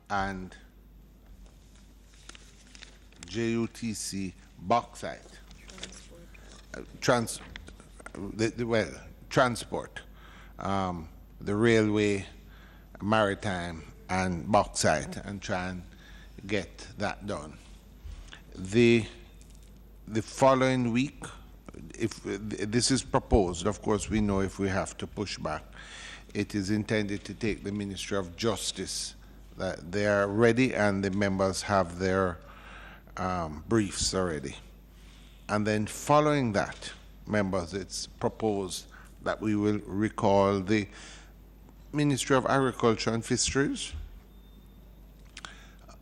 and JUTC bauxite. Transport, the railway, maritime, and bauxite, and try and get that done. The following week, if this is proposed, of course we know if we have to push back, it is intended to take the Ministry of Justice. That they are ready and the members have their briefs already. And then following that, members, it's proposed that we will recall the Ministry of Agriculture and Fisheries.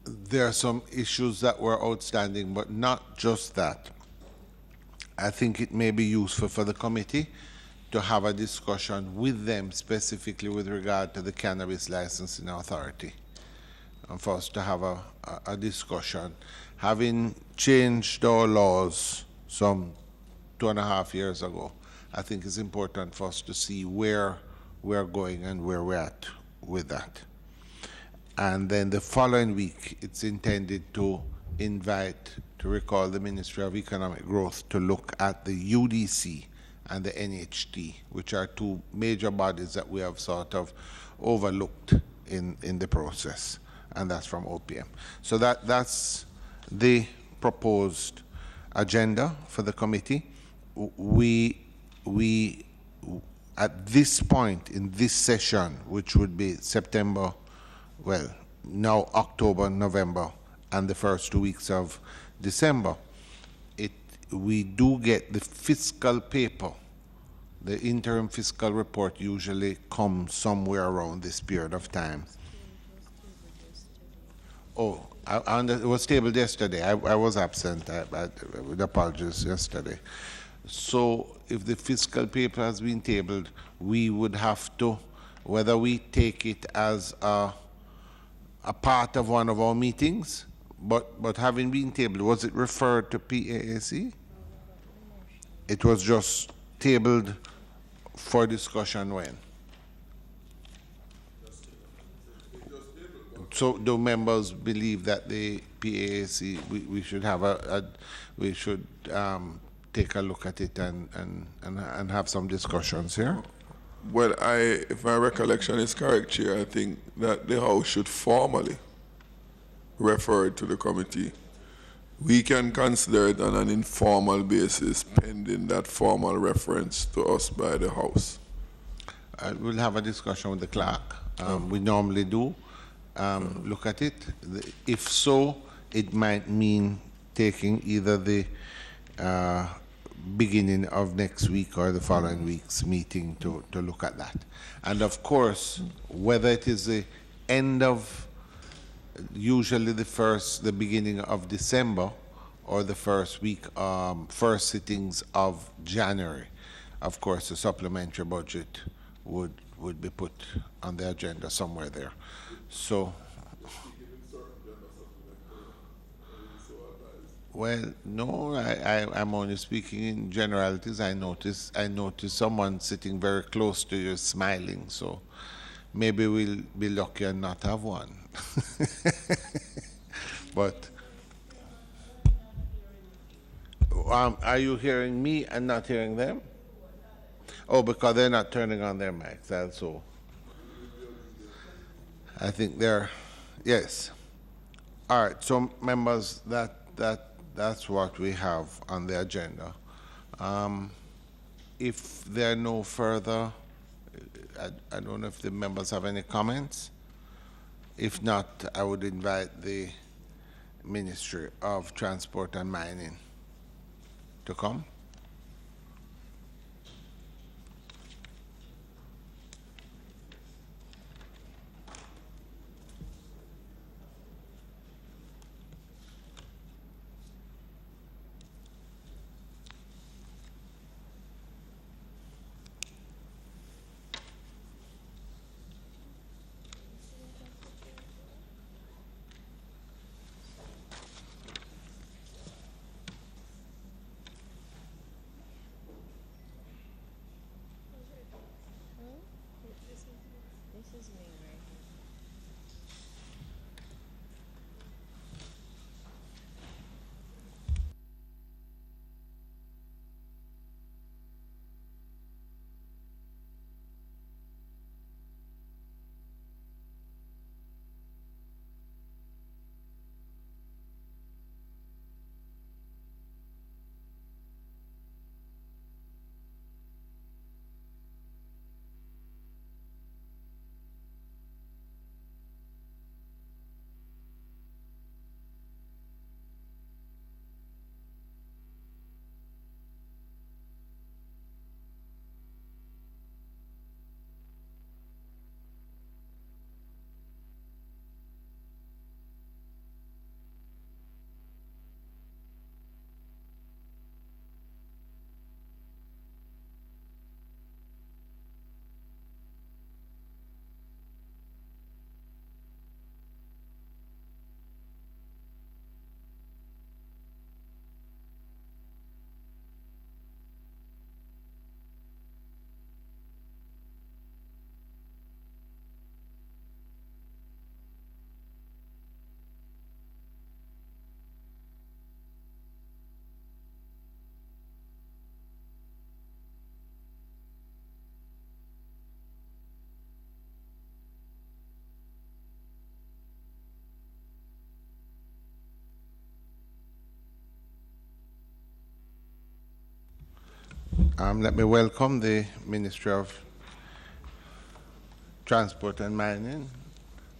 There are some issues that were outstanding, but not just that. I think it may be useful for the committee to have a discussion with them specifically with regard to the Cannabis Licensing Authority, and for us to have a discussion. Having changed our laws some 2.5 years ago, I think it's important for us to see where we're going and where we're at with that. And then the following week, it's intended to recall the Ministry of Economic Growth to look at the UDC and the NHT, which are two major bodies that we have sort of overlooked in the process, and that's from OPM. So that's the proposed agenda for the committee. We at this point in this session, which would be September, well, now October, November, and the first 2 weeks of December, we do get the fiscal paper. The interim fiscal report usually comes somewhere around this period of time. Oh, it was tabled yesterday. I was absent. I would apologize yesterday. So if the fiscal paper has been tabled, we would have to, whether we take it as a part of one of our meetings, but having been tabled, was it referred to PAAC? It was just tabled for discussion when? So do members believe that the PAAC, we should have we should take a look at it and have some discussions here? Well, if my recollection is correct, Chair, I think that the House should formally refer it to the committee. We can consider it on an informal basis pending that formal reference to us by the House. We'll have a discussion with the clerk. We normally do look at it. If so, it might mean taking either the beginning of next week or the following week's meeting to look at that. And of course, whether it is the end of usually the beginning of December or the first sittings of January, of course the supplementary budget would be put on the agenda somewhere there. So well, no, I'm only speaking in generalities. I notice someone sitting very close to you smiling, so maybe we'll be lucky and not have one. But are you hearing me and not hearing them? Oh, because they're not turning on their mics, that's all. I think they're, yes. All right, so members, that's what we have on the agenda. If there are no further, I don't know if the members have any comments. If not, I would invite the Ministry of Transport and Mining to come. Let me welcome the Ministry of Transport and Mining.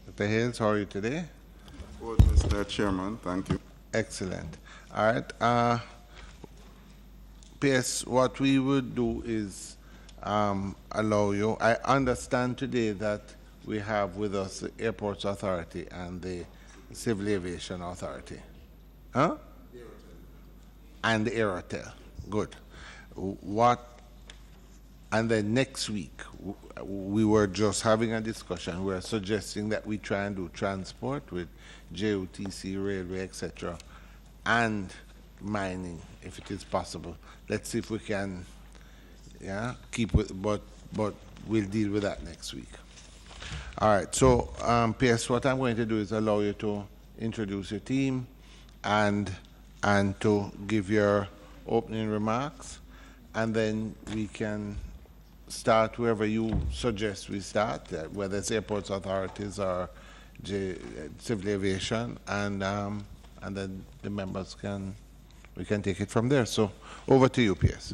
Dr. Hales, how are you today? Good, Mr. Chairman. Thank you. Excellent. All right. PS, what we would do is allow you. I understand today that we have with us the Airports Authority and the Civil Aviation Authority. Huh? And the Aerotel. Good. And then next week, we were just having a discussion. We're suggesting that we try and do transport with JOTC, railway, etc., and mining, if it is possible. Let's see if we can, keep with, but we'll deal with that next week. All right, so PS, what I'm going to do is allow you to introduce your team and to give your opening remarks, and then we can start wherever you suggest we start, whether it's airports authorities or civil aviation, and then the members we can take it from there. So over to you, PS.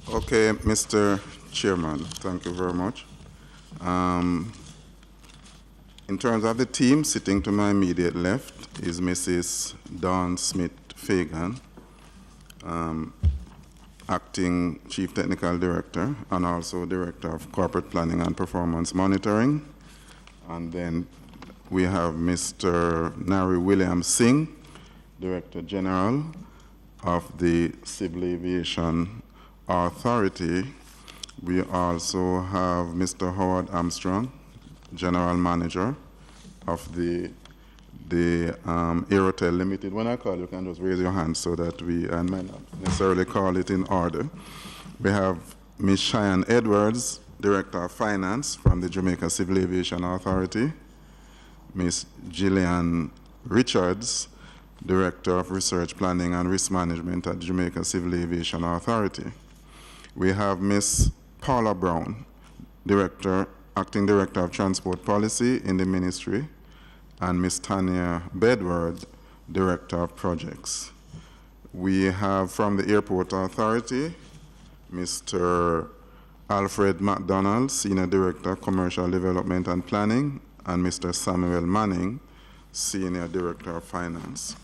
Okay, Mr. Chairman, thank you very much. In terms of the team, sitting to my immediate left is Mrs. Dawn Smith-Fagan, Acting Chief Technical Director and also Director of Corporate Planning and Performance Monitoring. And then we have Mr. Nari William Singh, Director General of the Civil Aviation Authority. We also have Mr. Howard Armstrong, General Manager of the Aerotel Limited. When I call you can just raise your hand so that I might not necessarily call it in order. We have Ms. Cheyenne Edwards, Director of Finance from the Jamaica Civil Aviation Authority. Ms. Gillian Richards, Director of Research Planning and Risk Management at Jamaica Civil Aviation Authority. We have Ms. Paula Brown, Acting Director of Transport Policy in the Ministry, and Ms. Tanya Bedward, Director of Projects. We have from the Airport Authority, Mr. Alfred McDonald, Senior Director, Commercial Development and Planning, and Mr. Samuel Manning, Senior Director of Finance.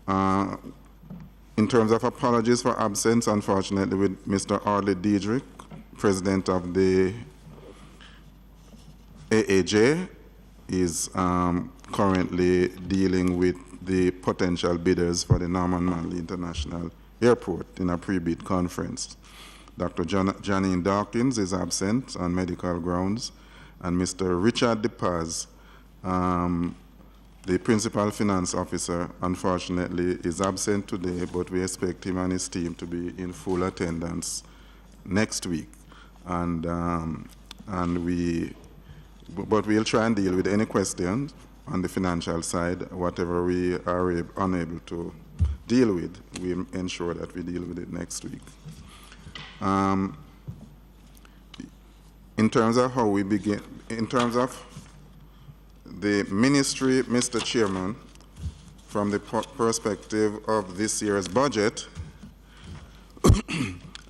In terms of apologies for absence, unfortunately, with Mr. Audley Diedrich, President of the AAJ, is currently dealing with the potential bidders for the Norman Manley International Airport in a pre-bid conference. Dr. Janine Dawkins is absent on medical grounds, and Mr. Richard DePaz, the Principal Finance Officer, unfortunately is absent today, but we expect him and his team to be in full attendance next week. But we'll try and deal with any questions on the financial side. Whatever we are unable to deal with, we'll ensure that we deal with it next week. In terms of how we begin, in terms of the ministry, Mr. Chairman, from the perspective of this year's budget,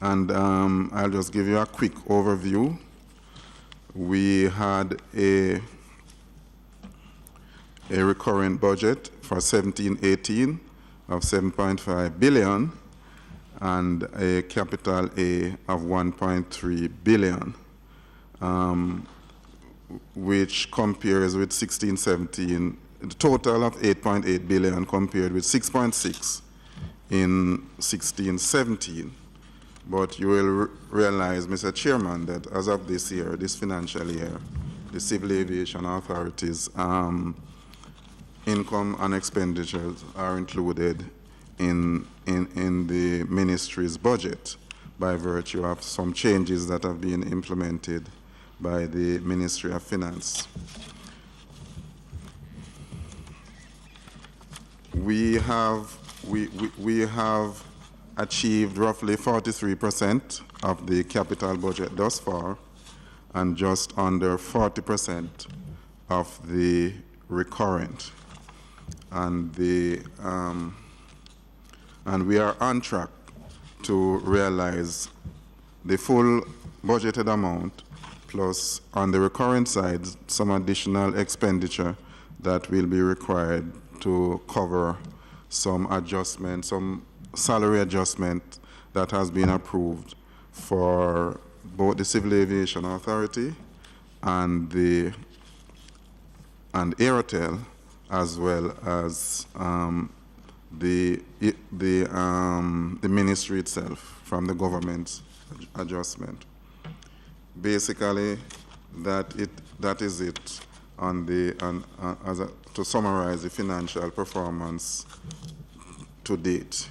and I'll just give you a quick overview. We had a recurrent budget for 17-18 of 7.5 billion and a capital A of 1.3 billion, which compares with 16-17, the total of 8.8 billion compared with 6.6 in 16-17. But you will realize, Mr. Chairman, that as of this year, this financial year, the Civil Aviation Authority's income and expenditures are included in the ministry's budget by virtue of some changes that have been implemented by the Ministry of Finance. We have achieved roughly 43% of the capital budget thus far, and just under 40% of the recurrent. And we are on track to realize the full budgeted amount, plus on the recurrent side, some additional expenditure that will be required to cover some adjustment, some salary adjustment that has been approved for both the Civil Aviation Authority and Airtel, as well as the ministry itself from the government's adjustment. Basically, that is it on to summarize the financial performance to date.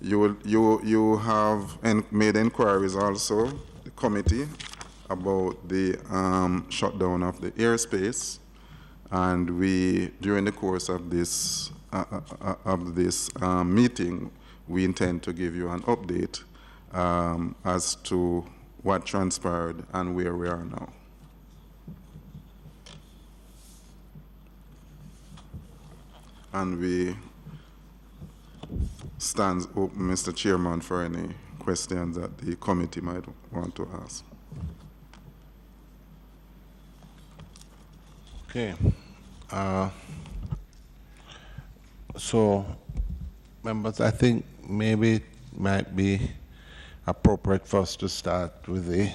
You have made inquiries also, the committee, about the shutdown of the airspace, and we, during the course of this meeting, we intend to give you an update as to what transpired and where we are now. And we stands open, Mr. Chairman, for any questions that the committee might want to ask. Okay. So, members, I think maybe it might be appropriate for us to start with the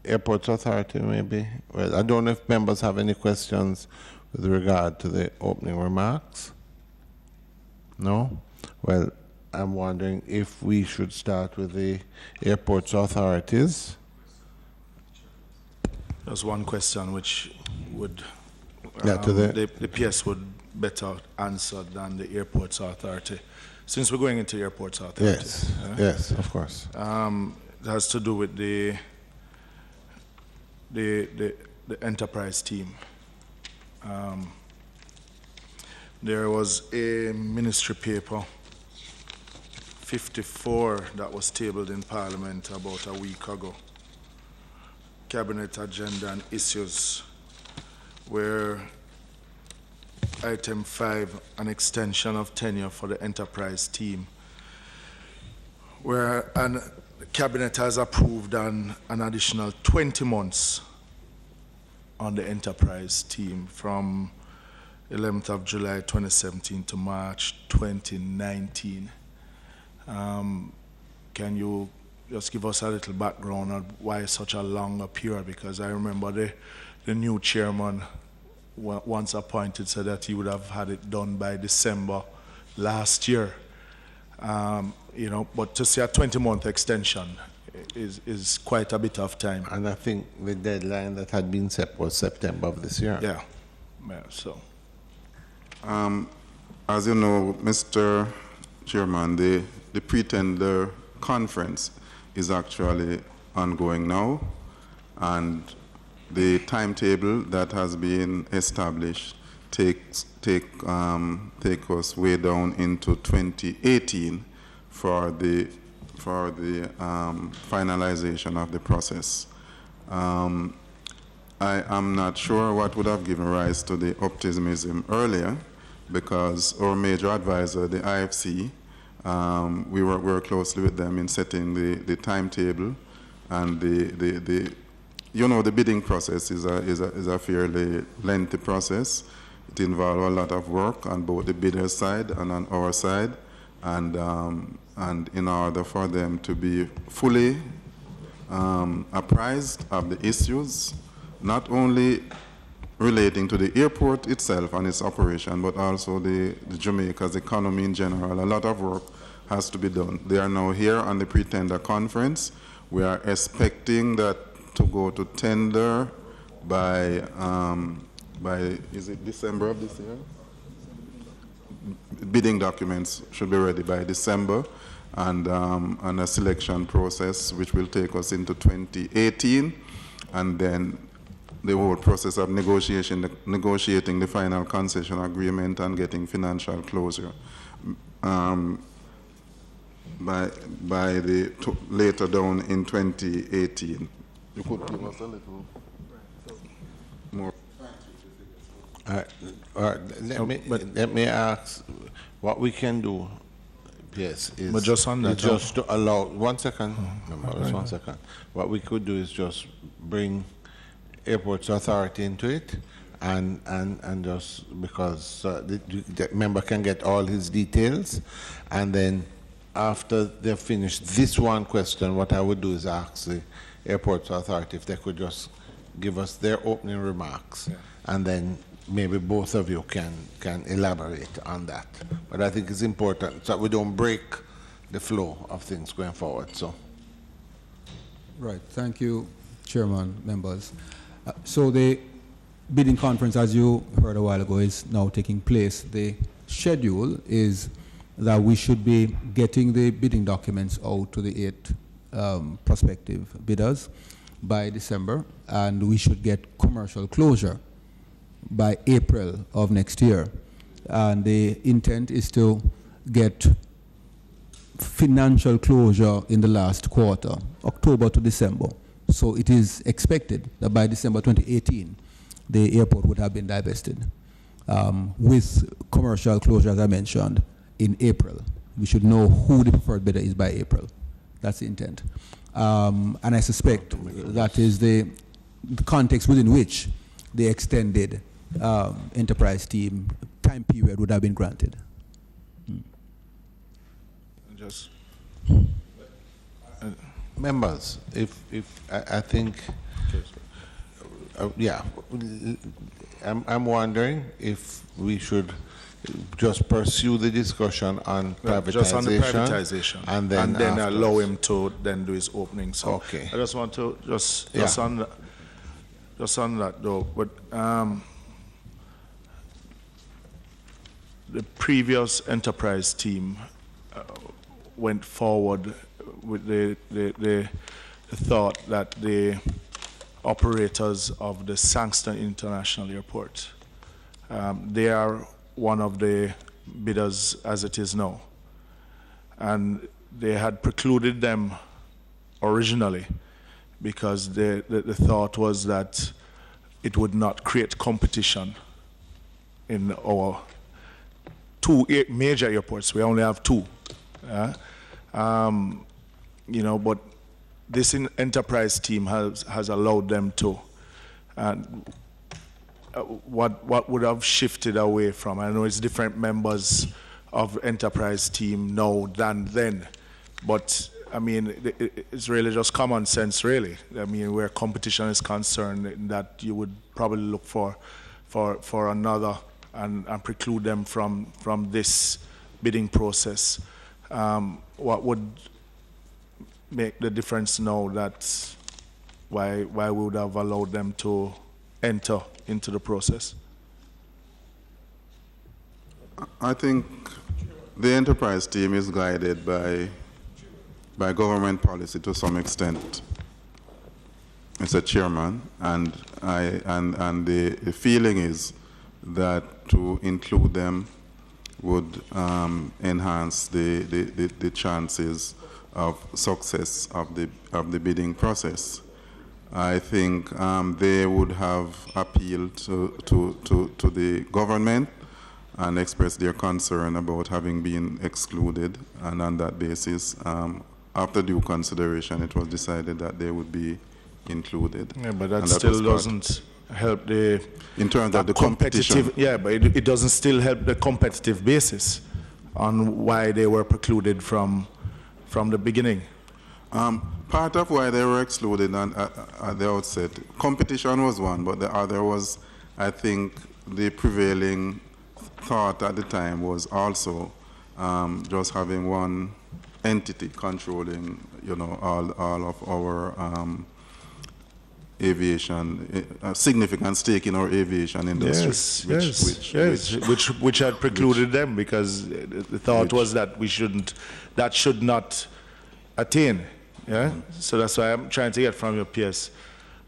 Airports Authority, maybe. Well, I don't know if members have any questions with regard to the opening remarks. No? Well, I'm wondering if we should start with the Airports Authorities. There's one question which would the PS would better answer than the Airports Authority. Since we're going into the Airports Authority. Yes, yes, of course. It has to do with the enterprise team. There was a ministry paper, 54, that was tabled in Parliament about a week ago. Cabinet agenda and issues, where item 5, an extension of tenure for the enterprise team, where the Cabinet has approved an additional 20 months on the enterprise team from 11th of July 2017 to March 2019. Can you just give us a little background on why such a long period? Because I remember the new chairman, once appointed, said that he would have had it done by December last year. You know, but to see a 20-month extension is quite a bit of time. And I think the deadline that had been set was September of this year. Yeah, so. As you know, Mr. Chairman, the pretender conference is actually ongoing now, and the timetable that has been established take us way down into 2018 for the finalization of the process. I am not sure what would have given rise to the optimism earlier, because our major advisor, the IFC, we work very closely with them in setting the timetable, and the bidding process is a fairly lengthy process. It involves a lot of work on both the bidder's side and on our side, and in order for them to be fully apprised of the issues, not only relating to the airport itself and its operation, but also the Jamaica's economy in general. A lot of work has to be done. They are now here on the pretender conference. We are expecting that to go to tender by is it December of this year? Bidding documents should be ready by December, and a selection process which will take us into 2018, and then the whole process of negotiating the final concession agreement and getting financial closure by later down in 2018. You could give us a little more. All right. Let me ask what we can do. Yes, But just on that, it's just to allow, 1 second, members, 1 second. What we could do is just bring Airports Authority into it, and just because the member can get all his details, and then after they've finished this one question, what I would do is ask the Airports Authority if they could just give us their opening remarks, and then maybe both of you can elaborate on that. But I think it's important so that we don't break the flow of things going forward. So, Right. Thank you, Chairman, members. So the bidding conference, as you heard a while ago, is now taking place. The schedule is that we should be getting the bidding documents out to the 8 prospective bidders by December, and we should get commercial closure by April of next year. And the intent is to get financial closure in the last quarter, October to December. So it is expected that by December 2018, the airport would have been divested, with commercial closure, as I mentioned, in April. We should know who the preferred bidder is by April. That's the intent. And I suspect that is the context within which the extended enterprise team time period would have been granted. just members, if I think, yeah, I'm wondering if we should just pursue the discussion on privatization. just on the privatization, and then allow him to then do his opening. So okay. I just want to just on that though, but the previous enterprise team went forward with the thought that the operators of the Sangston International Airport, they are one of the bidders as it is now. And they had precluded them originally because the thought was that it would not create competition in our two major airports. We only have two. You know, but this enterprise team has allowed them to. And what would have shifted away from, I know it's different members of enterprise team now than then, but I mean, it's really just common sense, really. I mean, where competition is concerned, that you would probably look for another and preclude them from this bidding process. What would make the difference now? That why we would have allowed them to enter into the process? I think the enterprise team is guided by government policy to some extent, Mr. Chairman, and the feeling is that to include them would enhance the chances of success of the bidding process. I think they would have appealed to the government and expressed their concern about having been excluded, and on that basis, after due consideration, it was decided that they would be included. Yeah, but that still doesn't help the in terms of the competition. Yeah, but it doesn't still help the competitive basis on why they were precluded from the beginning. Part of why they were excluded at the outset, competition was one, but the other was, I think, the prevailing thought at the time was also just having one entity controlling, you know, all of our aviation, a significant stake in our aviation industry. Which had precluded them because the thought was that that should not attain. Yeah, so that's why I'm trying to get from your PS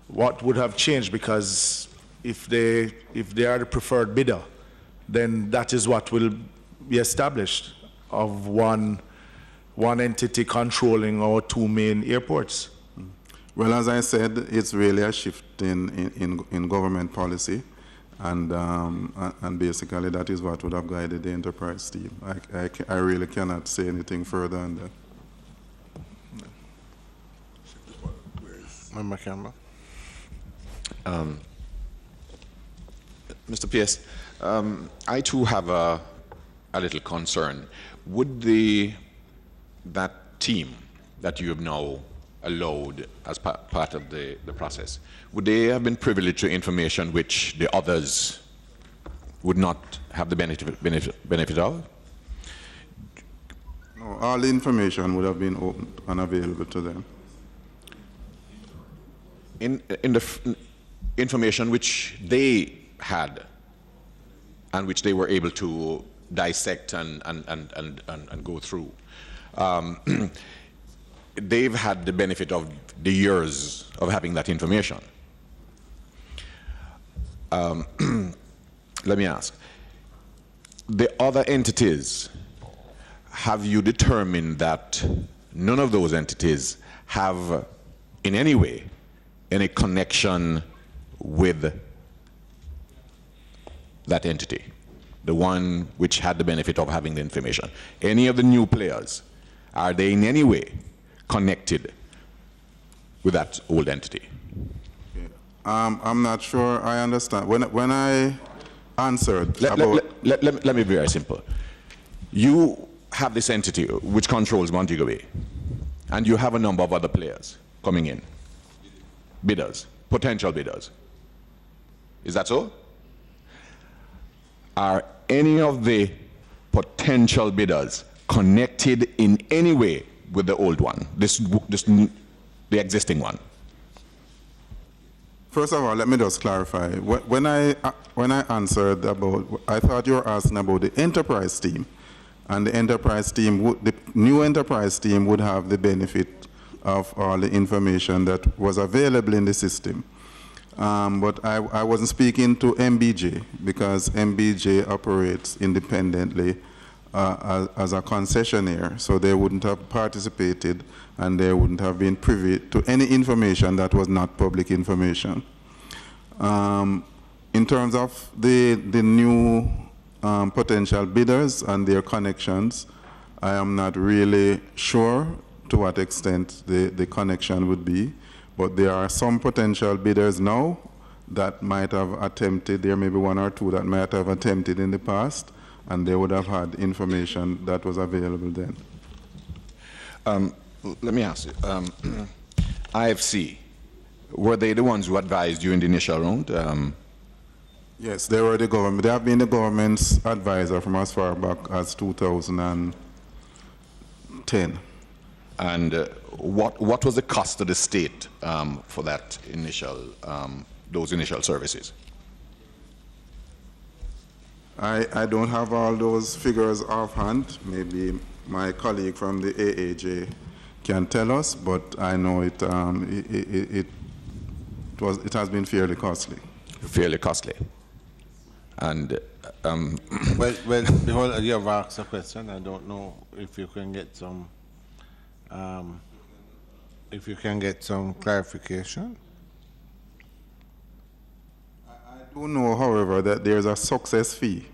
what would have changed, because if they are the preferred bidder, then that is what will be established of one entity controlling our two main airports. Well, as I said, it's really a shift in government policy, And basically that is what would have guided the enterprise team. I really cannot say anything further on that. Member Campbell. Mr. Pierce, I too have a little concern. Would that team that you have now allowed as part of the process, would they have been privileged to information which the others would not have the benefit of? No, all the information would have been open and available to them. In the information which they had and which they were able to dissect and go through, they've had the benefit of the years of having that information. Let me ask, the other entities, have you determined that none of those entities have in any way any connection with that entity, the one which had the benefit of having the information? Any of the new players, are they in any way connected with that old entity? I'm not sure I understand. When I answered let me be very simple. You have this entity which controls Montego Bay, and you have a number of other players coming in, bidders, potential bidders. Is that so? Are any of the potential bidders connected in any way with the old one, the existing one? First of all, let me just clarify. When I answered about, I thought you were asking about the enterprise team, and the enterprise team, the new enterprise team would have the benefit of all the information that was available in the system. But I wasn't speaking to MBJ, because MBJ operates independently as a concessionaire, so they wouldn't have participated and they wouldn't have been privy to any information that was not public information. In terms of the new potential bidders and their connections, I am not really sure to what extent the connection would be, but there are some potential bidders now that might have attempted, there may be one or two that might have attempted in the past, and they would have had information that was available then. Let me ask you, IFC, were they the ones who advised you in the initial round? Yes, they were the government. They have been the government's advisor from as far back as 2010. And what was the cost to the state for that those initial services? I don't have all those figures offhand. Maybe my colleague from the AAJ can tell us, but I know it has been fairly costly. Fairly costly. And well, you have asked a question. I don't know if you can get some clarification. I do know, however, that there's a success fee,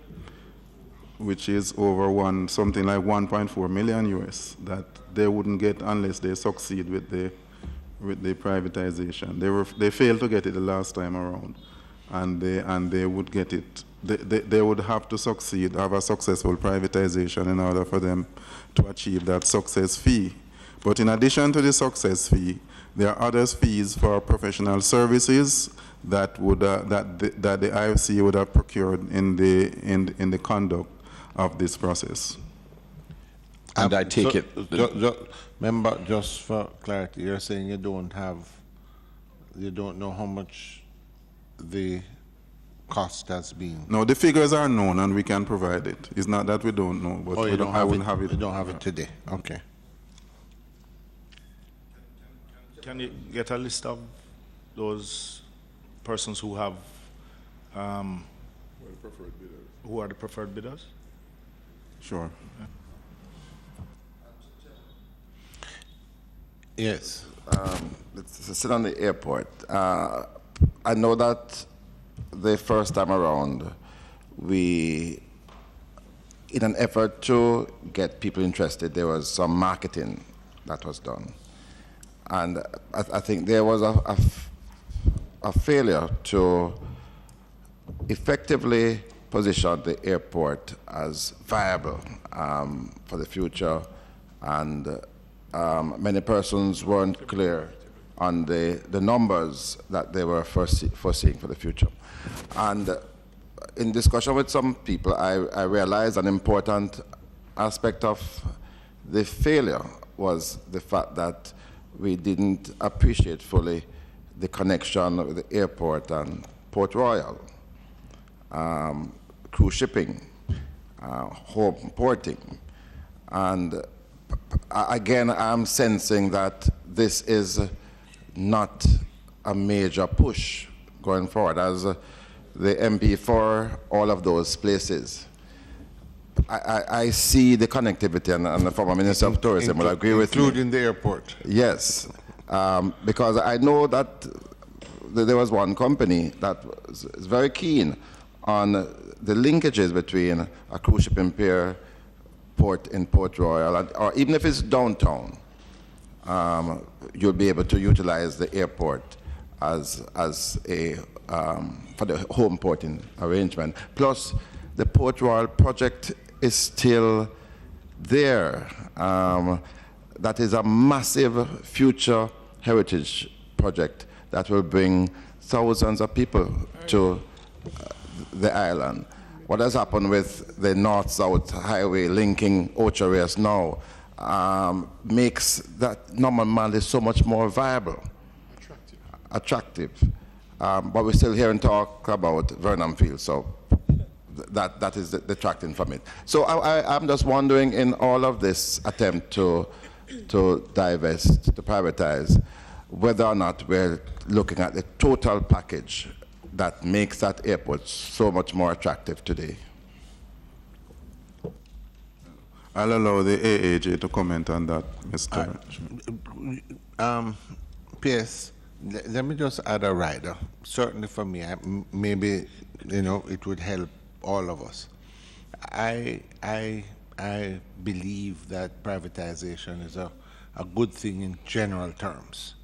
which is over something like 1.4 million US, that they wouldn't get unless they succeed with the privatization. They failed to get it the last time around, and they would get it. They would have to succeed, have a successful privatization in order for them to achieve that success fee. But in addition to the success fee, there are other fees for professional services that the IFC would have procured in the conduct of this process. And I take it. Remember, just for clarity, you're saying you don't know how much the cost has been. No, the figures are known and we can provide it. It's not that we don't know, but I wouldn't have it. You don't have it today. Okay. Can you get a list of those persons who have who are the preferred bidders? Sure. Yes. It's still on the airport. I know that the first time around, we, in an effort to get people interested, there was some marketing that was done. And I think there was a failure to effectively position the airport as viable for the future, and many persons weren't clear on the numbers that they were foreseeing for the future. And in discussion with some people, I realized an important aspect of the failure was the fact that we didn't appreciate fully the connection with the airport and Port Royal, cruise shipping, home porting. And again, I'm sensing that this is not a major push going forward as the MP for all of those places. I see the connectivity, and the former Minister of Tourism will agree with me. Including the airport. Yes, because I know that there was one company that was very keen on the linkages between a cruise shipping pier, port in Port Royal, or even if it's downtown, you'll be able to utilize the airport as a for the home porting arrangement. Plus, the Port Royal project is still there. That is a massive future heritage project that will bring thousands of people to the island. What has happened with the north-south highway linking Ocho Rios now makes that normal Mali so much more viable, attractive. But we're still hearing talk about Vernon Field, so that is detracting from it. So I'm just wondering, in all of this attempt to divest, to privatize, whether or not we're looking at the total package that makes that airport so much more attractive today. I'll allow the AAJ to comment on that, Mr. PS, let me just add a rider. Certainly for me, maybe it would help all of us. I believe that privatization is a good thing in general terms.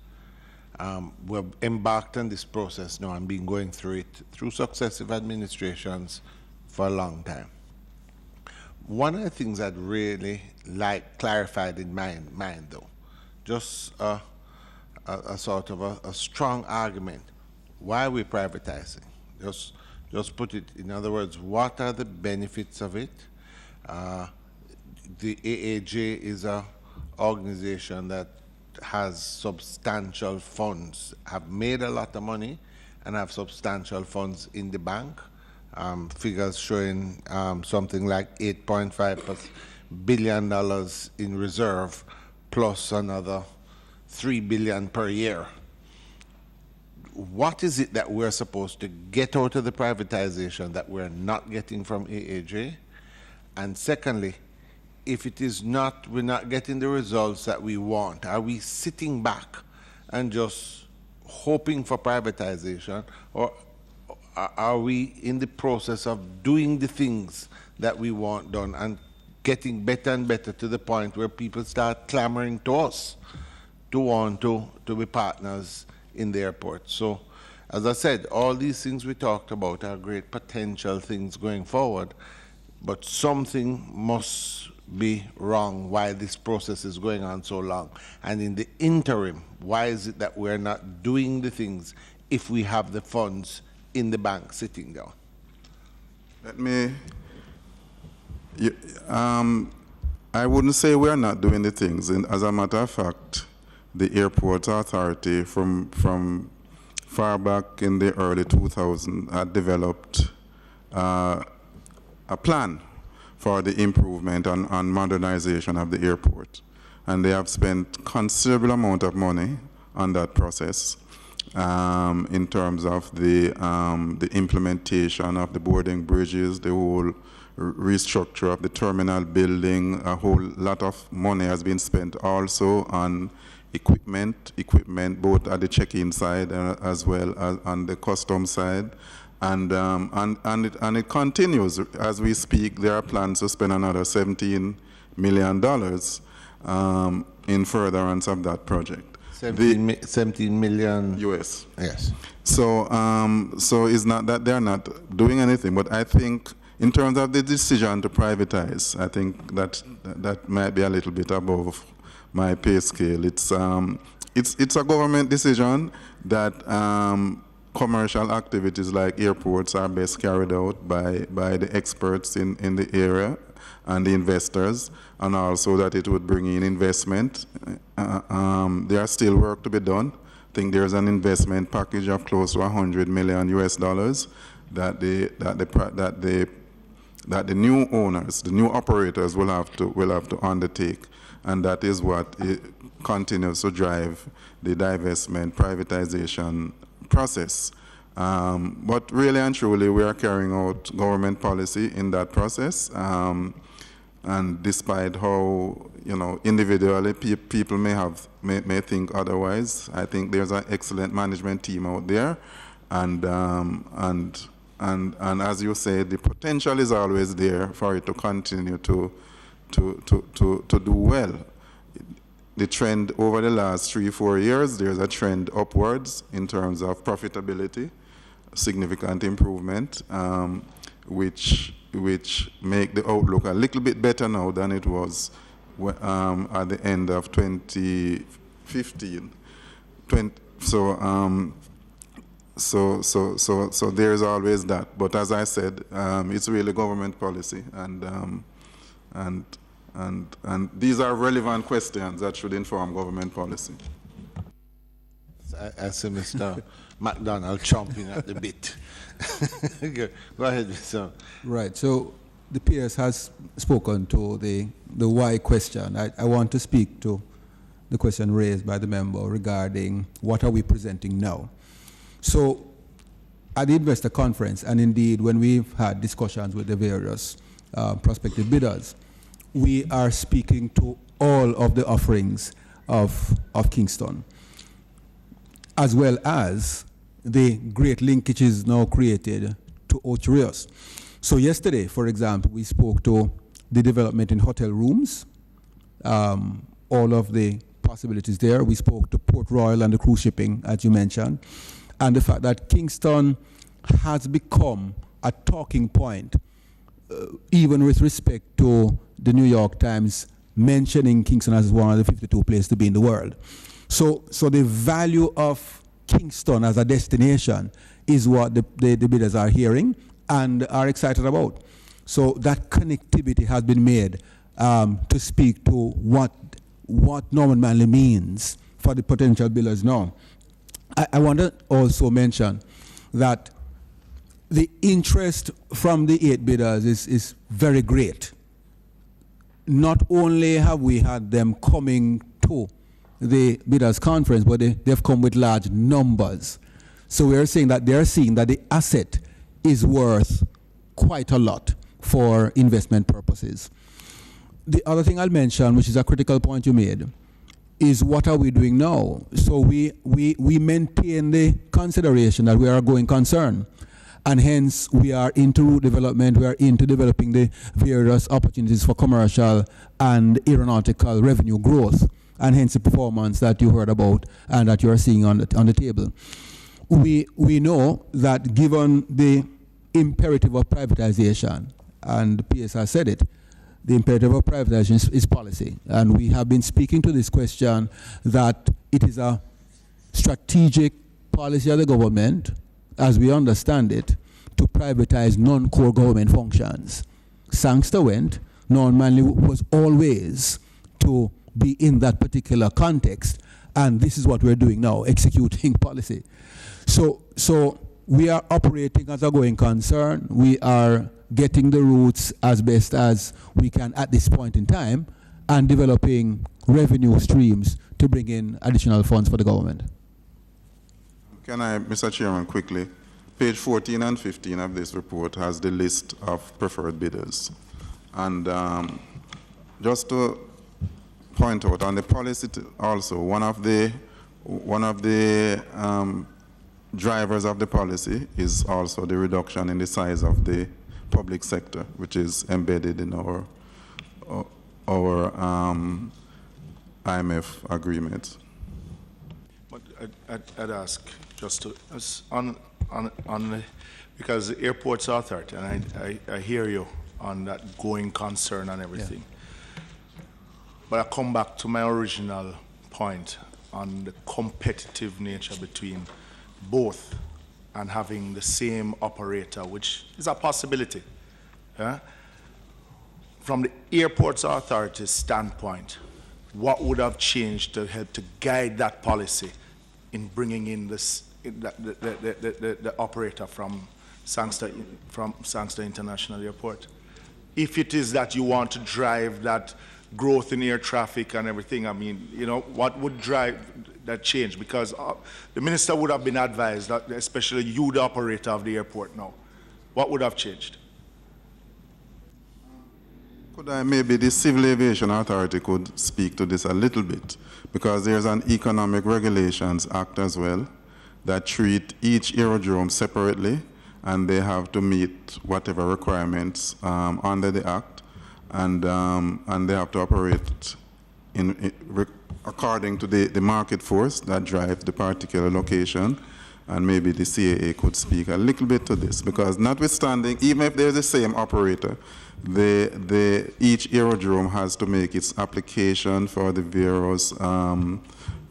We're embarked on this process now and been going through it through successive administrations for a long time. One of the things that really clarified in my mind though, just a sort of a strong argument why we're privatizing. Just put it, in other words, what are the benefits of it? The AAJ is an organization that has substantial funds, have made a lot of money, and have substantial funds in the bank. Figures showing something like $8.5 billion in reserve, plus another $3 billion per year. What is it that we're supposed to get out of the privatization that we're not getting from AAJ? And secondly, if it is not, we're not getting the results that we want, are we sitting back and just hoping for privatization, or are we in the process of doing the things that we want done and getting better and better to the point where people start clamoring to us to want to be partners in the airport? So, as I said, all these things we talked about are great potential things going forward, but something must be wrong while this process is going on so long. And in the interim, why is it that we're not doing the things if we have the funds in the bank sitting down? Let me, I wouldn't say we're not doing the things. And as a matter of fact, the Airport Authority from far back in the early 2000s had developed a plan for the improvement and modernization of the airport. And they have spent considerable amount of money on that process in terms of the implementation of the boarding bridges, the whole restructure of the terminal building. A whole lot of money has been spent also on equipment both at the check-in side as well as on the custom side. And it continues. As we speak, there are plans to spend another $17 million in furtherance of that project. 17 million US. Yes. So it's not that they're not doing anything, but I think in terms of the decision to privatize, I think that might be a little bit above my pay scale. It's a government decision that commercial activities like airports are best carried out by the experts in the area and the investors, and also that it would bring in investment. There are still work to be done. I think there's an investment package of close to $100 million US that the new owners, the new operators will have to undertake, and that is what continues to drive the divestment privatization process. But really and truly, we are carrying out government policy in that process. And despite how individually people may think otherwise, I think there's an excellent management team out there, and as you say, the potential is always there for it to continue to do well. The trend over the last 3-4 years, there's a trend upwards in terms of profitability, significant improvement, which make the outlook a little bit better now than it was at the end of 2015. So there's always that. But as I said, it's really government policy, and these are relevant questions that should inform government policy. I see Mr. McDonald chomping at the bit. Go ahead, Mr. Right. So the PS has spoken to the why question. I want to speak to the question raised by the member regarding what are we presenting now. So at the investor conference, and indeed when we've had discussions with the various prospective bidders, we are speaking to all of the offerings of Kingston, as well as the great linkages now created to Ocho Rios. So yesterday, for example, we spoke to the development in hotel rooms, all of the possibilities there. We spoke to Port Royal and the cruise shipping, as you mentioned, and the fact that Kingston has become a talking point, even with respect to the New York Times mentioning Kingston as one of the 52 places to be in the world. So the value of Kingston as a destination is what the bidders are hearing and are excited about. So that connectivity has been made to speak to what Norman Manley means for the potential bidders now. I want to also mention that the interest from the 8 bidders is very great. Not only have we had them coming to the bidders conference, but they've come with large numbers. So we're saying that they're seeing that the asset is worth quite a lot for investment purposes. The other thing I'll mention, which is a critical point you made, is what are we doing now? So we maintain the consideration that we are a going concern, and hence we are into route development, we are into developing the various opportunities for commercial and aeronautical revenue growth, and hence the performance that you heard about and that you are seeing on the table. We know that given the imperative of privatization, and the PS has said it, the imperative of privatization is policy. And we have been speaking to this question that it is a strategic policy of the government, as we understand it, to privatize non-core government functions. Sangster went, Norman Manley was always to be in that particular context, and this is what we're doing now, executing policy. So we are operating as a going concern. We are getting the routes as best as we can at this point in time, and developing revenue streams to bring in additional funds for the government. Can I, Mr. Chairman, quickly? Page 14 and 15 of this report has the list of preferred bidders. And just to point out on the policy also, one of the drivers of the policy is also the reduction in the size of the public sector, which is embedded in our IMF agreement. But I'd ask just to, because the Airports Authority, and I hear you on that going concern and everything. But I come back to my original point on the competitive nature between both and having the same operator, which is a possibility. From the Airports Authority's standpoint, what would have changed to help to guide that policy in bringing in this, the operator from Sangster International Airport? If it is that you want to drive that growth in air traffic and everything, I mean, you know, what would drive that change? Because the minister would have been advised, that especially you, the operator of the airport now, what would have changed? Could I, maybe the Civil Aviation Authority could speak to this a little bit, because there's an Economic Regulations Act as well that treat each aerodrome separately, and they have to meet whatever requirements under the Act, and they have to operate according to the market force that drives the particular location. And maybe the CAA could speak a little bit to this, because notwithstanding, even if they're the same operator, each aerodrome has to make its application for the various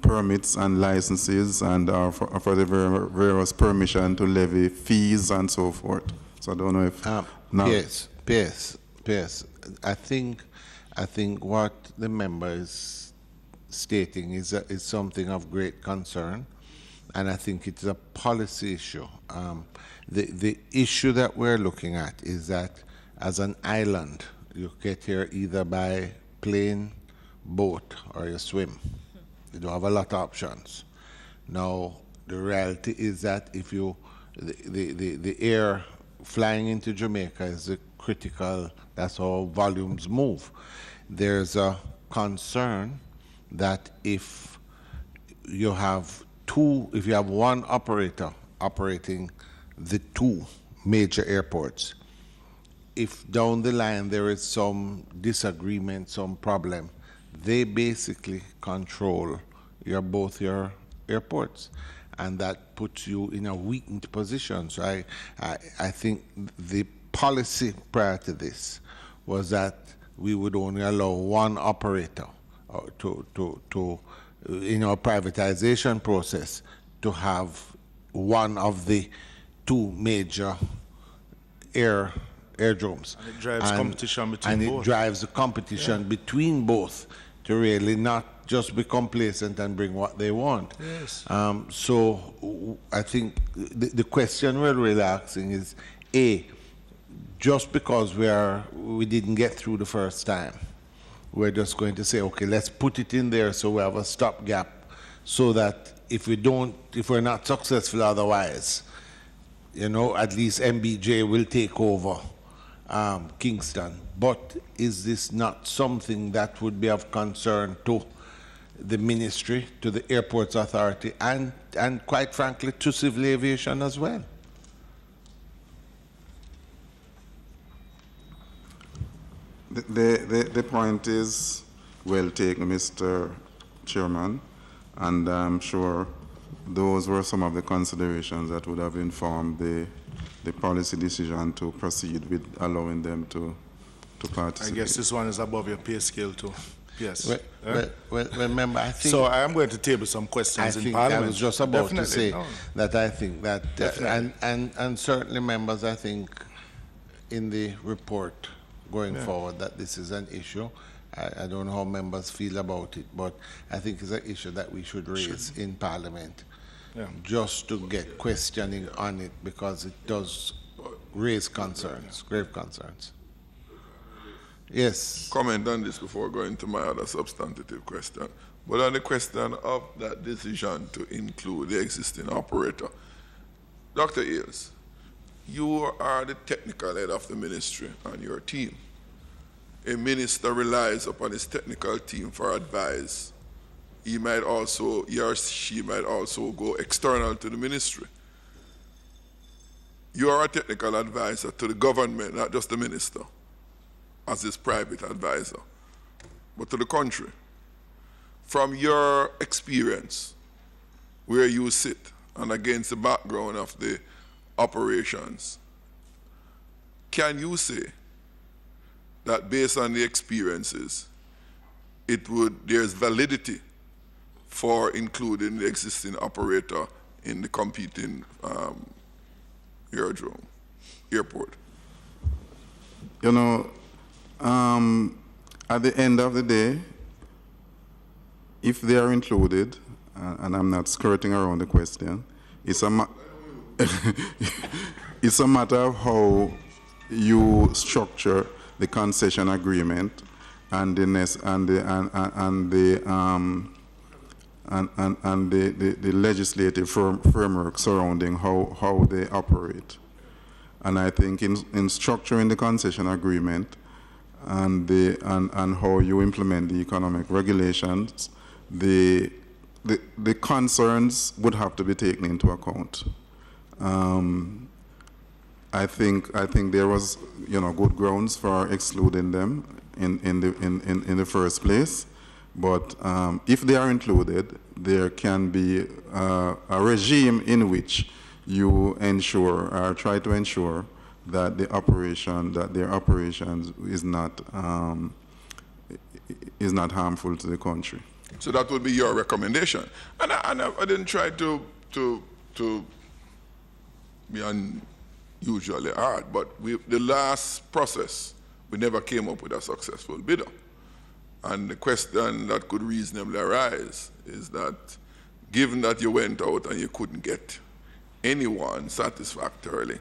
permits and licenses, and for the various permission to levy fees and so forth. So I don't know if Yes. I think what the member is stating is something of great concern, and I think it's a policy issue. The issue that we're looking at is that as an island, you get here either by plane, boat, or you swim. You don't have a lot of options. Now, the reality is that if you, the air flying into Jamaica is a critical, that's how volumes move. There's a concern that if you have one operator operating the two major airports, if down the line there is some disagreement, some problem, they basically control both your airports, and that puts you in a weakened position. So I think the policy prior to this was that we would only allow one operator in our privatization process to have one of the two major aerodromes. And it drives competition between both. And it drives the competition between both to really not just be complacent and bring what they want. Yes. So I think the question we're really asking is, just because we didn't get through the first time, we're just going to say, okay, let's put it in there so we have a stopgap, so that if we're not successful otherwise, you know, at least MBJ will take over Kingston. But is this not something that would be of concern to the ministry, to the Airports Authority, and quite frankly, to civil aviation as well? The point is well taken, Mr. Chairman, and I'm sure those were some of the considerations that would have informed the policy decision to proceed with allowing them to participate. I guess this one is above your pay scale too. Yes. Well, remember, I think... So I am going to table some questions in Parliament. I was just about to say No. that I think that, and certainly members, I think in the report going forward that this is an issue. I don't know how members feel about it, but I think it's an issue that we should raise in Parliament, just to get questioning on it, because it does raise concerns, grave concerns. Yes. Comment on this before going to my other substantive question. But on the question of that decision to include the existing operator, Dr. Ailes, you are the technical head of the ministry and your team. A minister relies upon his technical team for advice. He or she might also go external to the ministry. You are a technical advisor to the government, not just the minister, as his private advisor, but to the country. From your experience, where you sit, and against the background of the operations, can you say that based on the experiences, there's validity for including the existing operator in the competing airport? You know, at the end of the day, if they are included, and I'm not skirting around the question, it's a matter of how you structure the concession agreement and the legislative framework surrounding how they operate. And I think in structuring the concession agreement and how you implement the economic regulations, the concerns would have to be taken into account. I think there was, good grounds for excluding them in the first place. But if they are included, there can be a regime in which you ensure or try to ensure that their operations is not harmful to the country. So that would be your recommendation. And I didn't try to be unusually hard, but the last process, we never came up with a successful bidder. And the question that could reasonably arise is that given that you went out and you couldn't get anyone satisfactorily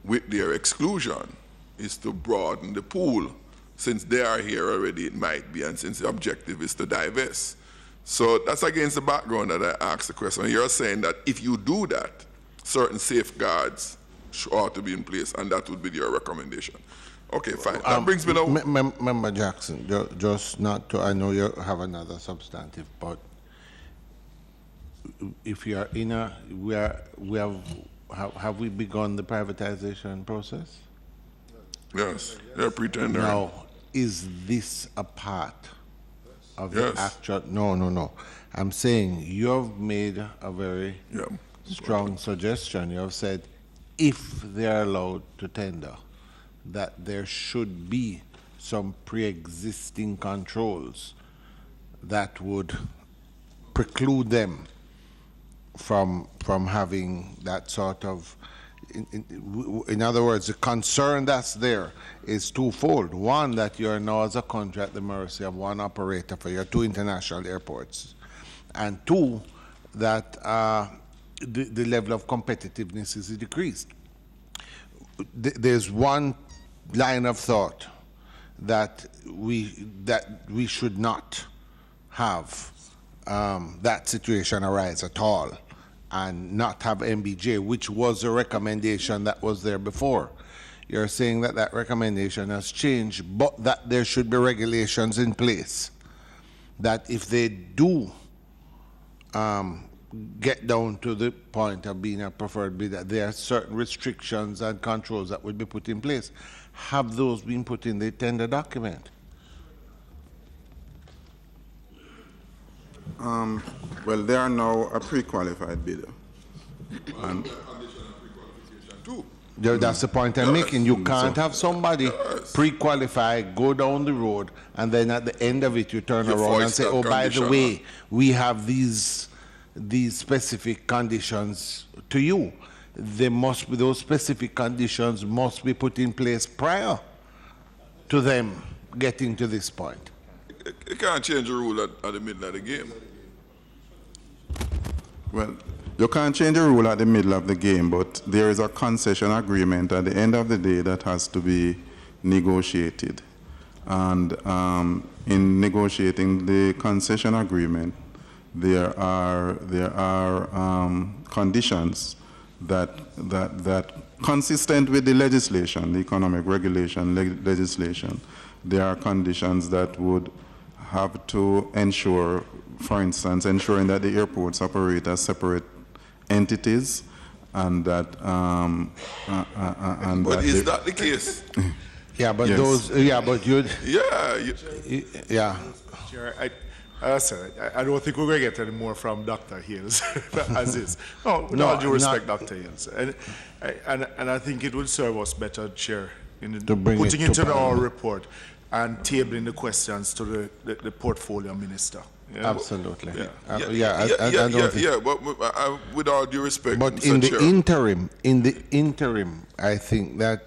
with their exclusion, is to broaden the pool. Since they are here already, it might be, and since the objective is to divest. So that's against the background that I asked the question. You're saying that if you do that, certain safeguards ought to be in place, and that would be your recommendation. Okay, fine. That brings me now. Member Jackson, just not to, I know you have another substantive, but if you are in have we begun the privatization process? Yes, they're pretending. Now, is this a part of the actual? No. I'm saying you've made a very strong suggestion. You have said if they're allowed to tender, that there should be some pre-existing controls that would preclude them from having that sort of, in other words, the concern that's there is twofold. One, that you're now as a country at the mercy of one operator for your two international airports. And two, that the level of competitiveness is decreased. There's one line of thought that we should not have that situation arise at all, and not have MBJ, which was a recommendation that was there before. You're saying that that recommendation has changed, but that there should be regulations in place that if they do get down to the point of being a preferred bidder, there are certain restrictions and controls that would be put in place. Have those been put in the tender document? Well, they are now a pre-qualified bidder. And that's the point I'm making. You can't have somebody pre-qualified, go down the road, and then at the end of it you turn around and say, oh, by the way, we have these specific conditions to you. Those specific conditions must be put in place prior to them getting to this point. You can't change the rule at the middle of the game. Well, you can't change the rule at the middle of the game, but there is a concession agreement at the end of the day that has to be negotiated. And in negotiating the concession agreement, there are conditions that consistent with the legislation, the economic regulation legislation. There are conditions that would have to ensure, for instance, ensuring that the airports operate as separate entities, and that But is that the case? Yeah, but Yes. those, yeah, but you, Yeah. yeah. Chair, I don't think we're going to get any more from Dr. Hills as is. No, with No, all due respect, not- Dr. Hills. And I think it would serve us better, Chair, in To bring putting it to into our Parliament. report and tabling the questions to the portfolio minister. Yeah? Absolutely. Yeah. I don't think. Yeah, but with all due respect, But Mr. in the Chair, interim, I think that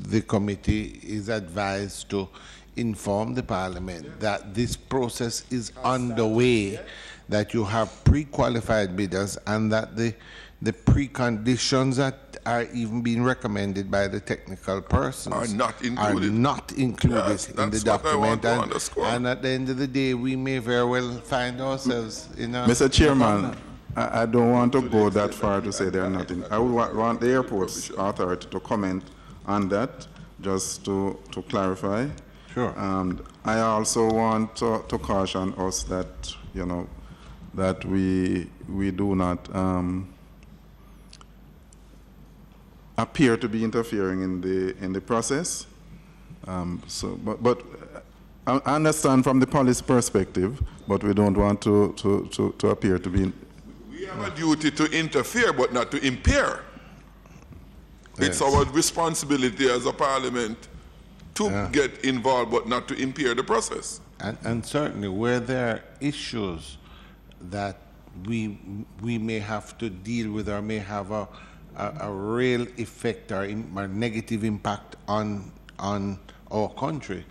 the committee is advised to inform the Parliament that this process is underway, that you have pre-qualified bidders, and that the preconditions that are even being recommended by the technical persons Are not included. Yes, in the that's what I want document. to And, underscore. and at the end of the day, we may very well find ourselves in a... Mr. Chairman, I don't want to go that far to say they're not in. I would want the airports authority to comment on that, just to clarify. Sure. And I also want to caution us that, that we do not appear to be interfering in the process. But I understand from the policy perspective, but we don't want to appear to be. we have a duty to interfere, but not to impair. It's Yes. our responsibility as a parliament to get involved, but not to impair the process. And certainly where there are issues that we may have to deal with or may have a real effect or negative impact on our country,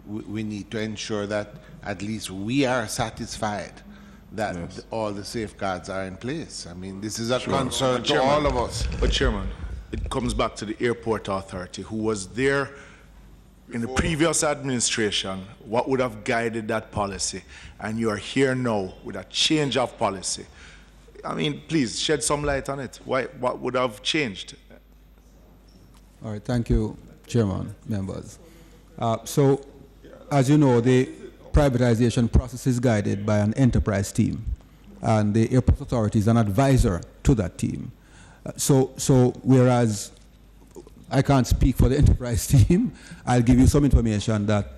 we need to ensure that at least we are satisfied that all the safeguards are in place. I mean, this is a concern to all of us. But Chairman, it comes back to the airport authority who was there in the previous administration. What would have guided that policy? And you are here now with a change of policy. I mean, please shed some light on it. What would have changed? All right, thank you, Chairman, members. So, as you know, the privatization process is guided by an enterprise team, and the airport authority is an advisor to that team. So whereas I can't speak for the enterprise team, I'll give you some information that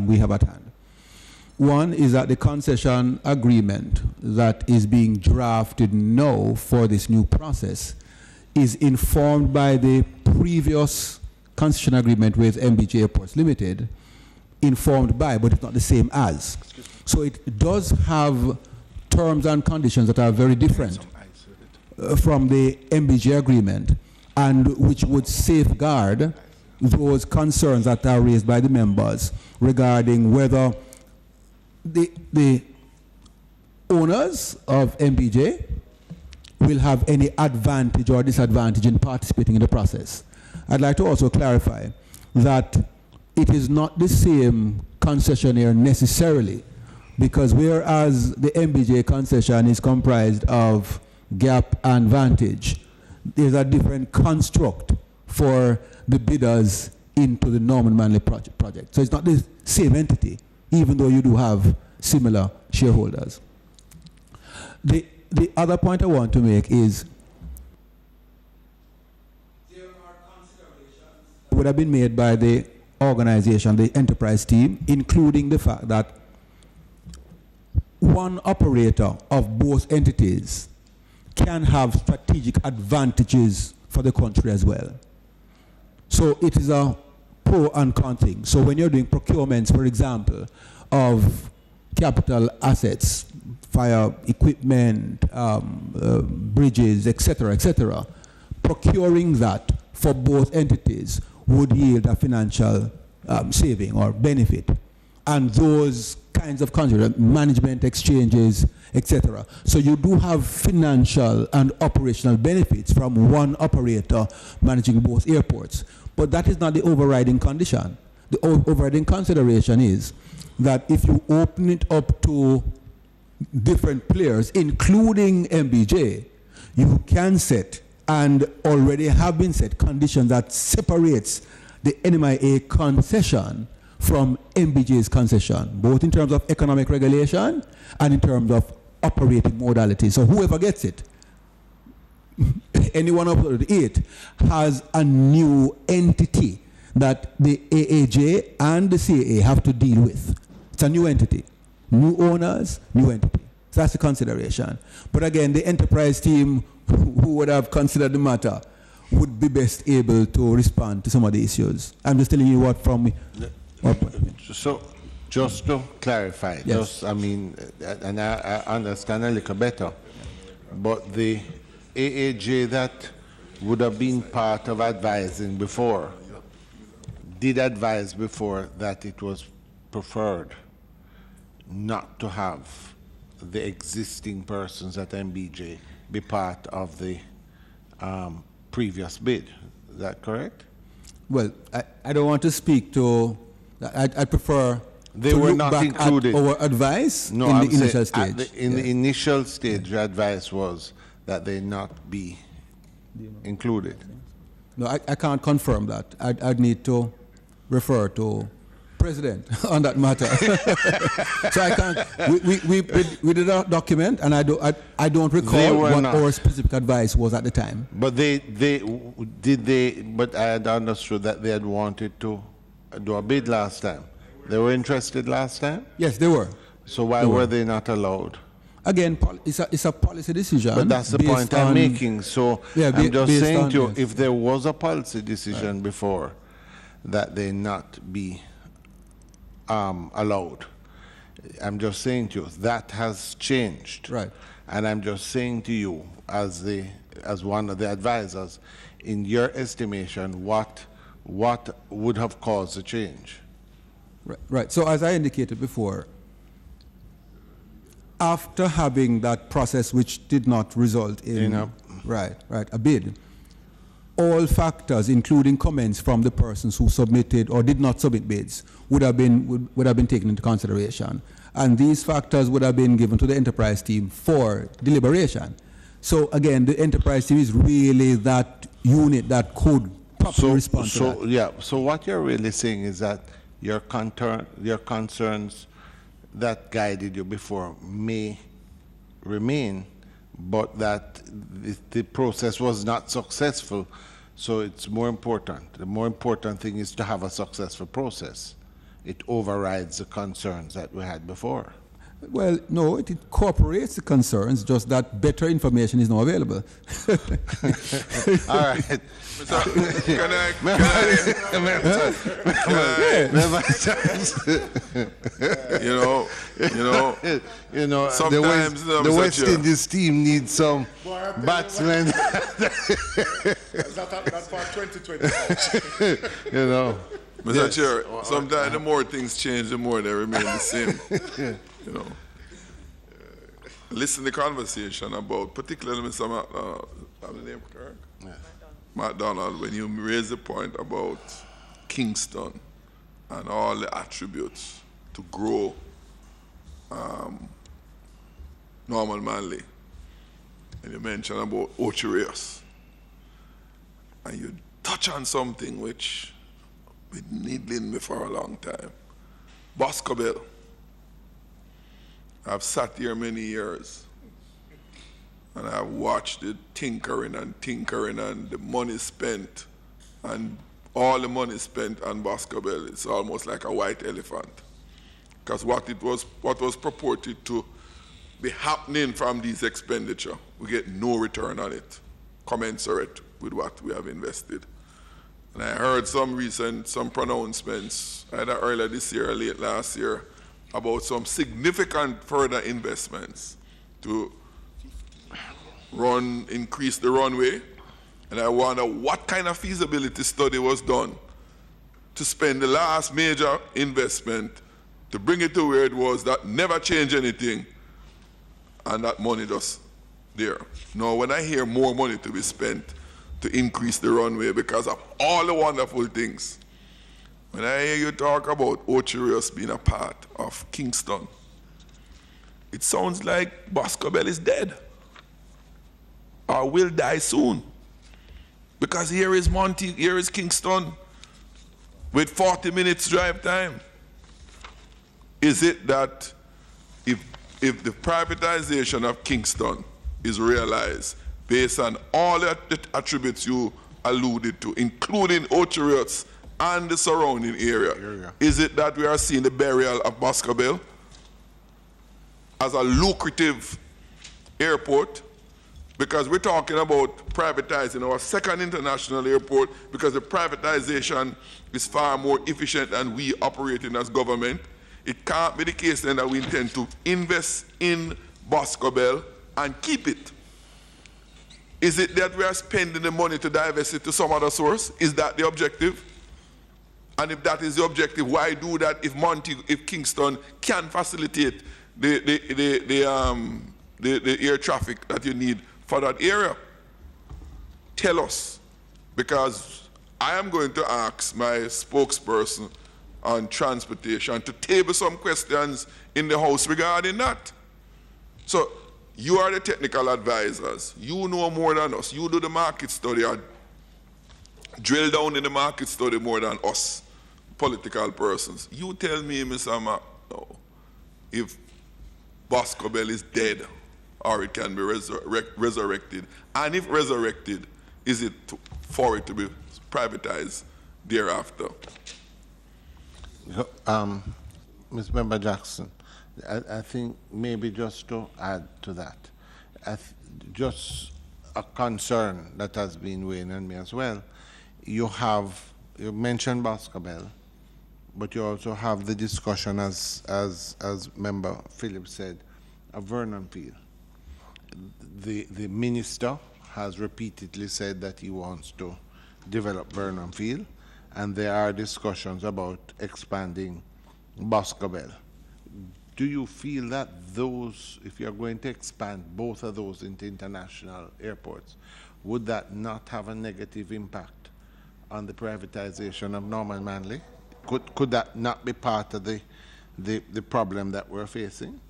we have at hand. One is that the concession agreement that is being drafted now for this new process is informed by the previous concession agreement with MBJ Airports Limited, informed by, but it's not the same as. So it does have terms and conditions that are very different from the MBJ agreement, and which would safeguard those concerns that are raised by the members regarding whether the owners of MBJ will have any advantage or disadvantage in participating in the process. I'd like to also clarify that it is not the same concessionaire necessarily, because whereas the MBJ concession is comprised of Gap and Vantage, there's a different construct for the bidders into the Norman Manley project. So it's not the same entity, even though you do have similar shareholders. The other point I want to make is there are considerations that would have been made by the organization, the enterprise team, including the fact that one operator of both entities can have strategic advantages for the country as well. So it is a pro and con thing. So when you're doing procurements, for example, of capital assets, fire equipment, bridges, etc., procuring that for both entities would yield a financial saving or benefit. And those kinds of contracts, management exchanges, etc. So you do have financial and operational benefits from one operator managing both airports. But that is not the overriding condition. The overriding consideration is that if you open it up to different players, including MBJ, you can set, and already have been set, conditions that separates the NMIA concession from MBJ's concession, both in terms of economic regulation and in terms of operating modality. So whoever gets it anyone uploaded it, has a new entity that the AAJ and the CAA have to deal with. It's a new entity. New owners, new entity. So that's the consideration. But again, the enterprise team who would have considered the matter would be best able to respond to some of the issues. I'm just telling you what from... So, just to clarify, Yes. and I understand a little better, but the AAJ that would have been part of advising before, did advise before that it was preferred not to have the existing persons at MBJ be part of the previous bid. Is that correct? Well, I don't want to speak to... I prefer They to were look not back included. at our advice No, in I'm the initial saying stage. in the initial stage, the advice was that they not be included. No, I can't confirm that. I'd need to refer to President on that matter. So I can't. We did a document, and I don't They recall were what not. our specific advice was at the time. But but I had understood that they had wanted to do a bid last time. They were interested last time? Yes, they were. So why They were. were they not allowed? Again, it's a policy decision. But that's the based point I'm on- making. So Yeah, I'm just based saying on- to you, yes. if there was a policy decision before that they not be allowed, I'm just saying to you, that has changed. Right. And I'm just saying to you, as one of the advisors, in your estimation, what would have caused the change? Right. So as I indicated before, after having that process which did not result in a bid, all factors, including comments from the persons who submitted or did not submit bids, would have been taken into consideration, and these factors would have been given to the enterprise team for deliberation. So again, the enterprise team is really that unit that could properly respond to that. Yeah. So what you're really saying is that your concerns that guided you before may remain, but that the process was not successful. So it's more important. The more important thing is to have a successful process. It overrides the concerns that we had before. Well, no, it incorporates the concerns, just that better information is now available. All right. Can You know, sometimes the West Indies team needs some batsmen. That's for 2020. You know. Mr. Chair, sometimes the more things change, the more they remain the same. You know. Listen to the conversation about, particularly Mr. McDonald, have the name correct? Yeah. McDonald, when you raise the point about Kingston and all the attributes to grow Normal Manley, and you mentioned about Ocherios, and you touch on something which been needling me for a long time. Boscobel. I've sat here many years and I've watched the tinkering and the money spent, and all the money spent on Boscobel, it's almost like a white elephant. Because what was purported to be happening from these expenditure, we get no return on it, commensurate with what we have invested. And I heard some pronouncements, either earlier this year or late last year, about some significant further investments to increase the runway. And I wonder what kind of feasibility study was done to spend the last major investment to bring it to where it was, that never changed anything, and that money just there. Now, when I hear more money to be spent to increase the runway because of all the wonderful things, when I hear you talk about Ocherios being a part of Kingston, it sounds like Boscobel is dead or will die soon. Because here is Kingston with 40 minutes drive time. Is it that if the privatization of Kingston is realized, based on all the attributes you alluded to, including Ocheriots and the surrounding area, is it that we are seeing the burial of Boscobel as a lucrative airport? Because we're talking about privatizing our second international airport, because the privatization is far more efficient than we operating as government. It can't be the case then that we intend to invest in Boscobel and keep it. Is it that we are spending the money to divest it to some other source? Is that the objective? And if that is the objective, why do that if Kingston can facilitate the air traffic that you need for that area? Tell us, because I am going to ask my spokesperson on transportation to table some questions in the House regarding that. So you are the technical advisors. You know more than us. You do the market study or drill down in the market study more than us, political persons. You tell me, Mr. if Boscobel is dead, or it can be resurrected. And if resurrected, is it for it to be privatized thereafter? Ms. Member Jackson, I think maybe just to add to that, just a concern that has been weighing on me as well. You mentioned Boscobel, but you also have the discussion, as Member Phillips said, of Vernon Field. The minister has repeatedly said that he wants to develop Vernon Field, and there are discussions about expanding Boscobel. Do you feel that those, if you're going to expand both of those into international airports, would that not have a negative impact on the privatization of Norman Manley? Could that not be part of the problem that we're facing?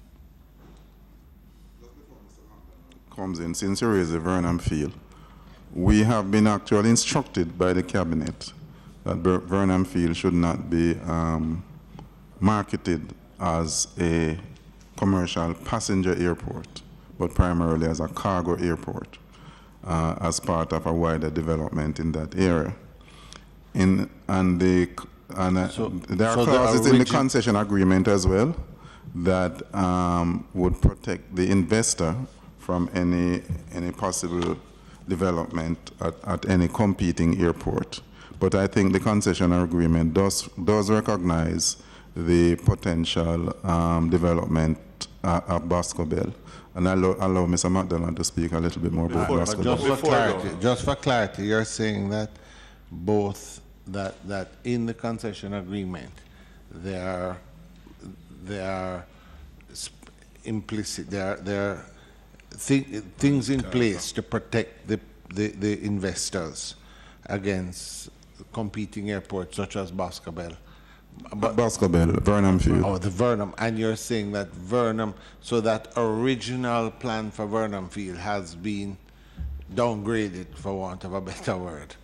Comes in, since you raised the Vernon Field, we have been actually instructed by the cabinet that Vernon Field should not be marketed as a commercial passenger airport, but primarily as a cargo airport, as part of a wider development in that area. There are clauses in the concession agreement as well that would protect the investor from any possible development at any competing airport. But I think the concession agreement does recognize the potential development of Boscobel. And allow Mr. McDonald to speak a little bit more about Boscobel. Just for clarity, you're saying that both that in the concession agreement there are implicit, there are things in place to protect the investors against competing airports such as Boscobel. Boscobel, Vernon Field. Oh, the Vernon. And you're saying that Vernon, so that original plan for Vernon Field has been downgraded, for want of a better word.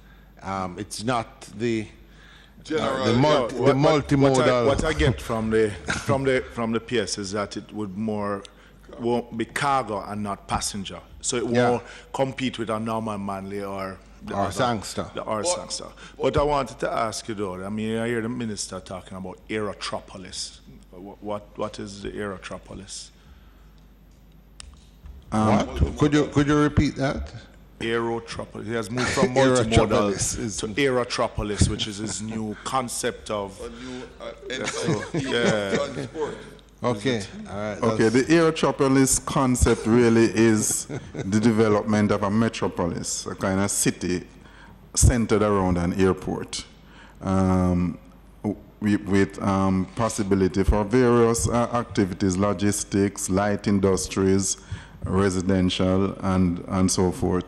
It's not the multimodal. What I get from the PS is that it won't be cargo and not passenger, so it won't compete with a Norman Manley or Sangster. Sangster. But I wanted to ask you though, I mean, I hear the minister talking about Aerotropolis. What is the Aerotropolis? What? Could you repeat that? Aerotropolis. He has moved from multimodal to Aerotropolis, which is his new concept of transport. Okay, all right. Okay, the Aerotropolis concept really is the development of a metropolis, a kind of city centered around an airport, with possibility for various activities, logistics, light industries, residential, and so forth.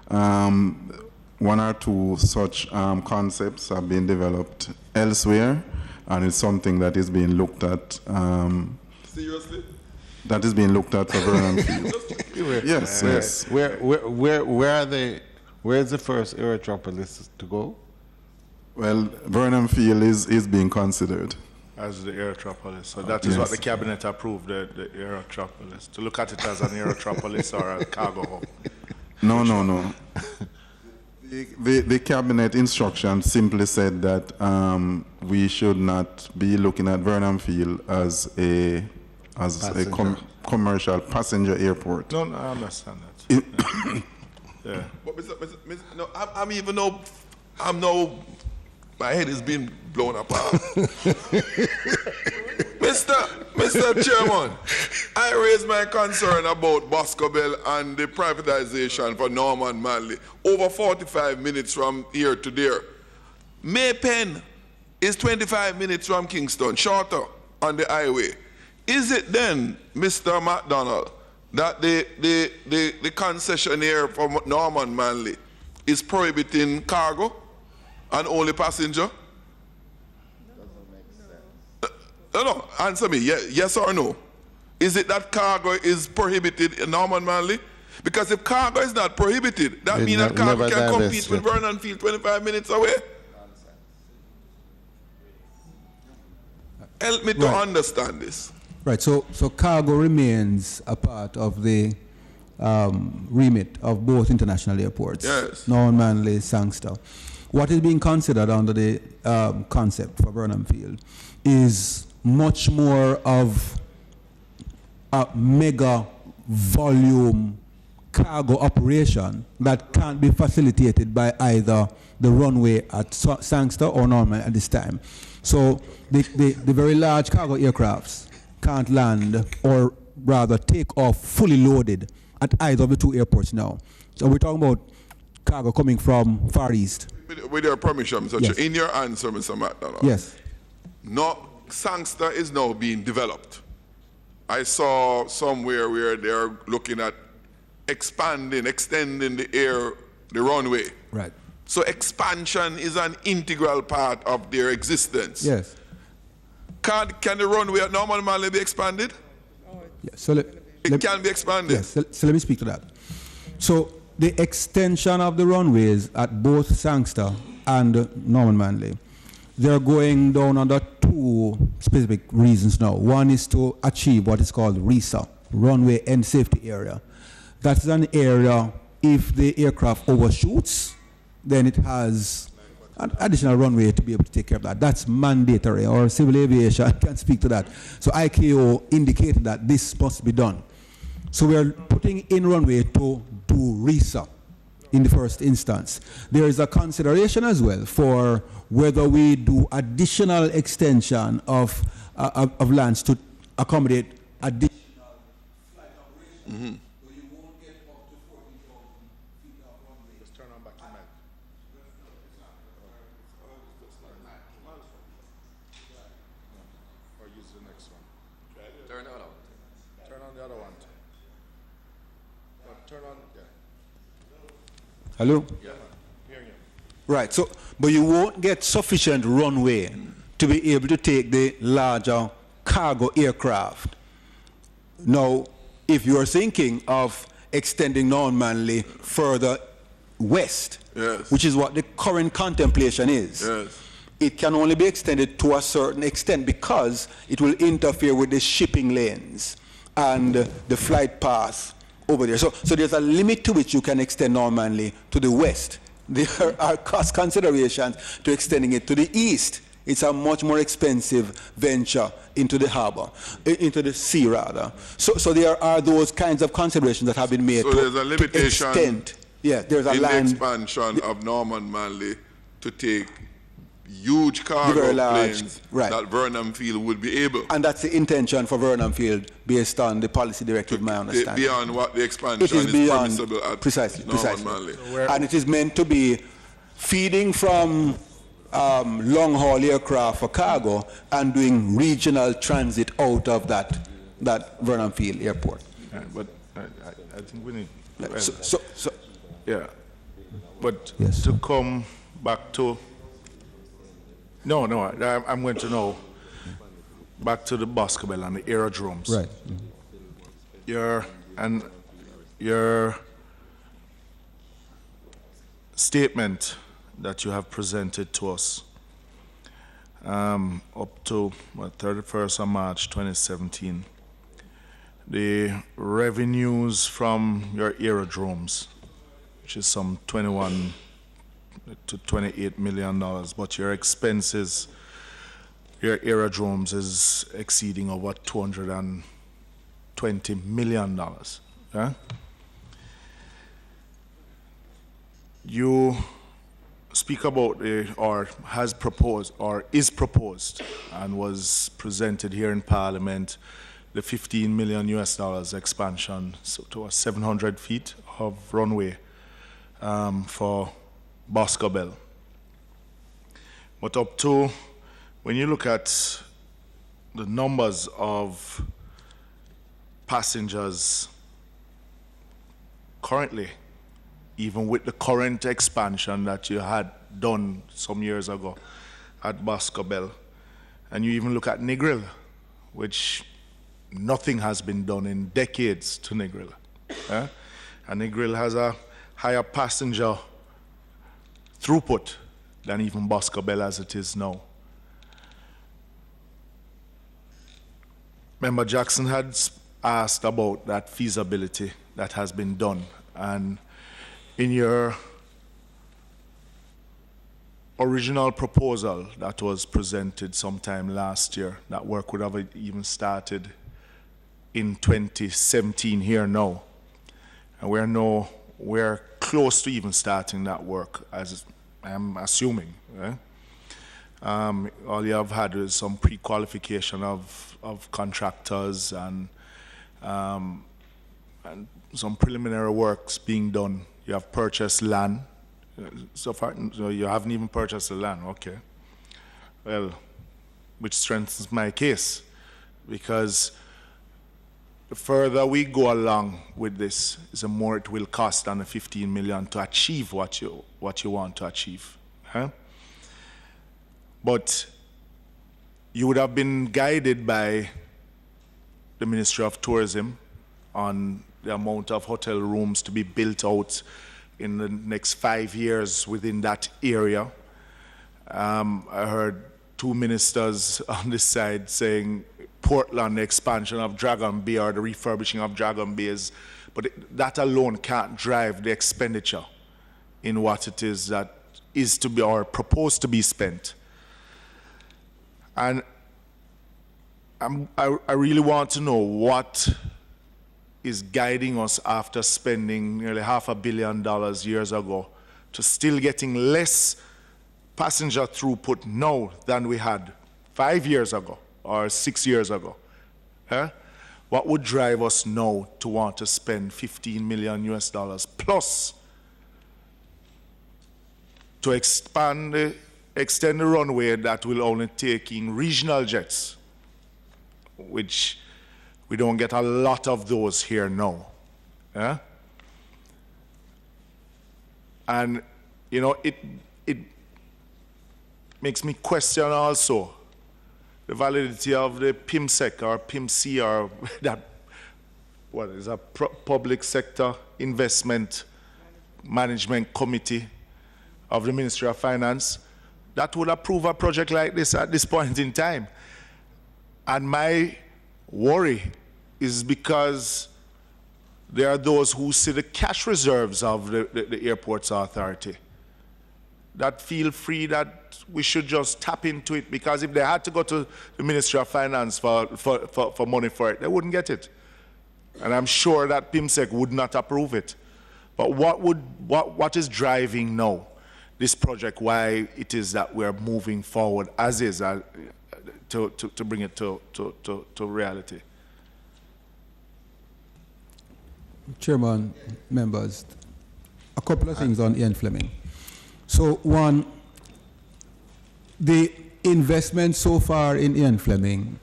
One or two such concepts have been developed elsewhere, and it's something that is being looked at. Seriously? That is being looked at for Vernon Field. Yes. Where are they? Where's the first Aerotropolis to go? Well, Vernon Field is being considered as the Aerotropolis. So that is what the cabinet approved, the Aerotropolis. To look at it as an Aerotropolis or a cargo hub. No. The cabinet instruction simply said that we should not be looking at Vernon Field as a commercial passenger airport. No, I understand that. Yeah. But no, my head is being blown apart. Mr. Chairman, I raised my concern about Boscobel and the privatization for Norman Manley. Over 45 minutes from here to there. Maypen is 25 minutes from Kingston, shorter on the highway. Is it then, Mr. McDonald, that the concessionaire for Norman Manley is prohibiting cargo and only passenger? No, answer me, yes or no. Is it that cargo is prohibited in Norman Manley? Because if cargo is not prohibited, that means that cargo can compete with Vernon Field 25 minutes away? Help me to understand this. Right, so cargo remains a part of the remit of both international airports. Yes. Norman Manley, Sangster. What is being considered under the concept for Vernon Field is much more of a mega volume cargo operation that can't be facilitated by either the runway at Sangster or Norman at this time. So the very large cargo aircrafts can't land or rather take off fully loaded at either of the two airports now. So we're talking about cargo coming from Far East. With your permission, Mr. Yes. Chair, in your answer, Mr. McDonald. Yes. No, Sangster is now being developed. I saw somewhere where they're looking at extending the runway. Right. So expansion is an integral part of their existence. Yes. Can the runway at Norman Manley be expanded? Yeah, so It can be expanded. Yes, so let me speak to that. So the extension of the runways at both Sangster and Norman Manley, they're going down under two specific reasons now. One is to achieve what is called RESA, Runway End Safety Area. That's an area, if the aircraft overshoots, then it has an additional runway to be able to take care of that. That's mandatory, or civil aviation can speak to that. So ICAO indicated that this must be done. So we are putting in runway to do RESA in the first instance. There is a consideration as well for whether we do additional extension of lands to accommodate additional flight operations. So you won't get up to 40,000 feet of runway. Just turn on back your mic. Or use the next one. Turn on the other one. Turn on, yeah. Hello? Yeah. Hearing you. Right, so, but you won't get sufficient runway to be able to take the larger cargo aircraft. Now, if you are thinking of extending Norman Manley further west, Yes. which is what the current contemplation is, Yes. it can only be extended to a certain extent because it will interfere with the shipping lanes and the flight path over there. So there's a limit to which you can extend Norman Manley to the west. There are cost considerations to extending it to the east. It's a much more expensive venture into the harbor, into the sea rather. So there are those kinds of considerations that have been made. So there's a limitation to extend. Yeah, there's a in land. the expansion of Norman Manley to take huge Very cargo large, planes right. that Vernon Field would be able And that's the intention for Vernon Field based on the policy directive, my understanding. beyond what the expansion It is is beyond, permissible at precisely. Norman Manley. And it is meant to be feeding from long-haul aircraft for cargo and doing regional transit out of that Vernon Field airport. Yeah, but I think we need. So Yeah, but Yes. to come back to. No, I'm going to know. Back to the Boscobel and the aerodromes. right. Your statement that you have presented to us up to 31st of March 2017, the revenues from your aerodromes which is some 21 to 28 million dollars, but your expenses, your aerodromes is exceeding over 220 million dollars. Yeah? You speak about or has proposed or is proposed and was presented here in Parliament the $15 million expansion to 700 feet of runway for Boscobel. But up to, when you look at the numbers of passengers currently, even with the current expansion that you had done some years ago at Boscobel, and you even look at Negril, which nothing has been done in decades to Negril. And Negril has a higher passenger throughput than even Boscobel as it is now. Member Jackson had asked about that feasibility that has been done, and in your original proposal that was presented sometime last year, that work would have even started in 2017 here now. And we're close to even starting that work, as I'm assuming. All you have had is some pre-qualification of contractors and some preliminary works being done. You have purchased land. So far, no, you haven't even purchased the land. Okay. Well, which strengthens my case, because the further we go along with this, the more it will cost than the $15 million to achieve what you want to achieve. But you would have been guided by the Ministry of Tourism on the amount of hotel rooms to be built out in the next 5 years within that area. I heard two ministers on this side saying Portland, the expansion of Dragon Bay or the refurbishing of Dragon Bays, but that alone can't drive the expenditure in what it is that is to be or proposed to be spent. And I really want to know what is guiding us after spending nearly $500 million years ago to still getting less passenger throughput now than we had 5 years ago or 6 years ago. What would drive us now to want to spend $15 million plus to extend the runway that will only take in regional jets, which we don't get a lot of those here now. And, you know, it makes me question also the validity of the PIMSEC or PIMC or that, what is a public sector investment management committee of the Ministry of Finance that would approve a project like this at this point in time. And my worry is because there are those who see the cash reserves of the Airports Authority that feel free that we should just tap into it, because if they had to go to the Ministry of Finance for money for it, they wouldn't get it. And I'm sure that PIMSEC would not approve it. But what is driving now this project, why it is that we're moving forward as is to bring it to reality? Chairman, members, a couple of things on Ian Fleming. So one, the investment so far in Ian Fleming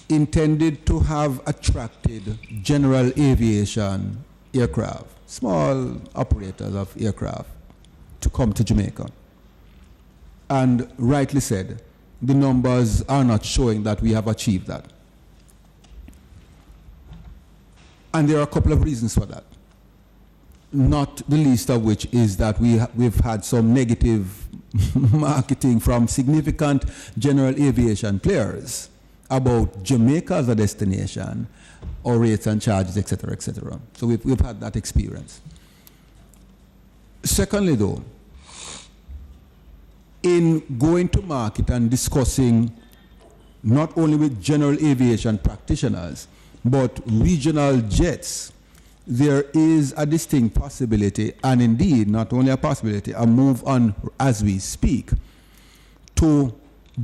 intended to have attracted general aviation aircraft, small operators of aircraft, to come to Jamaica. And rightly said, the numbers are not showing that we have achieved that. And there are a couple of reasons for that. Not the least of which is that we've had some negative marketing from significant general aviation players about Jamaica as a destination, or rates and charges, etc., etc. So we've had that experience. Secondly, though, in going to market and discussing not only with general aviation practitioners, but regional jets, there is a distinct possibility, and indeed not only a possibility, a move on as we speak, to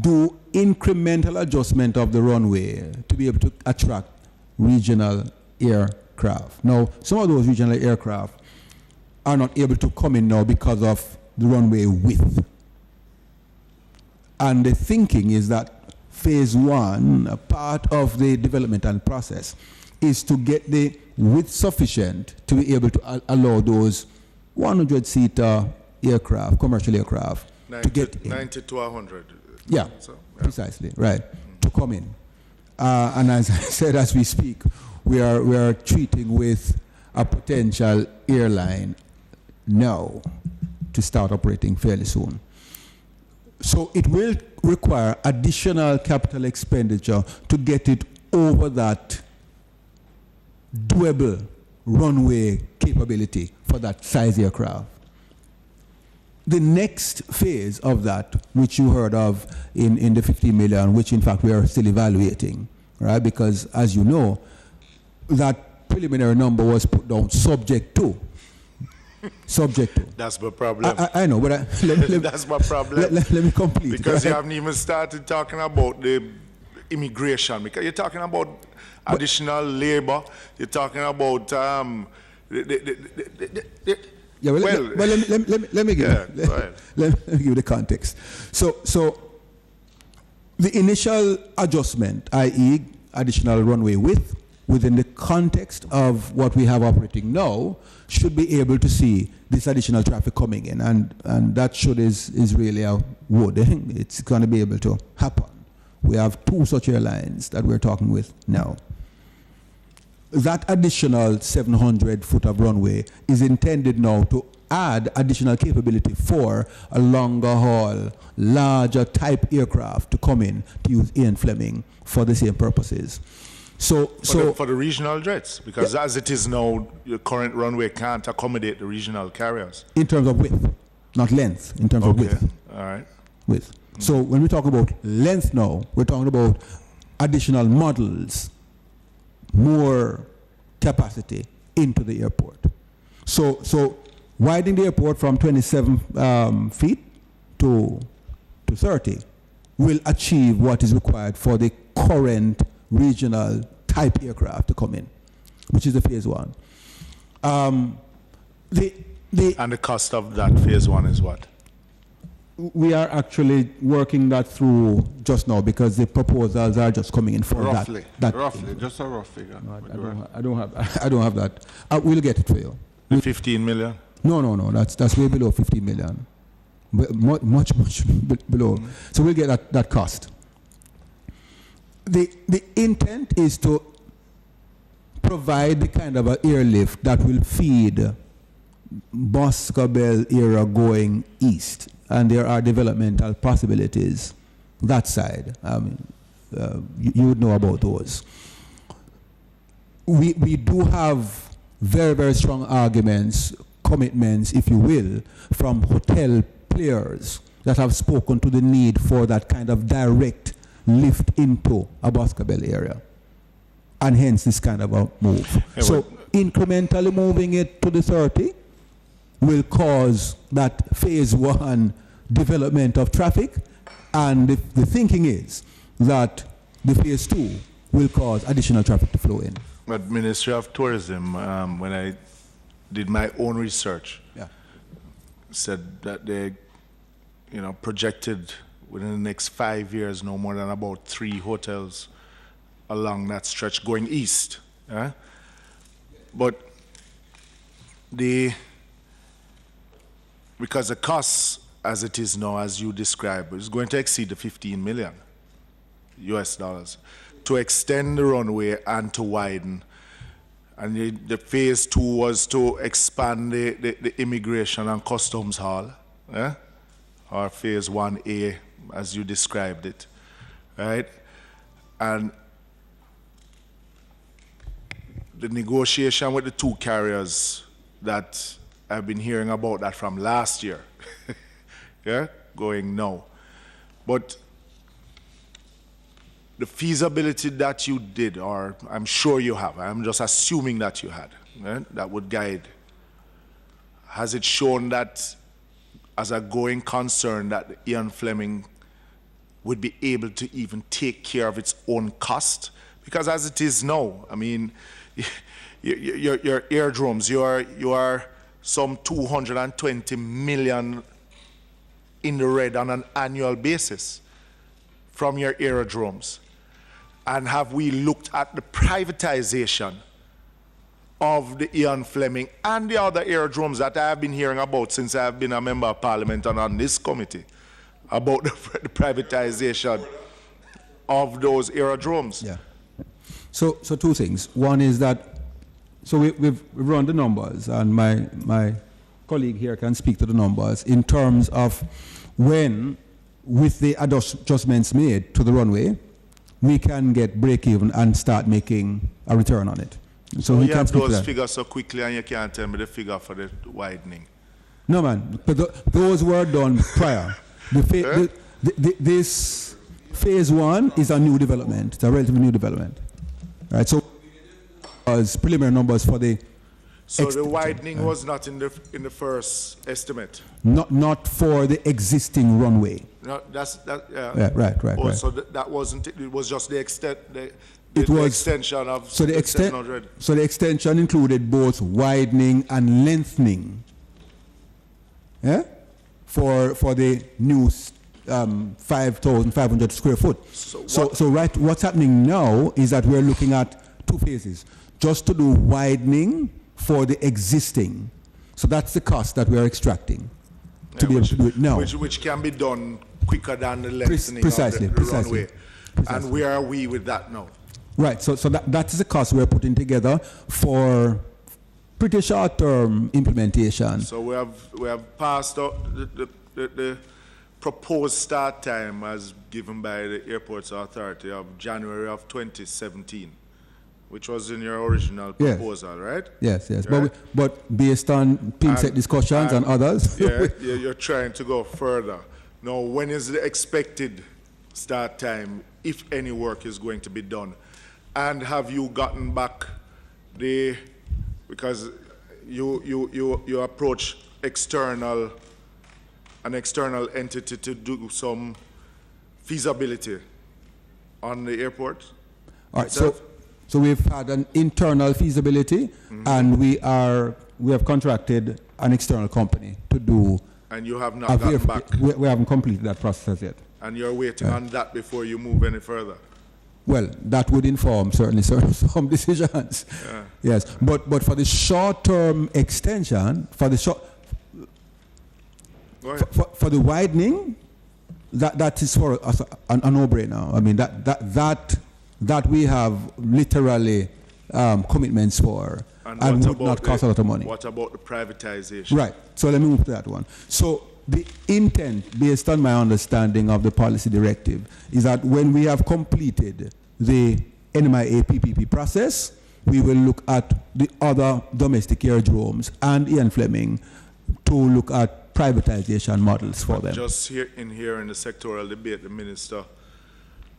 do incremental adjustment of the runway to be able to attract regional aircraft. Now, some of those regional aircraft are not able to come in now because of the runway width. And the thinking is that phase one, a part of the developmental process, is to get the width sufficient to be able to allow those 100-seater aircraft, commercial aircraft, 90, to get in. 90 to 100. Yeah, So, precisely, right, to come in. And as I said, as we speak, we are treating with a potential airline now to start operating fairly soon. So it will require additional capital expenditure to get it over that doable runway capability for that size aircraft. The next phase of that, which you heard of in the 50 million, which in fact we are still evaluating, right? Because as you know, that preliminary number was put down subject to. That's my problem. I know, but That's my problem. Let me complete. Because you haven't even started talking about the immigration. Because you're talking about additional labor. You're talking about Yeah, well, let me give let me give you the context. So the initial adjustment, i.e., additional runway width, within the context of what we have operating now, should be able to see this additional traffic coming in, and that should is really a wood. It's going to be able to happen. We have 2 such airlines that we're talking with now. That additional 700 foot of runway is intended now to add additional capability for a longer haul, larger type aircraft to come in to use Ian Fleming for the same purposes. So for the regional jets, because as it is now, your current runway can't accommodate the regional carriers. In terms of width, not length, in terms of width. All right. Width. So when we talk about length now, we're talking about additional models, more capacity into the airport. So widening the airport from 27 feet to 30 will achieve what is required for the current regional type aircraft to come in, which is the phase one. And the cost of that phase one is what? We are actually working that through just now because the proposals are just coming in for Roughly, that. roughly, just a rough figure. No, I don't have that. We'll get it for you. The 15 million? No. That's way below 15 million. Much below. So we'll get that cost. The intent is to provide the kind of an airlift that will feed Boscobel era going east, and there are developmental possibilities that side. I mean, you would know about those. We do have very, very strong arguments, commitments, if you will, from hotel players that have spoken to the need for that kind of direct lift into a Boscobel area, and hence this kind of a move. So incrementally moving it to the 30 will cause that phase one development of traffic, and the thinking is that the phase two will cause additional traffic to flow in. But Ministry of Tourism, when I did my own research, said that they, projected within the next 5 years no more than about 3 hotels along that stretch going east. But because the cost as it is now, as you described, is going to exceed the 15 million US dollars to extend the runway and to widen. And the phase 2 was to expand the immigration and customs hall, or phase 1A, as you described it, right? And the negotiation with the 2 carriers that I've been hearing about that from last year. Yeah, going now. But the feasibility that you did, or I'm sure you have, I'm just assuming that you had, that would guide. Has it shown that, as a going concern, that Ian Fleming would be able to even take care of its own cost? Because as it is now, I mean, your airdromes, you are some 220 million in the red on an annual basis from your aerodromes. And have we looked at the privatization of the Ian Fleming and the other aerodromes that I have been hearing about since I have been a member of parliament and on this committee, about the privatization of those aerodromes? Yeah. So two things. One is that, so we've run the numbers, and my colleague here can speak to the numbers in terms of when, with the adjustments made to the runway, we can get break even and start making a return on it. So we you can have speak to those that. figures so quickly, and you can't tell me the figure for the widening. No, man, but those were done prior. This phase one is a new development. It's a relatively new development. Right, so as preliminary numbers for the So the widening was not in the first estimate. not for the existing runway. No, yeah. Yeah, right. Oh, so that wasn't it. It was just the extent. It the was extension of so the 700. So the extension included both widening and lengthening. Yeah, for the new 5,500 square foot. So right, what's happening now is that we're looking at two phases, just to do widening for the existing. So that's the cost that we are extracting to be able to do it now. Which can be done quicker than the lengthening Precisely, of the runway. precisely. And where are we with that now? Right, so that is the cost we're putting together for pretty short-term implementation. So we have passed out the proposed start time as given by the Airports Authority of January of 2017, which was in your original proposal, right? Yes. Right? But based on PIMSEC discussions and others. Yeah, you're trying to go further. Now, when is the expected start time, if any work is going to be done? And have you gotten back because you approach an external entity to do some feasibility on the airport? All right, so we've had an internal feasibility, and we have contracted an external company to do. And you have not gotten back? We haven't completed that process yet. And you're waiting on that before you move any further? Well, that would inform certainly some decisions. Yeah. Yes, but for the short-term extension, for the for the widening, that is for us a no-brainer. I mean that we have literally commitments for, and would not cost a lot of money. What about the privatization? Right. So let me move to that one. So the intent, based on my understanding of the policy directive, is that when we have completed the NMIA PPP process, we will look at the other domestic aerodromes and Ian Fleming to look at privatization models for them. Just here in the sectoral debate, the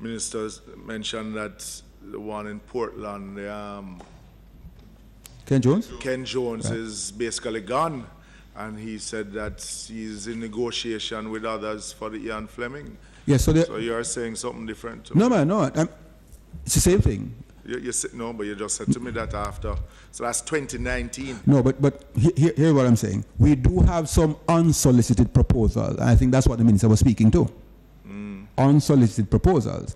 ministers mentioned that the one in Portland, Ken Jones? Ken Jones is basically gone. And he said that he's in negotiation with others for the Ian Fleming. Yes, so you're saying something different to No, me. man, no. It's the same thing. No, but you just said to me that after. So that's 2019. No, but here's what I'm saying. We do have some unsolicited proposals. And I think that's what the minister was speaking to. Unsolicited proposals.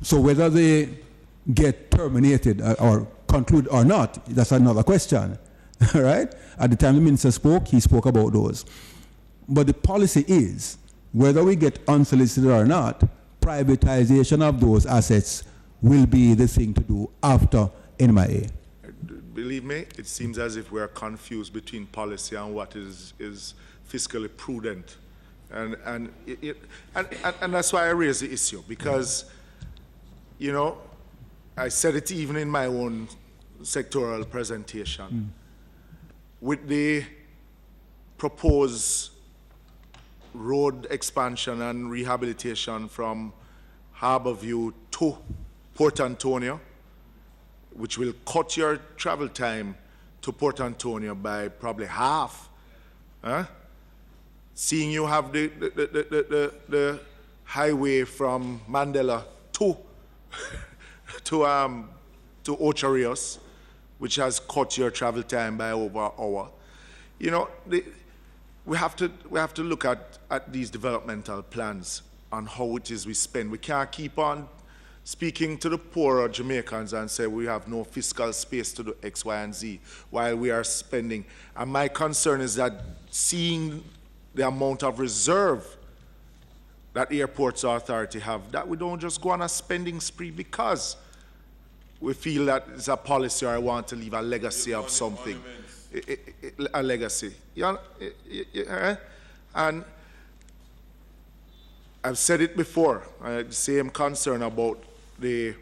So whether they get terminated or conclude or not, that's another question. Right? At the time the minister spoke, he spoke about those. But the policy is, whether we get unsolicited or not, privatization of those assets will be the thing to do after NMIA. Believe me, it seems as if we're confused between policy and what is fiscally prudent. And that's why I raise the issue, because, I said it even in my own sectoral presentation. with the proposed road expansion and rehabilitation from Harborview to Port Antonio, which will cut your travel time to Port Antonio by probably half. Seeing you have the highway from Mandela to to Ocho Rios, which has cut your travel time by over an hour. You know, we have to look at these developmental plans and how it is we spend. We can't keep on speaking to the poorer Jamaicans and say we have no fiscal space to do X, Y, and Z while we are spending. And my concern is that seeing the amount of reserve that the Airports Authority have, that we don't just go on a spending spree because we feel that it's a policy or I want to leave a legacy of something. A legacy. And I've said it before, I had the same concern about the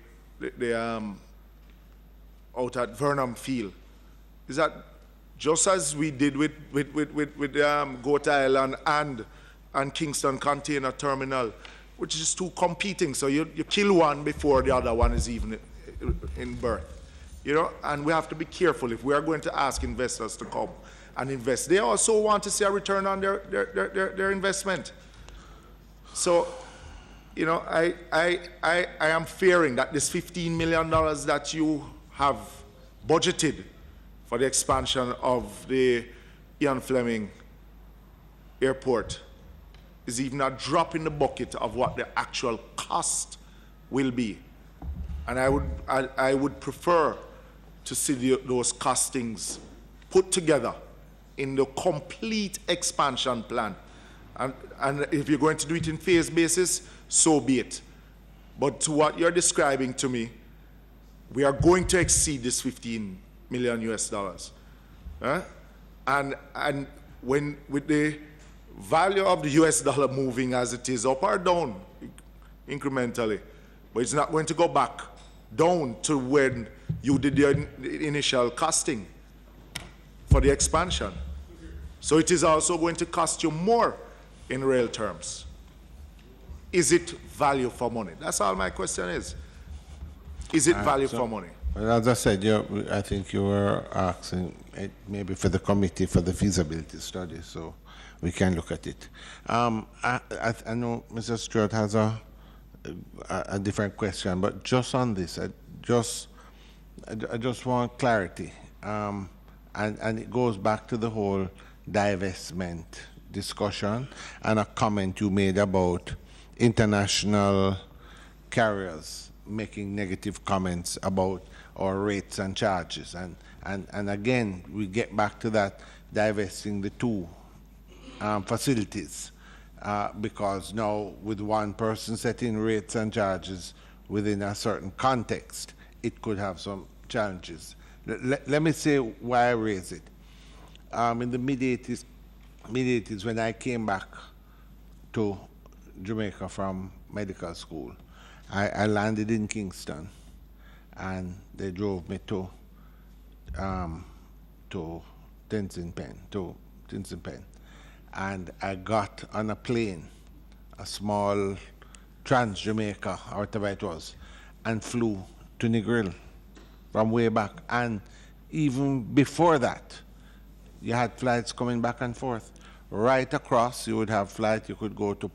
out at Vernon Field, is that just as we did with Goat Island and Kingston Container Terminal, which is two competing, so you kill one before the other one is even in birth. You know, and we have to be careful if we are going to ask investors to come and invest. They also want to see a return on their investment. So, you know, I am fearing that this $15 million that you have budgeted for the expansion of the Ian Fleming Airport is even a drop in the bucket of what the actual cost will be. And I would prefer to see those costings put together in the complete expansion plan. And if you're going to do it in phase basis, so be it. But to what you're describing to me, we are going to exceed this $15 million US. And when with the value of the US dollar moving as it is up or down incrementally, but it's not going to go back down to when you did the initial costing for the expansion. So it is also going to cost you more in real terms. Is it value for money? That's all my question is. Is it value for money? Well, as I said, I think you were asking it maybe for the committee for the feasibility study, so we can look at it. I know Mr. Stewart has a different question, but just on this, I just want clarity, and it goes back to the whole divestment discussion and a comment you made about international carriers making negative comments about our rates and charges. And again, we get back to that divesting the two facilities because now with one person setting rates and charges within a certain context, it could have some challenges. Let me say why I raise it. In the mid-80s, when I came back to Jamaica from medical school, I landed in Kingston, and they drove me to Tenzin Pen, and I got on a plane, a small Trans-Jamaica, or whatever it was, and flew to Negril from way back. And even before that, you had flights coming back and forth. Right across, you would have flights. You could go to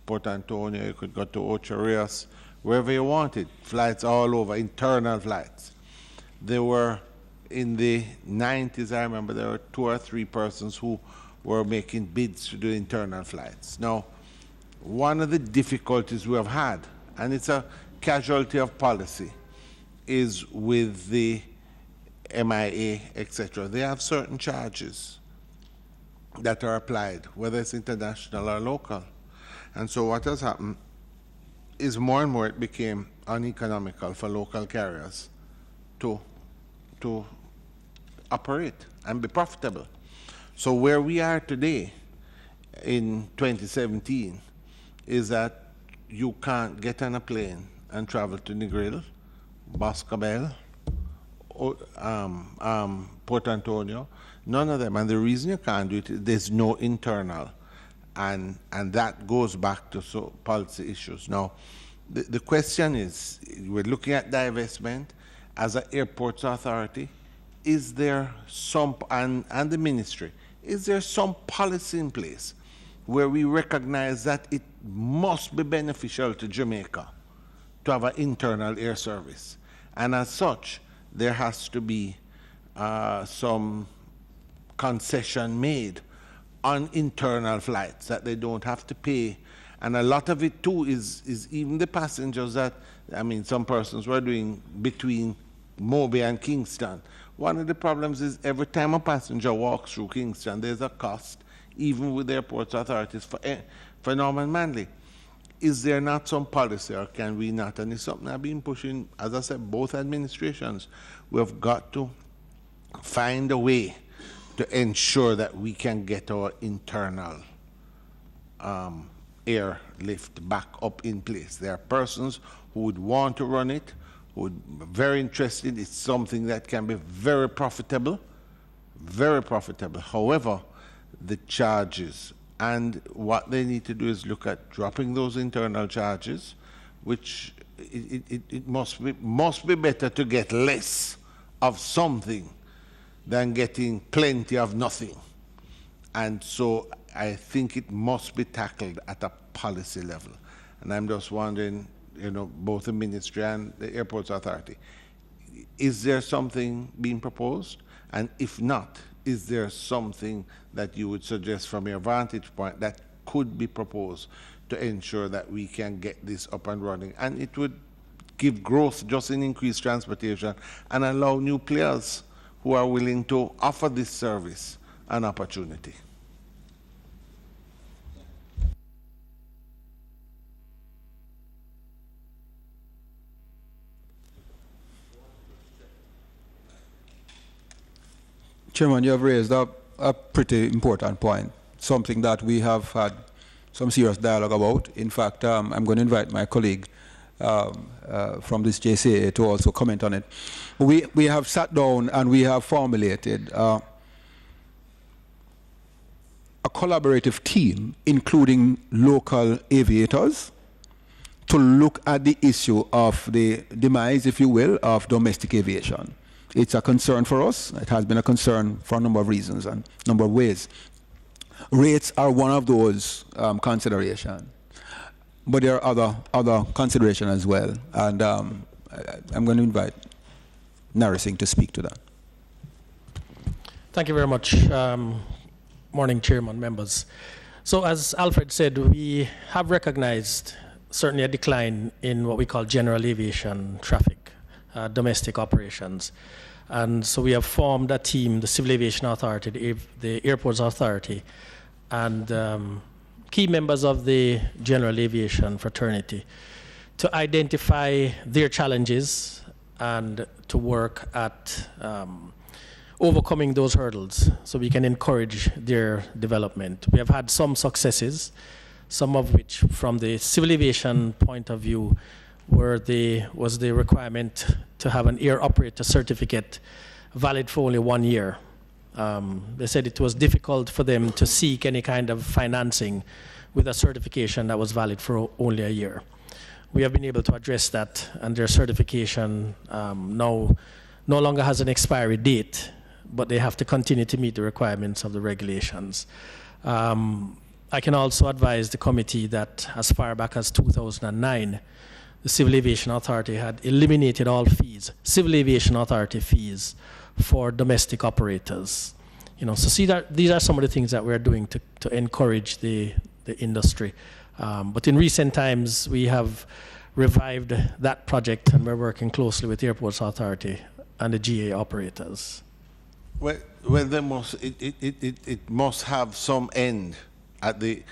Port Antonio, you could go to Ocho Rios, wherever you wanted. Flights all over, internal flights. There were, in the 90s, I remember, there were 2 or 3 persons who were making bids to do internal flights. Now, one of the difficulties we have had, and it's a casualty of policy, is with the MIA, etc. They have certain charges that are applied, whether it's international or local. And so what has happened is more and more it became uneconomical for local carriers to operate and be profitable. So where we are today in 2017 is that you can't get on a plane and travel to Negril, Boscobel, Port Antonio, none of them. And the reason you can't do it is there's no internal. And that goes back to policy issues. Now, the question is, we're looking at divestment as an airports authority. Is there some, and the ministry, is there some policy in place where we recognize that it must be beneficial to Jamaica to have an internal air service? And as such, there has to be some concession made on internal flights that they don't have to pay. And a lot of it too is even the passengers that, I mean, some persons were doing between Moby and Kingston. One of the problems is every time a passenger walks through Kingston, there's a cost, even with the airports authorities, for Norman Manley. Is there not some policy, or can we not? And it's something I've been pushing, as I said, both administrations. We've got to find a way to ensure that we can get our internal airlift back up in place. There are persons who would want to run it, who would be very interested. It's something that can be very profitable, very profitable. However, the charges, and what they need to do is look at dropping those internal charges, which it must be better to get less of something than getting plenty of nothing. And so I think it must be tackled at a policy level. And I'm just wondering, you know, both the ministry and the airports authority, is there something being proposed? And if not, is there something that you would suggest from your vantage point that could be proposed to ensure that we can get this up and running? And it would give growth just in increased transportation and allow new players who are willing to offer this service an opportunity. Chairman, you have raised a pretty important point, something that we have had some serious dialogue about. In fact, I'm going to invite my colleague from this JCA to also comment on it. We have sat down and we have formulated a collaborative team, including local aviators, to look at the issue of the demise, if you will, of domestic aviation. It's a concern for us. It has been a concern for a number of reasons and a number of ways. Rates are one of those considerations. But there are other considerations as well. And I'm going to invite Narising to speak to that. Thank you very much. Morning, Chairman, members. So as Alfred said, we have recognized certainly a decline in what we call general aviation traffic, domestic operations. And so we have formed a team, the Civil Aviation Authority, the Airports Authority, and key members of the general aviation fraternity to identify their challenges and to work at overcoming those hurdles so we can encourage their development. We have had some successes, some of which from the civil aviation point of view was the requirement to have an air operator certificate valid for only 1 year. They said it was difficult for them to seek any kind of financing with a certification that was valid for only a year. We have been able to address that, and their certification now no longer has an expiry date, but they have to continue to meet the requirements of the regulations. I can also advise the committee that as far back as 2009, the Civil Aviation Authority had eliminated all fees, Civil Aviation Authority fees, for domestic operators. You know, so these are some of the things that we're doing to encourage the industry. But in recent times, we have revived that project, and we're working closely with the Airports Authority and the GA operators. Well, it must have some end. At the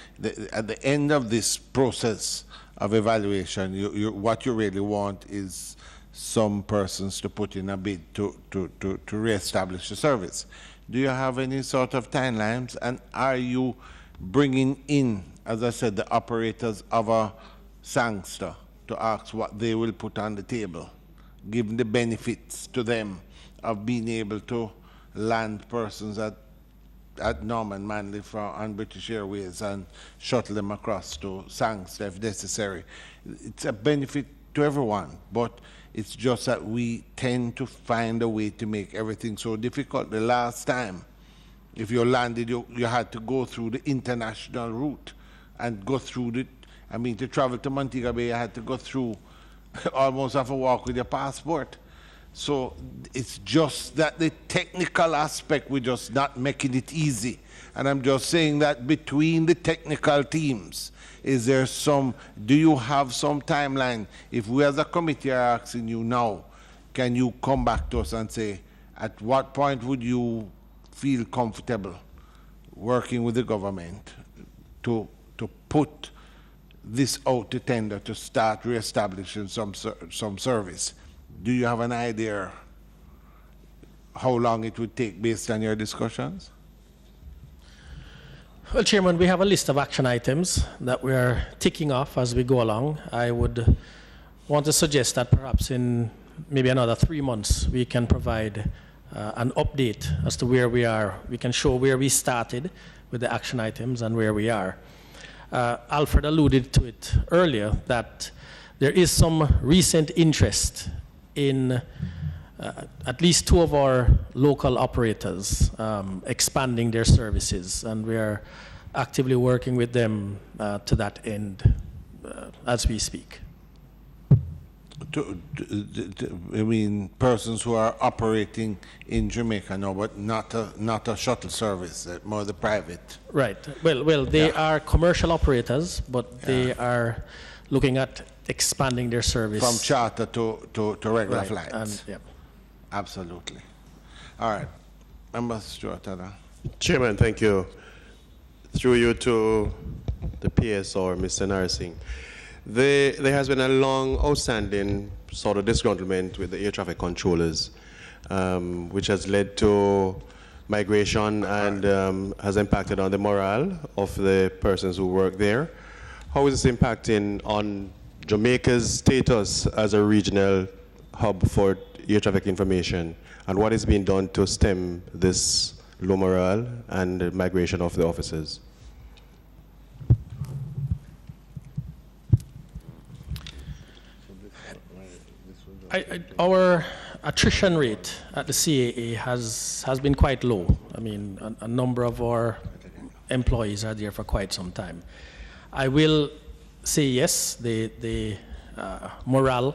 end of this process of evaluation, what you really want is some persons to put in a bid to reestablish the service. Do you have any sort of timelines, and are you bringing in, as I said, the operators of a Sangster to ask what they will put on the table, giving the benefits to them of being able to land persons at Norman Manley on British Airways and shuttle them across to Sangster if necessary. It's a benefit to everyone, but it's just that we tend to find a way to make everything so difficult. The last time, if you landed, you had to go through the international route and go through to travel to Montego Bay, you had to go through, almost have a walk with your passport. So it's just that the technical aspect, we're just not making it easy. And I'm just saying that between the technical teams, do you have some timeline? If we as a committee are asking you now, can you come back to us and say, at what point would you feel comfortable working with the government to put this out to tender to start reestablishing some service? Do you have an idea how long it would take based on your discussions? Well, Chairman, we have a list of action items that we are ticking off as we go along. I would want to suggest that perhaps in maybe another 3 months we can provide an update as to where we are. We can show where we started with the action items and where we are. Alfred alluded to it earlier that there is some recent interest in at least 2 of our local operators expanding their services, and we are actively working with them to that end as we speak. I mean, persons who are operating in Jamaica now, but not a shuttle service, more the private. Right. Well, they are commercial operators, but they are looking at expanding their service from charter to regular flights. And, yeah. Absolutely. All right. Member Stuart. Chairman, thank you. Through you to the PS or Mr. Narsingh. There has been a long outstanding sort of disgruntlement with the air traffic controllers, which has led to migration and has impacted on the morale of the persons who work there. How is this impacting on Jamaica's status as a regional hub for air traffic information, and what is being done to stem this low morale and migration of the officers? Our attrition rate at the CAA has been quite low. I mean, a number of our employees are there for quite some time. I will say yes, the morale,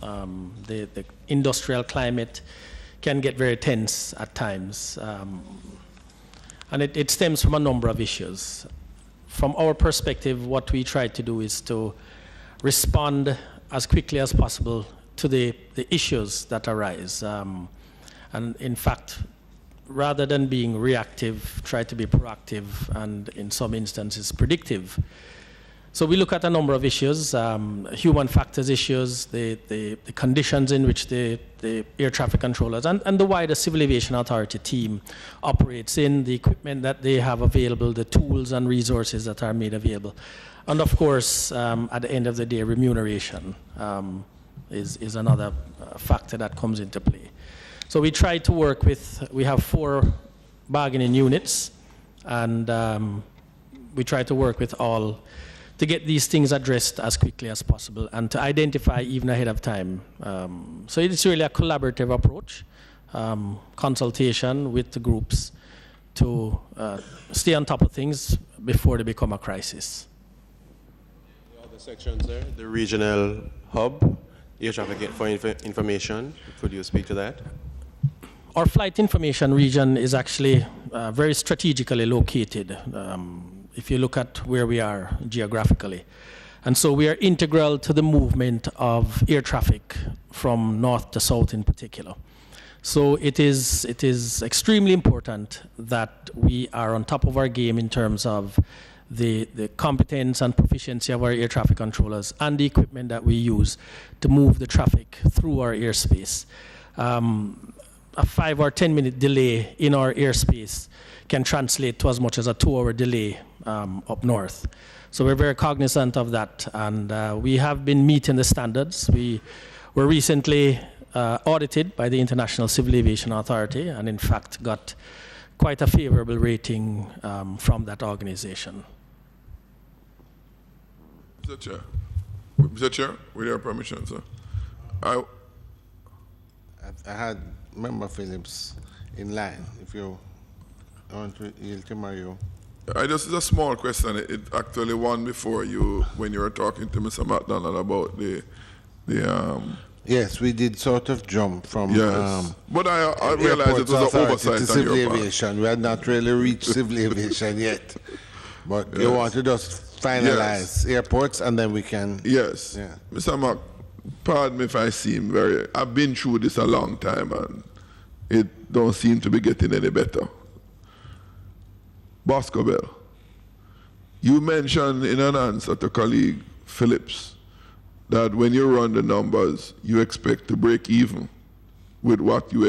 the industrial climate can get very tense at times. And it stems from a number of issues. From our perspective, what we try to do is to respond as quickly as possible to the issues that arise. And in fact, rather than being reactive, try to be proactive and in some instances predictive. So we look at a number of issues, human factors issues, the conditions in which the air traffic controllers and the wider Civil Aviation Authority team operates in, the equipment that they have available, the tools and resources that are made available. And of course, at the end of the day, remuneration is another factor that comes into play. So we try to work with, we have 4 bargaining units, and we try to work with all to get these things addressed as quickly as possible and to identify even ahead of time. So it's really a collaborative approach, consultation with the groups to stay on top of things before they become a crisis. The other sections there, the regional hub, air traffic for information, could you speak to that? Our flight information region is actually very strategically located. If you look at where we are geographically. And so we are integral to the movement of air traffic from north to south in particular. So it is extremely important that we are on top of our game in terms of the competence and proficiency of our air traffic controllers and the equipment that we use to move the traffic through our airspace. A 5 or 10 minute delay in our airspace can translate to as much as a 2-hour delay up north. So we're very cognizant of that, and we have been meeting the standards. We were recently audited by the International Civil Aviation Authority, and in fact got quite a favorable rating from that organization. Mr. Chair, with your permission, sir. I had Member Phillips in line. If you want to yield to Mario. It's a small question. It actually one before you, when you were talking to Mr. McDonald about the Yes, we did sort of jump from. Yes, but I realized it was an oversight to on civil your part. aviation. We had not really reached civil aviation yet, but you want to just finalize airports and then we can. Yes, Yeah. Mr. Mark, pardon me if I seem very. I've been through this a long time and it don't seem to be getting any better. Boscobel, you mentioned in an answer to colleague Phillips that when you run the numbers, you expect to break even with what you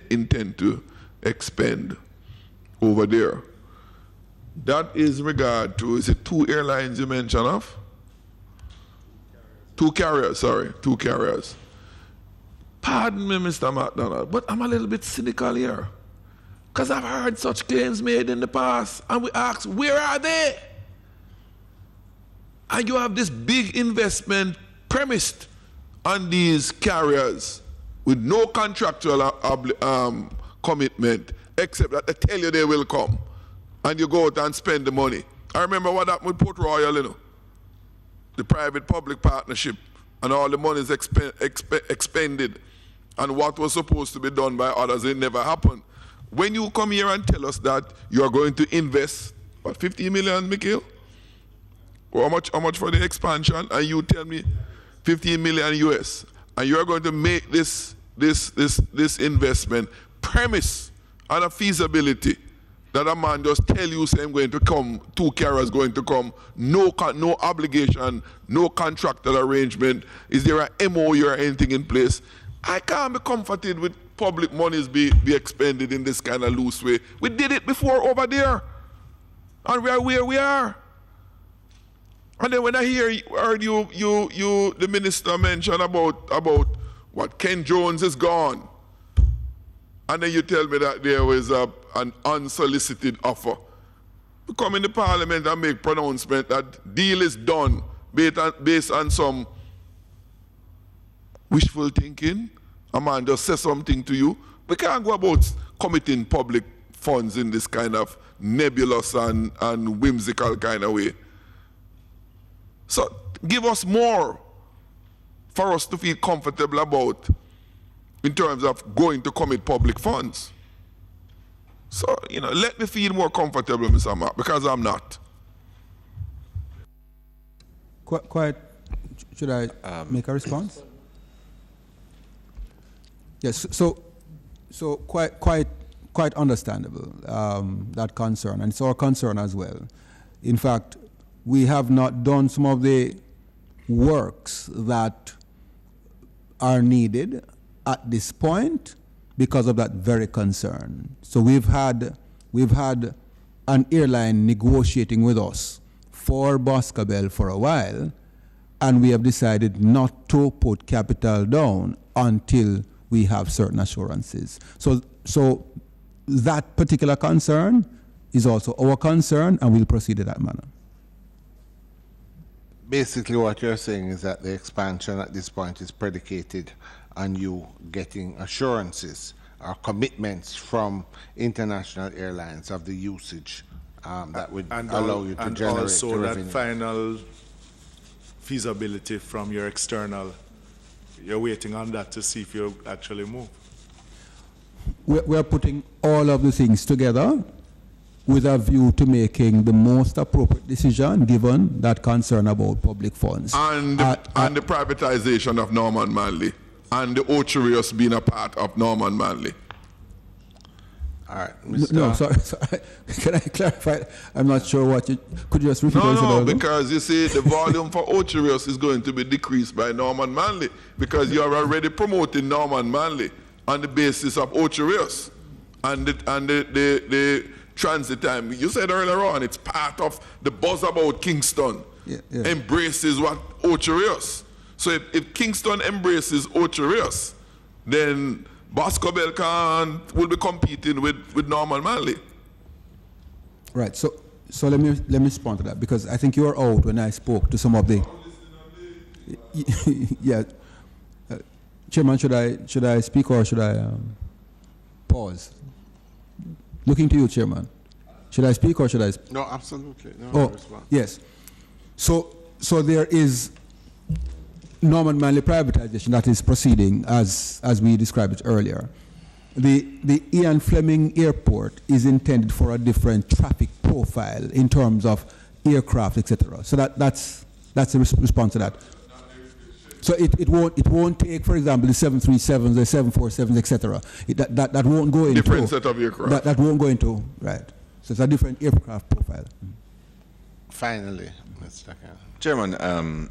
intend to expend over there. That is regard to, is it 2 airlines you mentioned of? 2 carriers, sorry, 2 carriers. Pardon me, Mr. McDonald, but I'm a little bit cynical here. Because I've heard such claims made in the past, and we ask, where are they? And you have this big investment premised on these carriers with no contractual commitment, except that they tell you they will come, and you go out and spend the money. I remember what happened with Port Royal, you know, the private-public partnership, and all the money is expended, and what was supposed to be done by others, it never happened. When you come here and tell us that you are going to invest, what, 50 million, Mikhail? Or how much for the expansion? And you tell me 15 million US. And you are going to make this investment premise on a feasibility that a man just tell you say I'm going to come, 2 carriers going to come, no obligation, no contractual arrangement. Is there a MOU or anything in place? I can't be comforted with public monies be expended in this kind of loose way. We did it before over there, and we are where we are. And then when I heard you the minister mention about what Ken Jones is gone, and then you tell me that there was an unsolicited offer to come in the parliament and make pronouncement that deal is done based on some wishful thinking. A man just says something to you. We can't go about committing public funds in this kind of nebulous and whimsical kind of way. So give us more for us to feel comfortable about in terms of going to commit public funds. So, let me feel more comfortable, Mr. Mark, because I'm not. Quite, should I make a response? Yes, so quite understandable, that concern, and it's our concern as well. In fact, we have not done some of the works that are needed at this point because of that very concern. So we've had an airline negotiating with us for Boscobel for a while, and we have decided not to put capital down until we have certain assurances. So that particular concern is also our concern, and we'll proceed in that manner. Basically, what you're saying is that the expansion at this point is predicated on you getting assurances or commitments from international airlines of the usage that would allow you to and generate also revenue. that final feasibility from your external. You're waiting on that to see if you actually move. We're putting all of the things together with a view to making the most appropriate decision given that concern about public funds. And the privatization of Norman Manley and the Ocherius being a part of Norman Manley. All right, Mr. No, sorry. Can I clarify? I'm not sure what you... Could you just repeat what you said? No, because you see the volume for Ocherius is going to be decreased by Norman Manley because you are already promoting Norman Manley on the basis of Ocherius and the transit time. You said earlier on, it's part of the buzz about Kingston. Yeah. Embraces what Ocherius. So if Kingston embraces Ocho Rios, then Bosco Belcan will be competing with Norman Manley. Right. So let me respond to that, because I think you were out when I spoke to some of the. Yeah. Chairman, should I speak or should I pause? Looking to you, Chairman. Should I speak or should I? No, absolutely. No, Oh, yes. So there is Norman Manley privatization that is proceeding as we described it earlier. The Ian Fleming Airport is intended for a different traffic profile in terms of aircraft, etc. So that's the response to that. So it won't take, for example, the 737s, the 747s, etc. That won't go into Different set of aircraft. That won't go into, right. So it's a different aircraft profile. Finally, Mr. Khan. Chairman,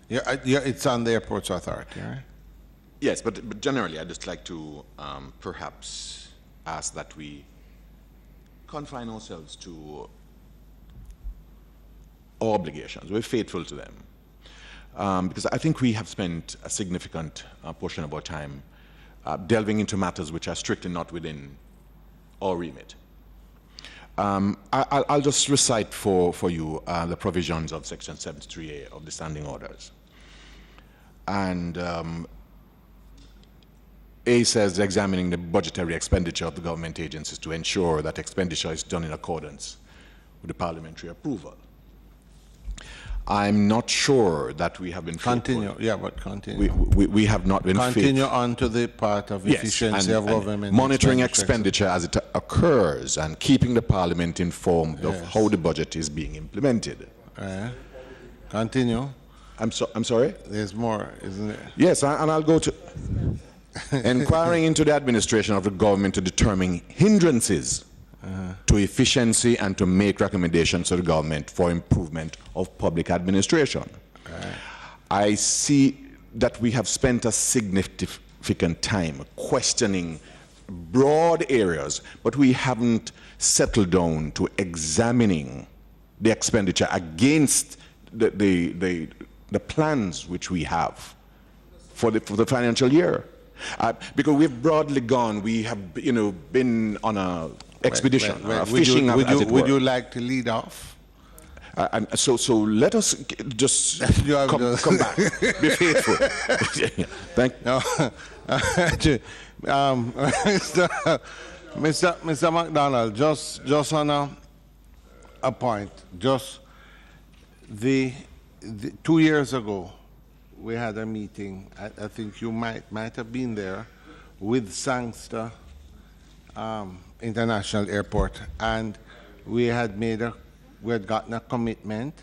It's on the Airports Authority, right? yes, but generally I'd just like to perhaps ask that we confine ourselves to our obligations. We're faithful to them. Because I think we have spent a significant portion of our time delving into matters which are strictly not within our remit. I'll just recite for you the provisions of Section 73A of the Standing Orders. And A says, examining the budgetary expenditure of the government agencies to ensure that expenditure is done in accordance with the parliamentary approval. I'm not sure that we have been Continue. faithful. Yeah, but continue. We have not been Continue faithful. on to the part of Yes, efficiency of and government. monitoring expenditure as it occurs and keeping the parliament informed of how the budget is being implemented. Continue. I'm sorry? There's more, isn't it? Yes, and I'll go to inquiring into the administration of the government to determine hindrances to efficiency and to make recommendations to the government for improvement of public administration. I see that we have spent a significant time questioning broad areas, but we haven't settled down to examining the expenditure against the plans which we have for the financial year. Because we've broadly gone, we have been on a expedition, fishing as it were. Would you like to lead off? So let us just come back. Be faithful. Thank you. No. Mr. McDonald, just on a point, just the 2 years ago, we had a meeting. I think you might have been there with Sangster International Airport, and we had gotten a commitment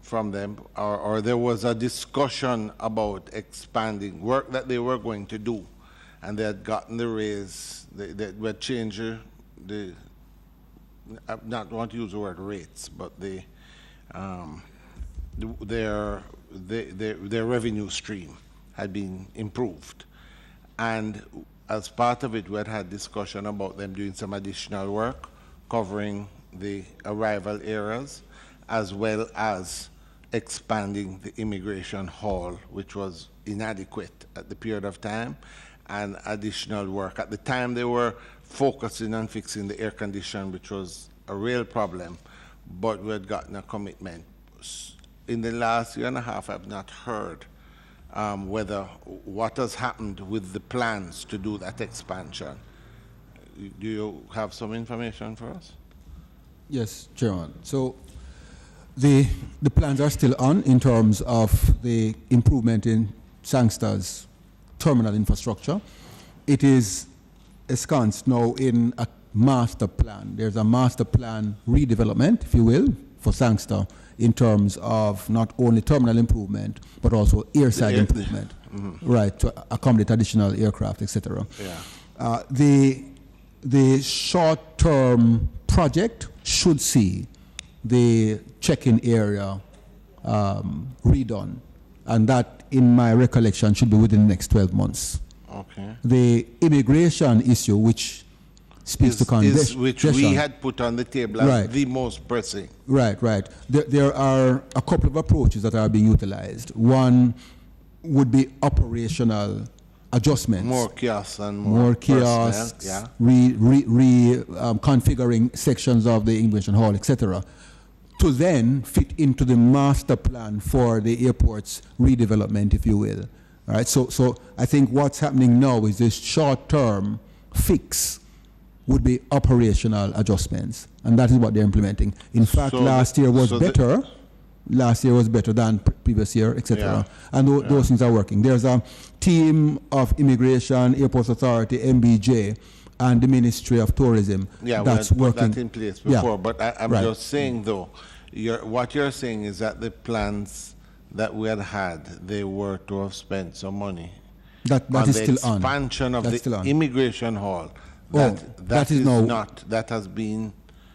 from them, or there was a discussion about expanding work that they were going to do, and they had gotten the raise. They were changing the. I not want to use the word rates, but their revenue stream had been improved, and as part of it, we had discussion about them doing some additional work, covering the arrival areas, as well as expanding the immigration hall, which was inadequate at the period of time, and additional work. At the time, they were focusing on fixing the air condition, which was a real problem, but we had gotten a commitment. In the last year and a half, I've not heard what has happened with the plans to do that expansion. Do you have some information for us? Yes, Chairman. So the plans are still on in terms of the improvement in Sangster's terminal infrastructure. It is ensconced now in a master plan. There's a master plan redevelopment, if you will, for Sangster in terms of not only terminal improvement, but also airside improvement, right, to accommodate additional aircraft, etc. Yeah. The short-term project should see the check-in area redone, and that, in my recollection, should be within the next 12 months. Okay. The immigration issue, which speaks to congestion, which we had put on the table as right, the most pressing. Right. There are a couple of approaches that are being utilized. One would be operational adjustments. More kiosks and More personnel, kiosks, yeah. configuring sections of the immigration hall, etc., to then fit into the master plan for the airport's redevelopment, if you will. All right. So I think what's happening now is this short-term fix would be operational adjustments, and that is what they're implementing. In fact, last year was better. Last year was better than previous year, etc. Yeah. And those things are working. There's a team of Immigration, Airports Authority, MBJ, and the Ministry of Tourism that's we had working. put that in place before. Yeah. But I'm Right. just saying, though, what you're saying is that the plans that we had, they were to have spent some money That on is the still on. expansion of That's still the on. immigration hall. that is now- not. That has been.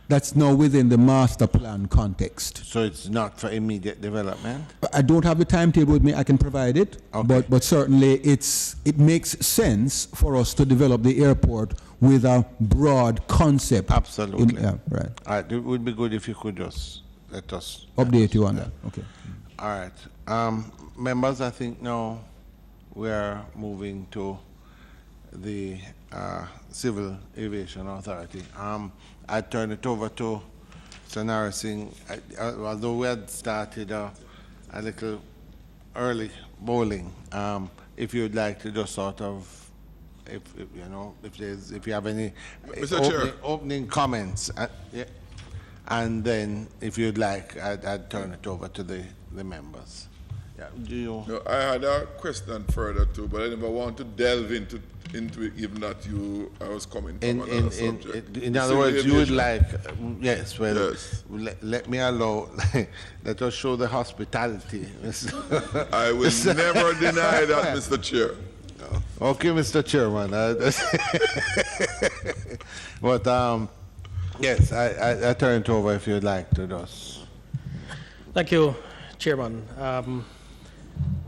That's now within the master plan context. So it's not for immediate development. I don't have the timetable with me. I can provide it, Okay. but certainly it makes sense for us to develop the airport with a broad concept. Absolutely. Yeah, right. All right. It would be good if you could just let us Update you on that. Okay. All right. Members, I think now we're moving to the Civil Aviation Authority. I turn it over to Mr. Narasingh. Although we had started a little early bowling, if you'd like to just sort of, if you have any Mr. Chair. opening comments, yeah. And then, if you'd like, I'd turn it over to the members. Yeah, do you? No, I had a question further too, but I never want to delve into it, given that I was coming from another subject. In other words, you would like, yes, well, Yes. let me allow, let us show the hospitality. I will never deny that, Mr. Chair. Okay, Mr. Chairman. But, yes, I turn it over if you'd like to just. Thank you, Chairman.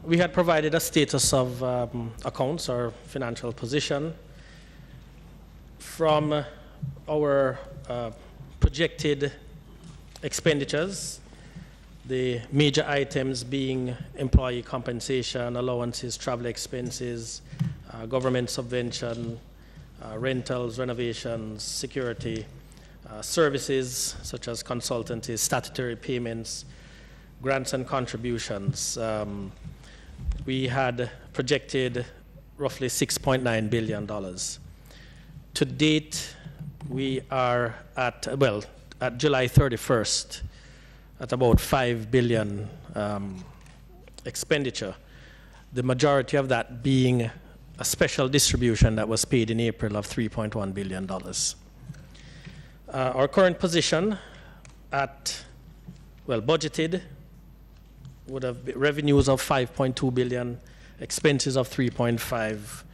We had provided a status of accounts or financial position from our projected expenditures, the major items being employee compensation, allowances, travel expenses, government subvention, rentals, renovations, security, services such as consultancies, statutory payments, grants and contributions. We had projected roughly $6.9 billion. To date, we are at July 31st, at about $5 billion expenditure. The majority of that being a special distribution that was paid in April of $3.1 billion. Our current position at, budgeted would have revenues of 5.2 billion, expenses of 3.5.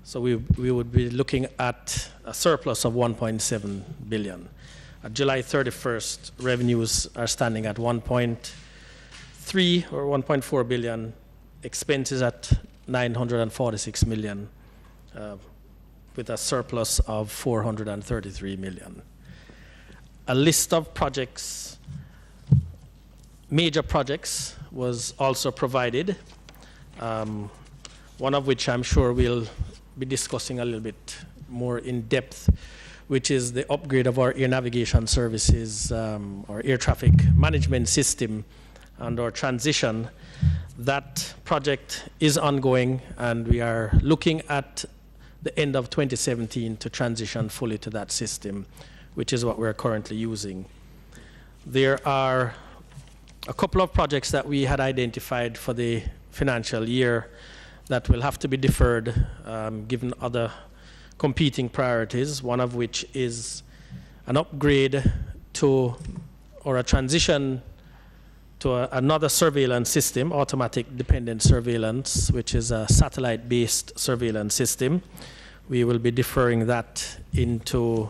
So we would be looking at a surplus of 1.7 billion. At July 31st, revenues are standing at 1.3 or 1.4 billion, expenses at 946 million, with a surplus of 433 million. A list of projects, major projects, was also provided, one of which I'm sure we'll be discussing a little bit more in depth, which is the upgrade of our air navigation services, or air traffic management system, and our transition. That project is ongoing, and we are looking at the end of 2017 to transition fully to that system, which is what we're currently using. There are a couple of projects that we had identified for the financial year that will have to be deferred, given other competing priorities, one of which is an upgrade to, or a transition to another surveillance system, automatic dependent surveillance, which is a satellite-based surveillance system. We will be deferring that into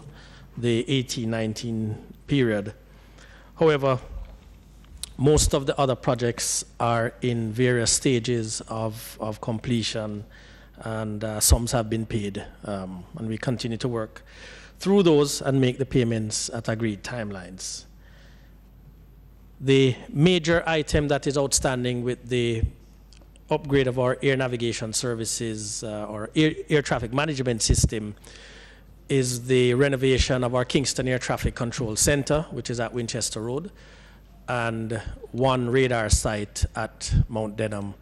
the 18-19 period. However, most of the other projects are in various stages of completion, and sums have been paid, and we continue to work through those and make the payments at agreed timelines. The major item that is outstanding with the upgrade of our air navigation services or air traffic management system is the renovation of our Kingston Air Traffic Control Center, which is at Winchester Road, and one radar site at Mount Denham,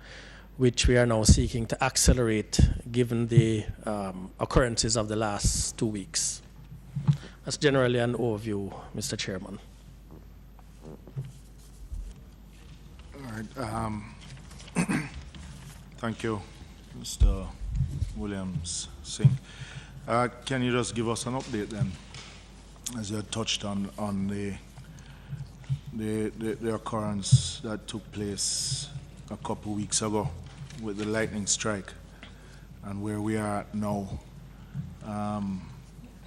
which we are now seeking to accelerate given the occurrences of the last 2 weeks. That's generally an overview, Mr. Chairman. All right. Thank you, Mr. Williams Singh. Can you just give us an update then, as you had touched on the occurrence that took place a couple weeks ago with the lightning strike, and where we are at now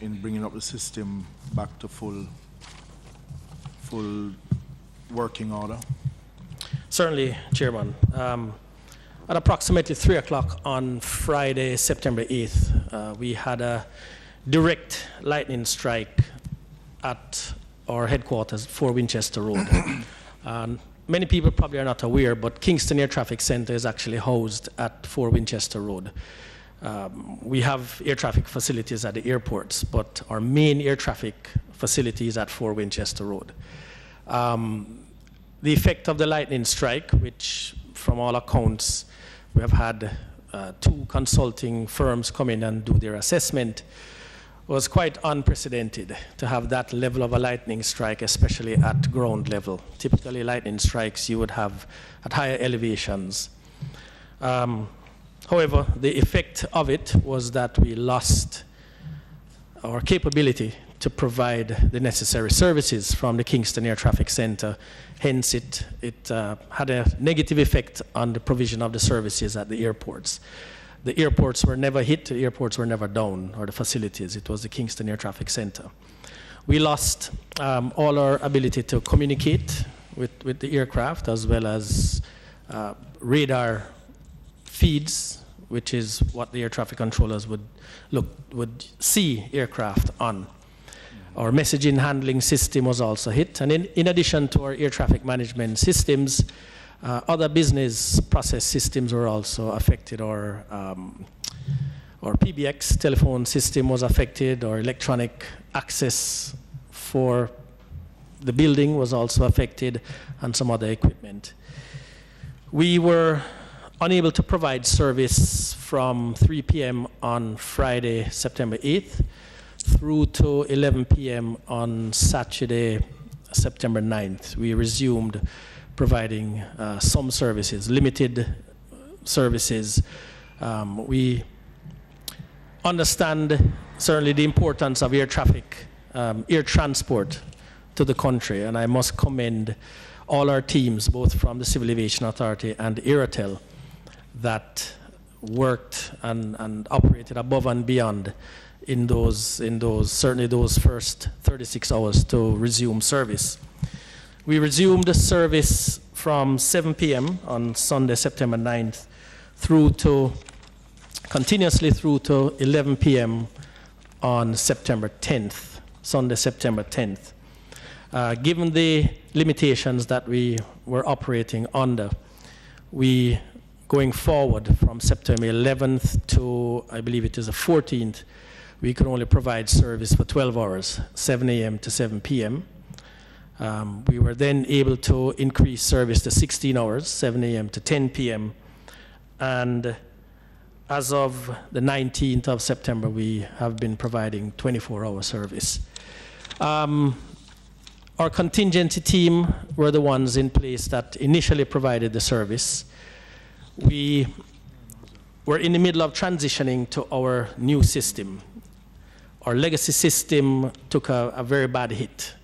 in bringing up the system back to full working order? Certainly, Chairman. At approximately 3 o'clock on Friday, September 8th, we had a direct lightning strike at our headquarters, 4 Winchester Road. Many people probably are not aware, but Kingston Air Traffic Center is actually housed at 4 Winchester Road. We have air traffic facilities at the airports, but our main air traffic facility is at 4 Winchester Road. The effect of the lightning strike, which from all accounts, we have had 2 consulting firms come in and do their assessment, was quite unprecedented to have that level of a lightning strike, especially at ground level. Typically, lightning strikes you would have at higher elevations. However, the effect of it was that we lost our capability to provide the necessary services from the Kingston Air Traffic Center. Hence, it had a negative effect on the provision of the services at the airports. The airports were never hit, the airports were never down, or the facilities. It was the Kingston Air Traffic Center. We lost all our ability to communicate with the aircraft, as well as radar feeds, which is what the air traffic controllers would see aircraft on. Our messaging handling system was also hit. And in addition to our air traffic management systems, other business process systems were also affected. Our PBX telephone system was affected. Our electronic access for the building was also affected, and some other equipment. We were unable to provide service from 3 p.m. on Friday, September 8th, through to 11 p.m. on Saturday, September 9th. We resumed providing some services, limited services. We understand certainly the importance of air traffic, air transport to the country, and I must commend all our teams, both from the Civil Aviation Authority and Aerotel, that worked and operated above and beyond in those certainly those first 36 hours to resume service. We resumed the service from 7 p.m. on Sunday, September 9th, continuously through to 11 p.m. on September 10th, Sunday, September 10th. Given the limitations that we were operating under, we, going forward from September 11th to, I believe it is the 14th, we could only provide service for 12 hours, 7 a.m. to 7 p.m. We were then able to increase service to 16 hours, 7 a.m. to 10 p.m. And as of the 19th of September, we have been providing 24-hour service. Our contingency team were the ones in place that initially provided the service. We were in the middle of transitioning to our new system. Our legacy system took a very bad hit.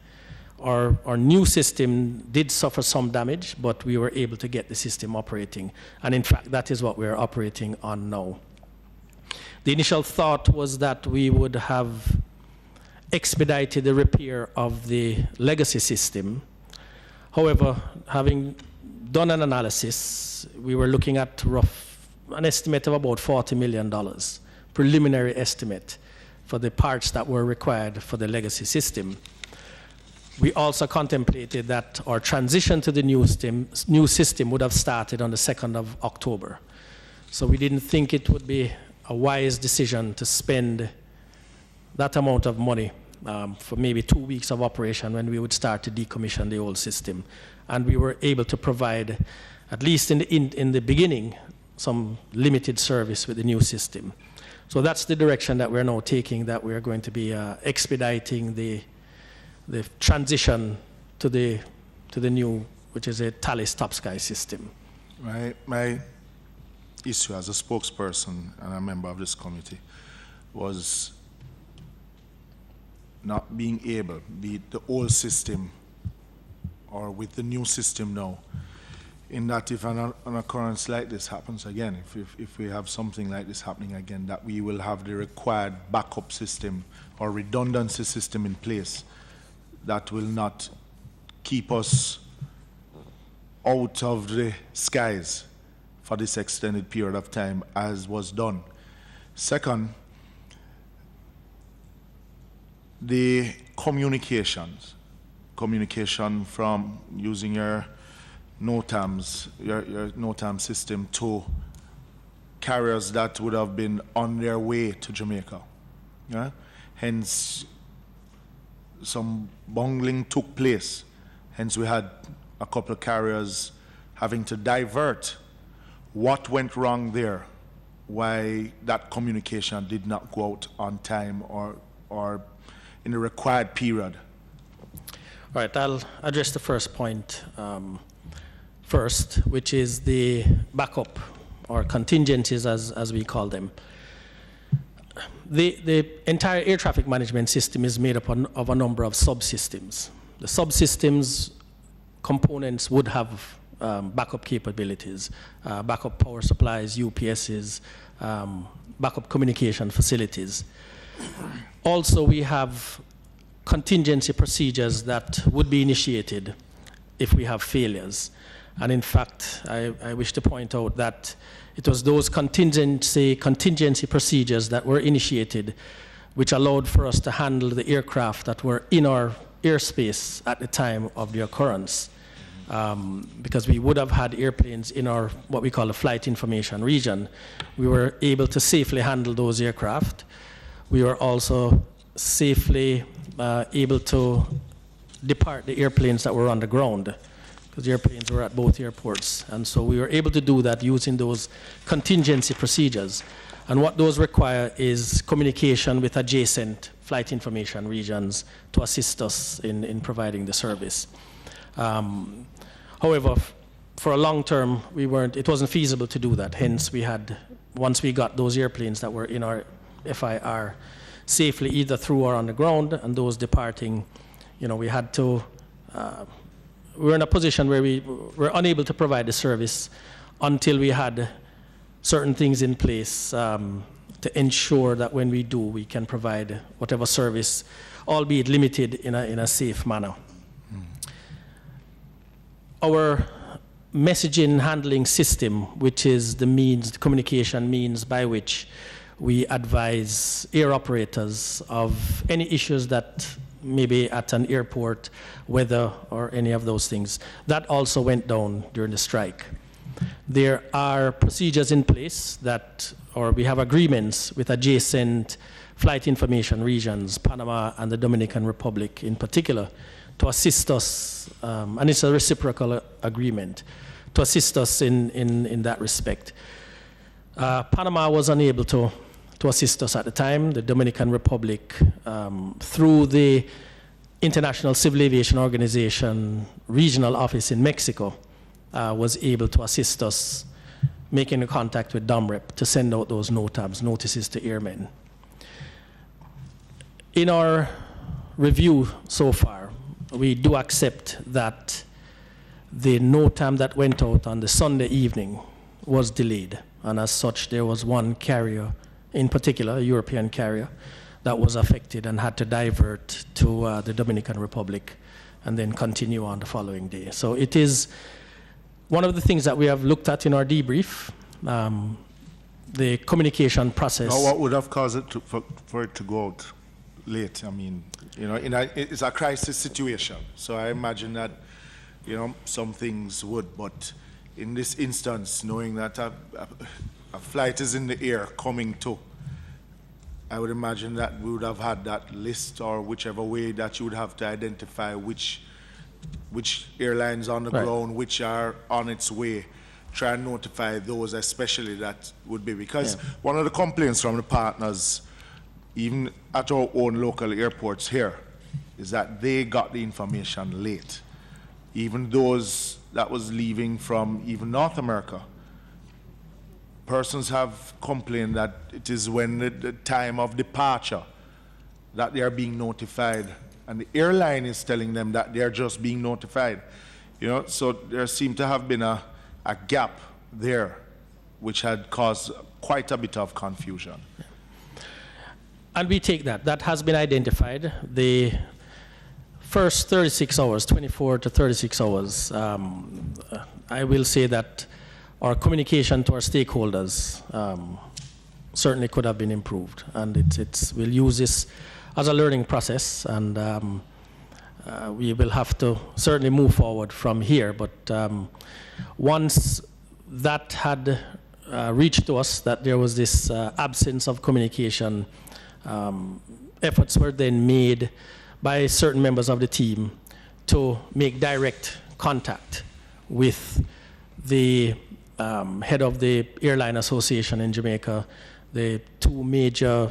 Our new system did suffer some damage, but we were able to get the system operating. And in fact, that is what we're operating on now. The initial thought was that we would have expedited the repair of the legacy system. However, having done an analysis, we were looking at an estimate of about $40 million, preliminary estimate, for the parts that were required for the legacy system. We also contemplated that our transition to the new system would have started on the 2nd of October. So we didn't think it would be a wise decision to spend that amount of money for maybe 2 weeks of operation when we would start to decommission the old system. And we were able to provide, at least in the beginning, some limited service with the new system. So that's the direction that we're now taking, that we're going to be expediting the transition to the new, which is a Thales Top Sky system. My issue as a spokesperson and a member of this committee was not being able, be it the old system or with the new system now, in that if an occurrence like this happens again, if we have something like this happening again, that we will have the required backup system or redundancy system in place that will not keep us out of the skies for this extended period of time, as was done. Second, the communication from using your NOTAMs, your NOTAM system to carriers that would have been on their way to Jamaica. Yeah? Hence, some bungling took place. Hence, we had a couple of carriers having to divert. What went wrong there? Why that communication did not go out on time or in the required period? All right, I'll address the first point first, which is the backup or contingencies, as we call them. The entire air traffic management system is made up of a number of subsystems. The subsystems components would have backup capabilities, backup power supplies, UPSs, backup communication facilities. Also, we have contingency procedures that would be initiated if we have failures. And in fact, I wish to point out that it was those contingency procedures that were initiated which allowed for us to handle the aircraft that were in our airspace at the time of the occurrence. Because we would have had airplanes in our, what we call the flight information region. We were able to safely handle those aircraft. We were also safely able to depart the airplanes that were on the ground, because the airplanes were at both airports. And so we were able to do that using those contingency procedures. And what those require is communication with adjacent flight information regions to assist us in providing the service. However, for a long term, it wasn't feasible to do that. Hence, once we got those airplanes that were in our FIR safely either through or on the ground, and those departing, we had to, we were in a position where we were unable to provide the service until we had certain things in place to ensure that when we do, we can provide whatever service, albeit limited in a safe manner. Our messaging handling system, which is the communication means by which we advise air operators of any issues that may be at an airport, weather, or any of those things, that also went down during the strike. There are procedures in place or we have agreements with adjacent flight information regions, Panama and the Dominican Republic in particular, to assist us, and it's a reciprocal agreement, to assist us in that respect. Panama was unable to assist us at the time. The Dominican Republic, through the International Civil Aviation Organization regional office in Mexico, was able to assist us making a contact with DOMREP to send out those NOTAMs, notices to airmen. In our review so far, we do accept that the NOTAM that went out on the Sunday evening was delayed. And as such, there was one carrier, in particular, a European carrier, that was affected and had to divert to the Dominican Republic and then continue on the following day. So it is one of the things that we have looked at in our debrief, the communication process. Now, what would have caused it for it to go out late. I mean, you know, it's a crisis situation. So I imagine that, you know, some things would, but in this instance, knowing that a flight is in the air coming to, I would imagine that we would have had that list, or whichever way that you would have to identify which airlines on the ground, which are on its way, try and notify those especially that would be, because one of the complaints from the partners, even at our own local airports here, is that they got the information late. Even those that was leaving from even North America, persons have complained that it is when the time of departure that they are being notified, and the airline is telling them that they are just being notified. You know, so there seemed to have been a gap there, which had caused quite a bit of confusion. And we take that. That has been identified. The first 36 hours, 24 to 36 hours, I will say that our communication to our stakeholders certainly could have been improved. And we'll use this as a learning process, and we will have to certainly move forward from here. But once that had reached to us, that there was this absence of communication, efforts were then made by certain members of the team to make direct contact with the head of the Airline Association in Jamaica, the two major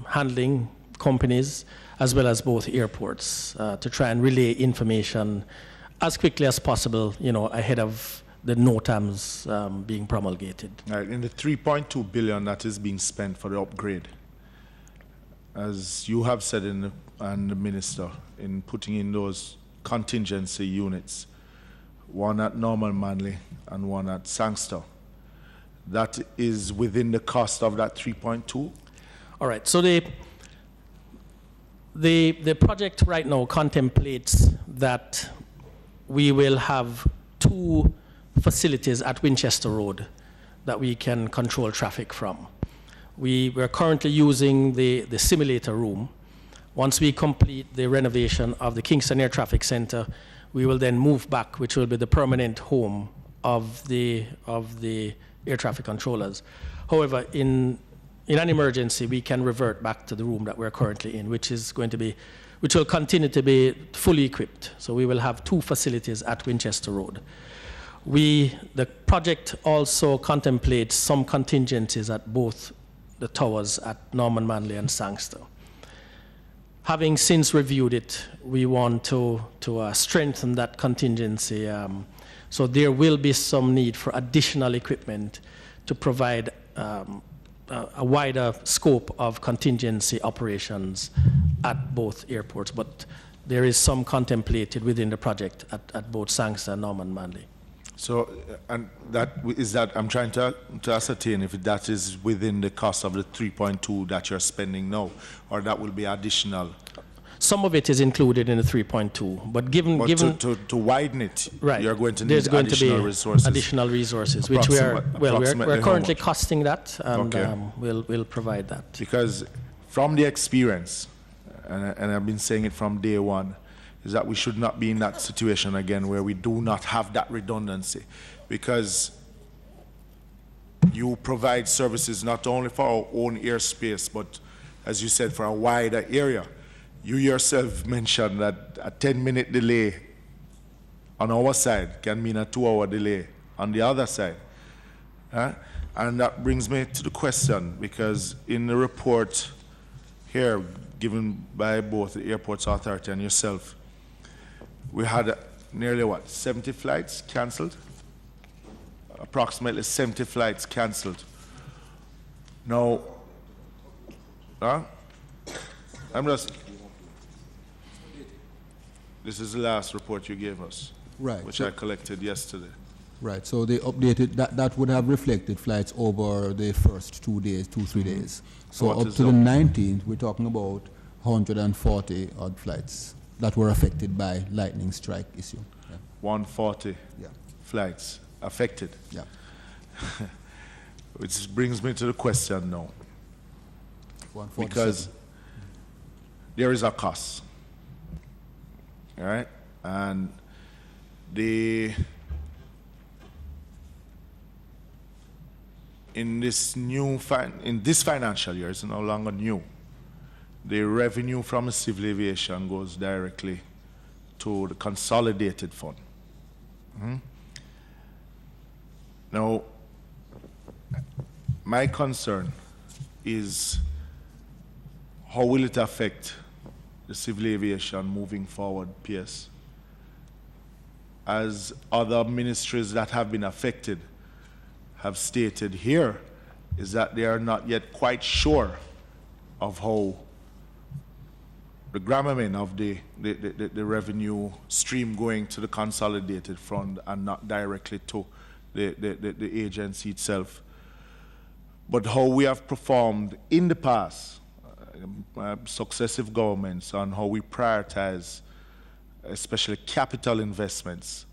handling companies, as well as both airports, to try and relay information as quickly as possible, you know, ahead of the NOTAMs being promulgated. Right, in the 3.2 billion that is being spent for the upgrade, as you have said and the minister, in putting in those contingency units, one at Norman Manley and one at Sangster, that is within the cost of that 3.2? All right, so the project right now contemplates that we will have two facilities at Winchester Road that we can control traffic from. We're currently using the simulator room. Once we complete the renovation of the Kingston Air Traffic Center, we will then move back, which will be the permanent home of the air traffic controllers. However, in an emergency, we can revert back to the room that we're currently in, which will continue to be fully equipped. So we will have two facilities at Winchester Road. The project also contemplates some contingencies at both the towers at Norman Manley and Sangster. Having since reviewed it, we want to strengthen that contingency. So there will be some need for additional equipment to provide a wider scope of contingency operations at both airports. But there is some contemplated within the project at both Sangster and Norman Manley. So, and I'm trying to ascertain if that is within the cost of the 3.2 that you're spending now, or that will be additional. Some of it is included in the 3.2, but given to widen it, right, you're going to need additional resources. Additional resources, which we're currently costing that, and we'll provide that. Because from the experience, and I've been saying it from day one, is that we should not be in that situation again where we do not have that redundancy, because you provide services not only for our own airspace, but as you said, for a wider area. You yourself mentioned that a 10-minute delay on our side can mean a 2-hour delay on the other side. And that brings me to the question, because in the report here given by both the Airports Authority and yourself, we had nearly 70 flights canceled? Approximately 70 flights canceled. Now, this is the last report you gave us, right? Which I collected yesterday. Right. So they updated that would have reflected flights over the first 2 days, 2-3 days. So up to the 19th, we're talking about 140 odd flights that were affected by lightning strike issue. Yeah. 140 flights affected. Yeah. Which brings me to the question now. 147. Because there is a cost. All right? And in this financial year, it's no longer new. The revenue from civil aviation goes directly to the consolidated fund. Now, my concern is how will it affect the civil aviation moving forward, PS? As other ministries that have been affected have stated here, is that they are not yet quite sure of how the gravamen of the revenue stream going to the consolidated fund and not directly to the agency itself. But how we have performed in the past, successive governments, on how we prioritize, especially capital investments.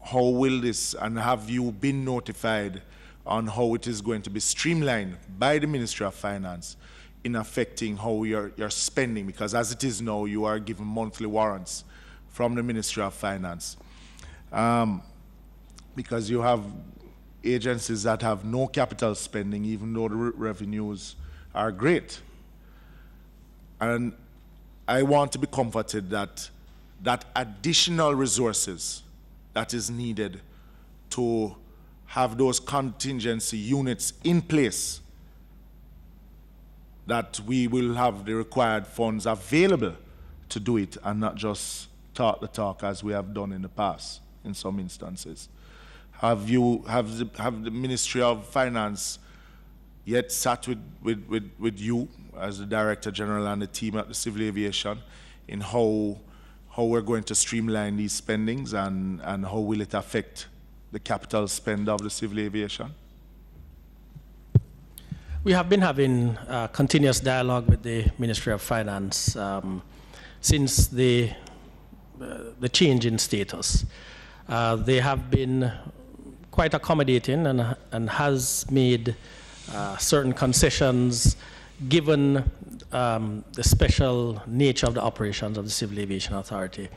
How will this, and have you been notified on how it is going to be streamlined by the Ministry of Finance in affecting how you're spending? Because as it is now, you are given monthly warrants from the Ministry of Finance. Because you have agencies that have no capital spending, even though the revenues are great. And I want to be comforted that that additional resources that is needed to have those contingency units in place, that we will have the required funds available to do it and not just talk the talk as we have done in the past in some instances. Have the Ministry of Finance yet sat with you as the Director General and the team at the Civil Aviation in how we're going to streamline these spendings and how will it affect the capital spend of the civil aviation? We have been having continuous dialogue with the Ministry of Finance since the change in status. They have been quite accommodating and has made certain concessions given the special nature of the operations of the Civil Aviation Authority.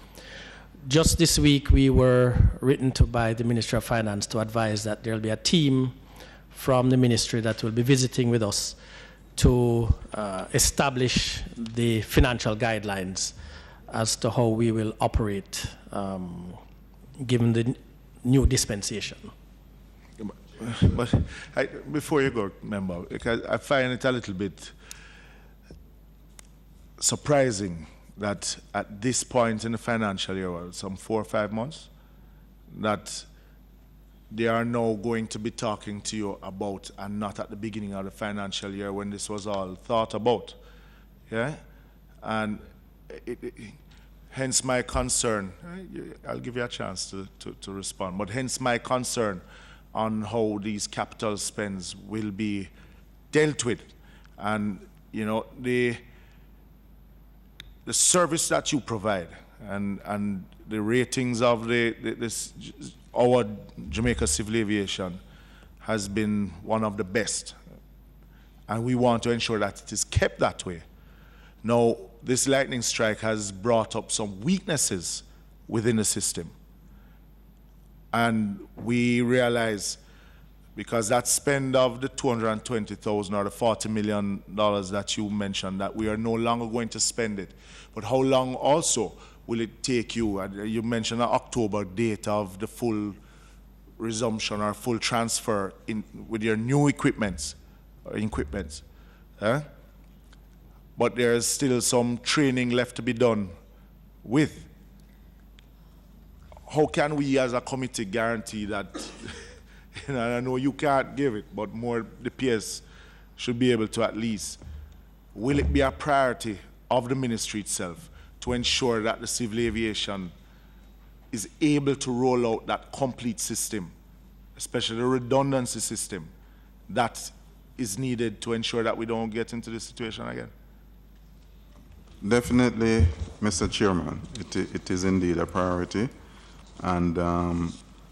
Just this week, we were written to by the Ministry of Finance to advise that there will be a team from the ministry that will be visiting with us to establish the financial guidelines as to how we will operate given the new dispensation. But before you go, member, because I find it a little bit surprising that at this point in the financial year, some 4 or 5 months, that they are now going to be talking to you about, and not at the beginning of the financial year when this was all thought about. Yeah? And hence my concern. I'll give you a chance to respond, but hence my concern on how these capital spends will be dealt with. And, you know, the service that you provide and the ratings of our Jamaica Civil Aviation has been one of the best. And we want to ensure that it is kept that way. Now, this lightning strike has brought up some weaknesses within the system. And we realize, because that spend of the $220,000 or the $40 million that you mentioned, that we are no longer going to spend it. But how long also will it take you? You mentioned an October date of the full resumption or full transfer with your new equipment. But there's still some training left to be done with. How can we as a committee guarantee that, and I know you can't give it, but more the PS should be able to at least, will it be a priority of the ministry itself to ensure that the civil aviation is able to roll out that complete system, especially the redundancy system that is needed to ensure that we don't get into this situation again? Definitely, Mr. Chairman, it is indeed a priority. And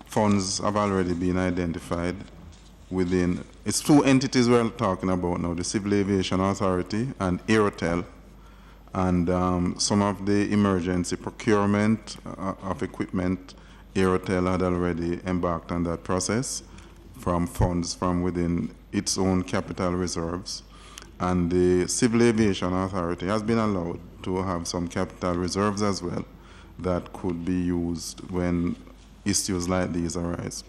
funds have already been identified within, it's two entities we're talking about now, the Civil Aviation Authority and Aerotel. And some of the emergency procurement of equipment, Aerotel had already embarked on that process from funds from within its own capital reserves. And the Civil Aviation Authority has been allowed to have some capital reserves as well that could be used when issues like these arise.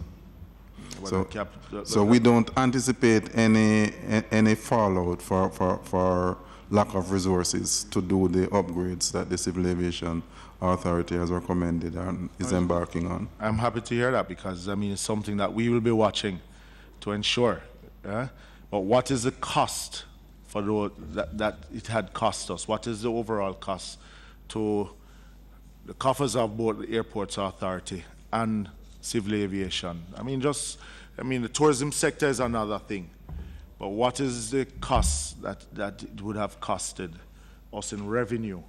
So we don't anticipate any fallout for lack of resources to do the upgrades that the Civil Aviation Authority has recommended and is embarking on. I'm happy to hear that because, I mean, it's something that we will be watching to ensure. Yeah? But what is the cost for that it had cost us? What is the overall cost to the coffers of both the Airports Authority and Civil Aviation? I mean, the tourism sector is another thing. But what is the cost that it would have costed us in revenue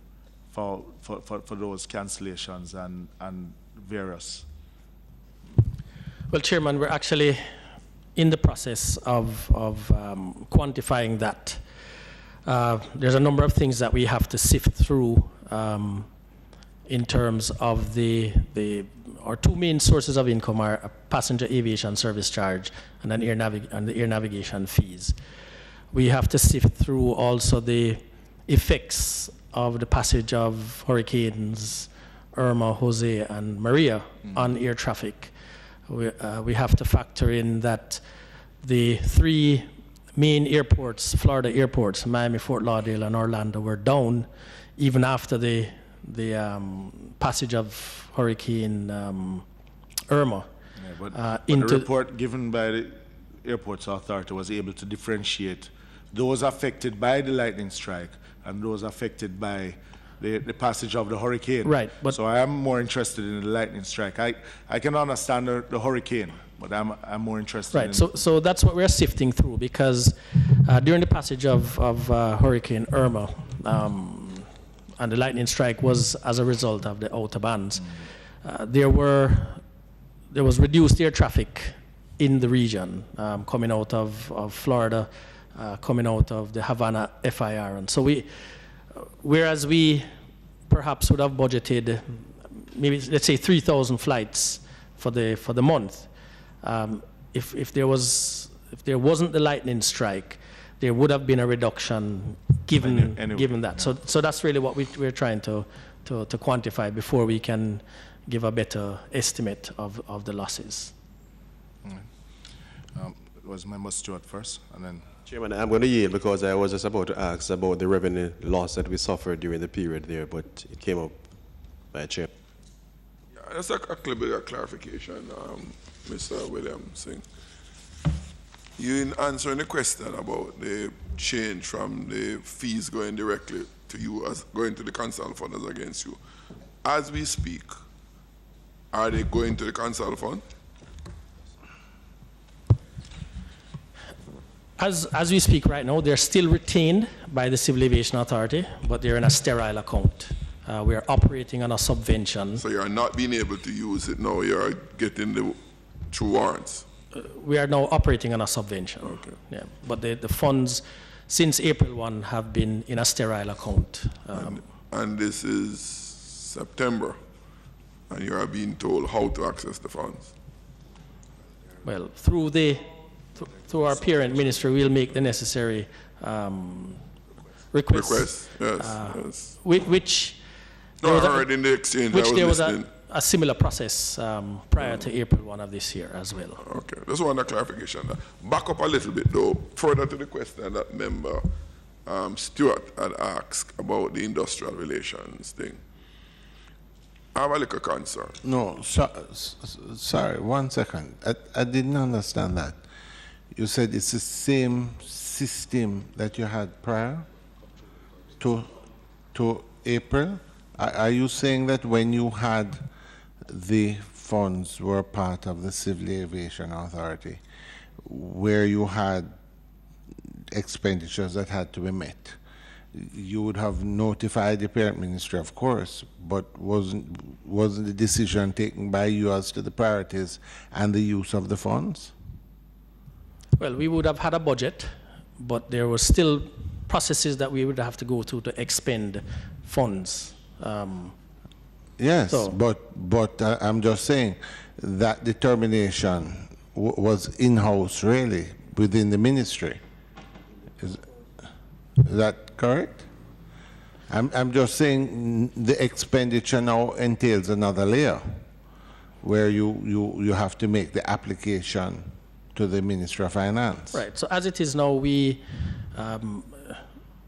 for those cancellations and various? Well, Chairman, we're actually in the process of quantifying that. There's a number of things that we have to sift through in terms of our two main sources of income are a passenger aviation service charge and the air navigation fees. We have to sift through also the effects of the passage of hurricanes Irma, Jose, and Maria on air traffic. We have to factor in that the three main airports, Florida airports, Miami, Fort Lauderdale, and Orlando, were down even after the passage of Hurricane Irma. Yeah, but the report given by the Airports Authority was able to differentiate those affected by the lightning strike and those affected by the passage of the hurricane. Right. But so I am more interested in the lightning strike. I can understand the hurricane, but I'm more interested in... Right, so that's what we're sifting through because during the passage of Hurricane Irma, and the lightning strike was as a result of the outer bands, there was reduced air traffic in the region coming out of Florida, coming out of the Havana FIR. And so whereas we perhaps would have budgeted maybe, let's say, 3,000 flights for the month, if there wasn't the lightning strike, there would have been a reduction given that. Yeah. So that's really what we're trying to quantify before we can give a better estimate of the losses. It was Member Stewart first, and then... Chairman, I'm going to yield because I was just about to ask about the revenue loss that we suffered during the period there, but it came up by Chair. Yeah, that's a bit of clarification, Mr. Williams. You in answering the question about the change from the fees going directly to you as going to the consult fund as against you. As we speak, are they going to the consult fund? As we speak right now, they're still retained by the Civil Aviation Authority, but they're in a sterile account. We are operating on a subvention. So you're not being able to use it now, you're getting the true warrants? We are now operating on a subvention. Okay. Yeah, but the funds since April 1 have been in a sterile account. And this is September, and you are being told how to access the funds? Well, through our parent ministry, we'll make the necessary requests. Yes. Which no, I heard in the exchange. Which there was listening. a similar process prior to April 1 of this year as well. Okay, just one clarification. Back up a little bit though, further to the question that member Stewart had asked about the industrial relations thing. I have a little concern. No, sorry, 1 second. I didn't understand that. You said it's the same system that you had prior to April? Are you saying that when you had the funds were part of the Civil Aviation Authority, where you had expenditures that had to be met, you would have notified the parent ministry, of course, but wasn't the decision taken by you as to the priorities and the use of the funds? Well, we would have had a budget, but there were still processes that we would have to go through to expend funds. Yes, So- but I'm just saying that determination was in-house, really, within the ministry. Is that correct? I'm just saying the expenditure now entails another layer, where you have to make the application to the Ministry of Finance. Right, so as it is now, we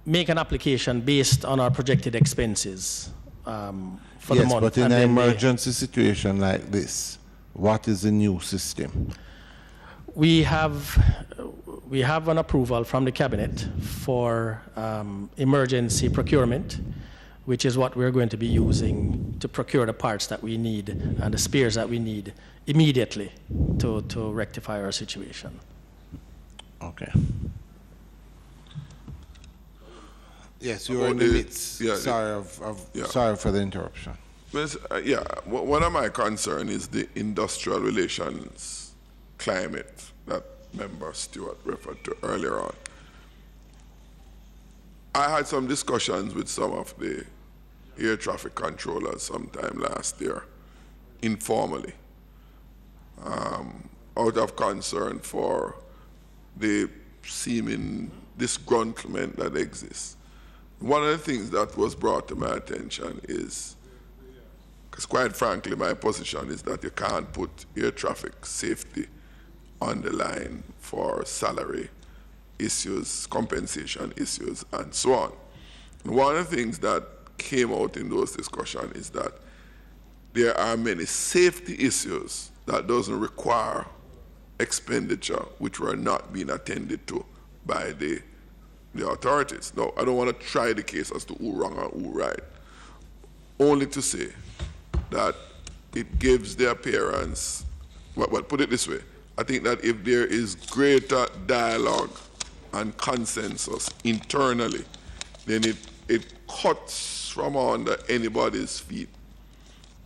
make an application based on our projected expenses for the Yes, month. but in and an then we- emergency situation like this, what is the new system? We have an approval from the cabinet for emergency procurement, which is what we're going to be using to procure the parts that we need and the spares that we need immediately to rectify our situation. Okay. Yes, you were About in the the- midst. yeah, yeah. Sorry for the interruption. One of my concerns is the industrial relations climate that Member Stewart referred to earlier on. I had some discussions with some of the air traffic controllers sometime last year, informally, out of concern for the seeming disgruntlement that exists. One of the things that was brought to my attention is, because quite frankly, my position is that you can't put air traffic safety on the line for salary issues, compensation issues, and so on. And one of the things that came out in those discussions is that there are many safety issues that doesn't require expenditure which were not being attended to by the authorities. Now, I don't want to try the case as to who wrong or who right, only to say that it gives the appearance, well, put it this way, I think that if there is greater dialogue and consensus internally, then it cuts from under anybody's feet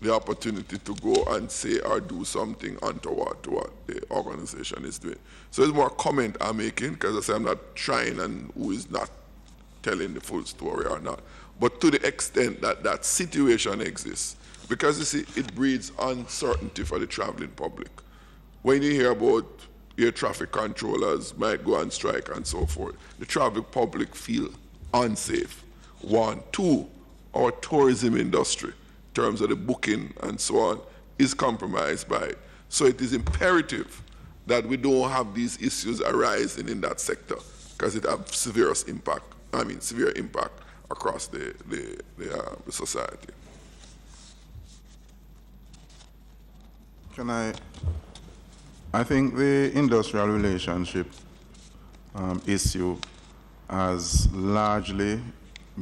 the opportunity to go and say or do something untoward to what the organization is doing. So it's more comment I'm making, because I say I'm not trying and who is not telling the full story or not. But to the extent that that situation exists, because you see, it breeds uncertainty for the traveling public. When you hear about air traffic controllers might go on strike and so forth, the traveling public feel unsafe. One. Two, our tourism industry, in terms of the booking and so on, is compromised by it. So it is imperative that we don't have these issues arising in that sector, because it has severe impact across the society. I think the industrial relationship issue has largely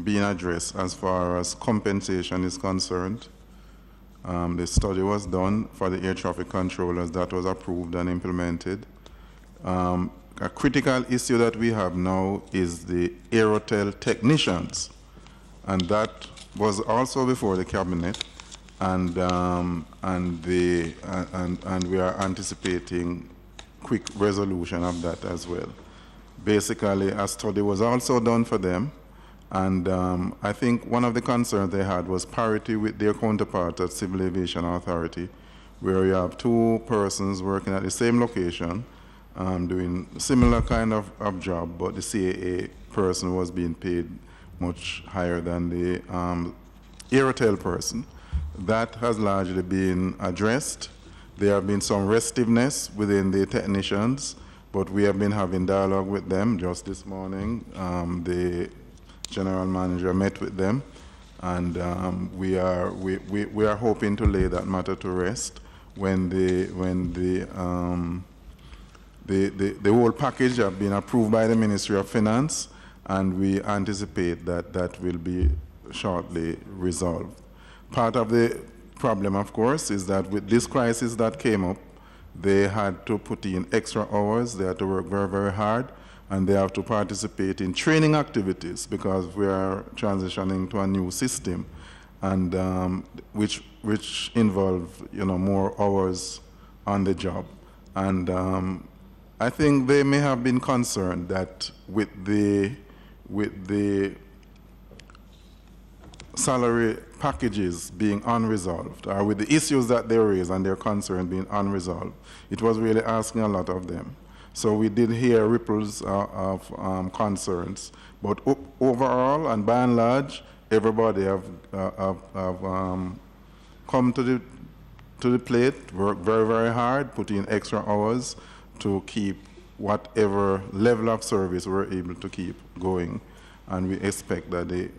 been addressed as far as compensation is concerned. The study was done for the air traffic controllers that was approved and implemented. A critical issue that we have now is the aerotel technicians, and that was also before the cabinet, and we are anticipating quick resolution of that as well. Basically, a study was also done for them, and I think one of the concerns they had was parity with their counterpart at Civil Aviation Authority, where you have two persons working at the same location, doing similar kind of job, but the CAA person was being paid much higher than the aerotel person. That has largely been addressed. There have been some restiveness within the technicians, but we have been having dialogue with them. Just this morning, the general manager met with them, and we are hoping to lay that matter to rest when the whole package have been approved by the Ministry of Finance, and we anticipate that that will be shortly resolved. Part of the problem, of course, is that with this crisis that came up, they had to put in extra hours, they had to work very, very hard, and they have to participate in training activities because we are transitioning to a new system, and which involve more hours on the job. And I think they may have been concerned that with the salary packages being unresolved, or with the issues that they raise and their concern being unresolved, it was really asking a lot of them. So we did hear ripples of concerns, but overall and by and large, everybody have come to the plate, worked very, very hard, put in extra hours to keep whatever level of service we're able to keep going. And we expect that the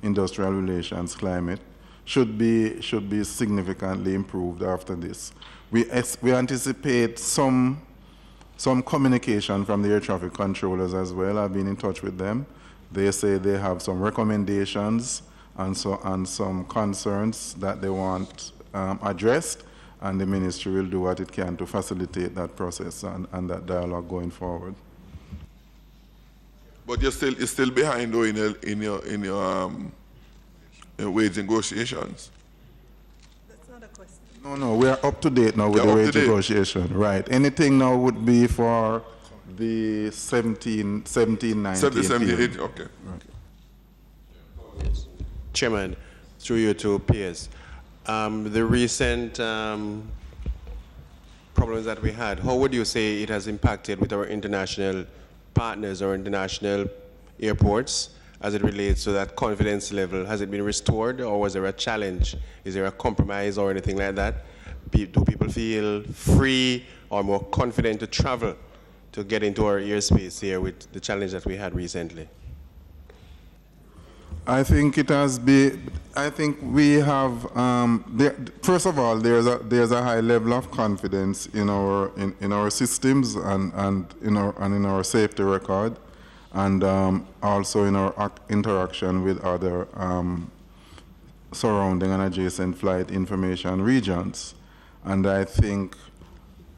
industrial relations climate should be significantly improved after this. We anticipate some communication from the air traffic controllers as well. I've been in touch with them. They say they have some recommendations and some concerns that they want addressed, and the ministry will do what it can to facilitate that process and that dialogue going forward. But you're still behind though in your wage negotiations. That's not a question. No, we are up to date now with the wage negotiation. Right. Anything now would be for the 19. 17, okay. Right. Yes. Chairman, through you to PS. The recent problems that we had, how would you say it has impacted with our international partners or international airports as it relates to that confidence level? Has it been restored, or was there a challenge? Is there a compromise or anything like that? Do people feel free or more confident to travel to get into our airspace here with the challenge that we had recently? I think it has been. I think we have. First of all, there's a high level of confidence in our systems and in our safety record, and also in our interaction with other surrounding and adjacent flight information regions. And I think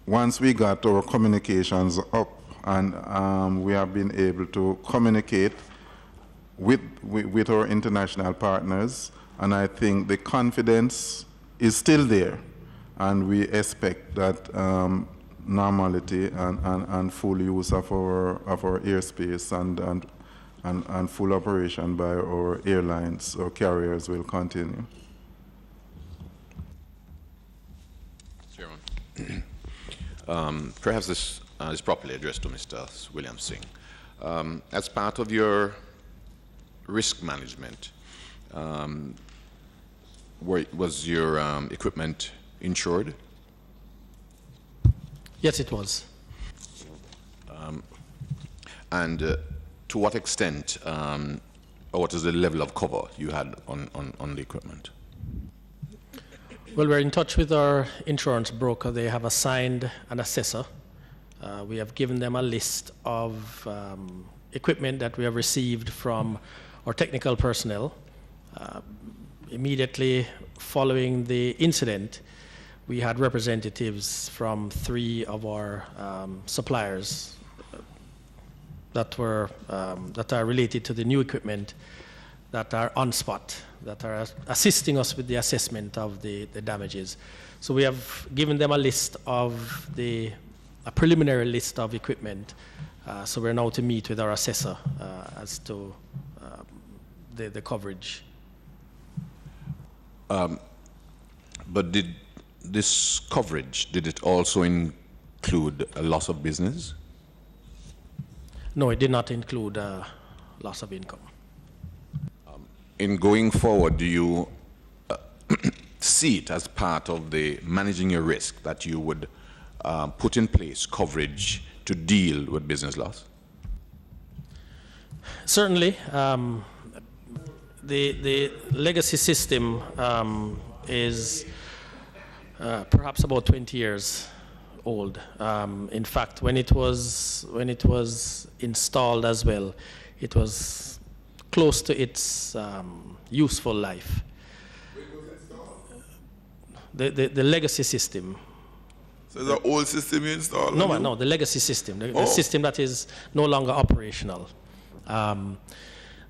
once we got our communications up and we have been able to communicate with our international partners, and I think the confidence is still there, and we expect that normality and full use of our airspace and full operation by our airlines or carriers will continue. Chairman, perhaps this is properly addressed to Mr. William Singh. As part of your risk management, was your equipment insured? Yes, it was. And to what extent, or what is the level of cover you had on the equipment? Well, we're in touch with our insurance broker. They have assigned an assessor. We have given them a list of equipment that we have received from our technical personnel. Immediately following the incident, we had representatives from 3 of our suppliers that are related to the new equipment that are on spot, that are assisting us with the assessment of the damages. So we have given them a list of a preliminary list of equipment. So we're now to meet with our assessor as to the coverage. But did this coverage, did it also include a loss of business? No, it did not include loss of income. In going forward, do you see it as part of the managing your risk that you would put in place coverage to deal with business loss? Certainly. The legacy system is perhaps about 20 years old. In fact, when it was installed as well, it was close to its useful life. The legacy system. So the old system you installed? No, the legacy system, the system that is no longer operational.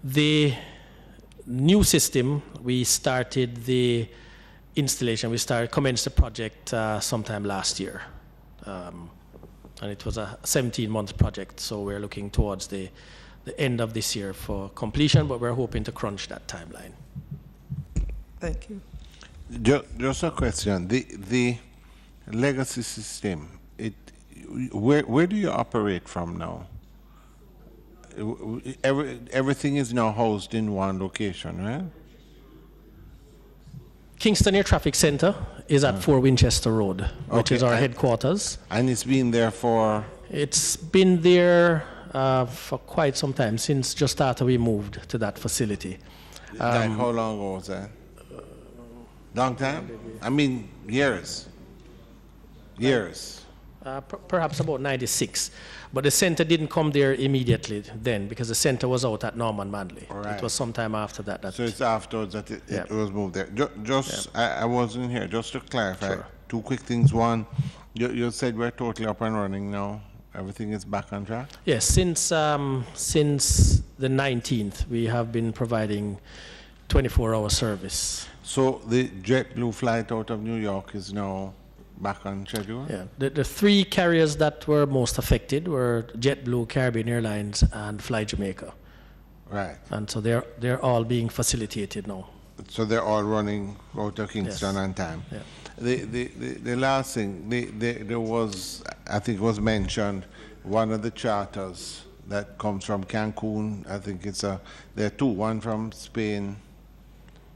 The new system, we started the installation. We commenced the project sometime last year. And it was a 17-month project, so we're looking towards the end of this year for completion, but we're hoping to crunch that timeline. Thank you. Just a question. The legacy system, where do you operate from now? Everything is now housed in one location, right? Kingston Air Traffic Center is at 4 Winchester Road, which is our headquarters. And it's been there for? It's been there for quite some time, since just after we moved to that facility. Like how long ago was that? Long time? I mean, years. Years. Perhaps about 96. But the center didn't come there immediately then, because the center was out at Norman Manley. Right. It was sometime after that. So it's afterwards that it was moved there. I wasn't here. Just to clarify, Sure. Two quick things. One, you said we're totally up and running now. Everything is back on track? Yes, since the 19th, we have been providing 24-hour service. So the JetBlue flight out of New York is now back on schedule? Yeah, the three carriers that were most affected were JetBlue, Caribbean Airlines, and Fly Jamaica. Right. And so they're all being facilitated now. So they're all running out of Kingston on time. Yeah. The last thing, there was, I think it was mentioned, one of the charters that comes from Cancun. I think there are two, one from Spain,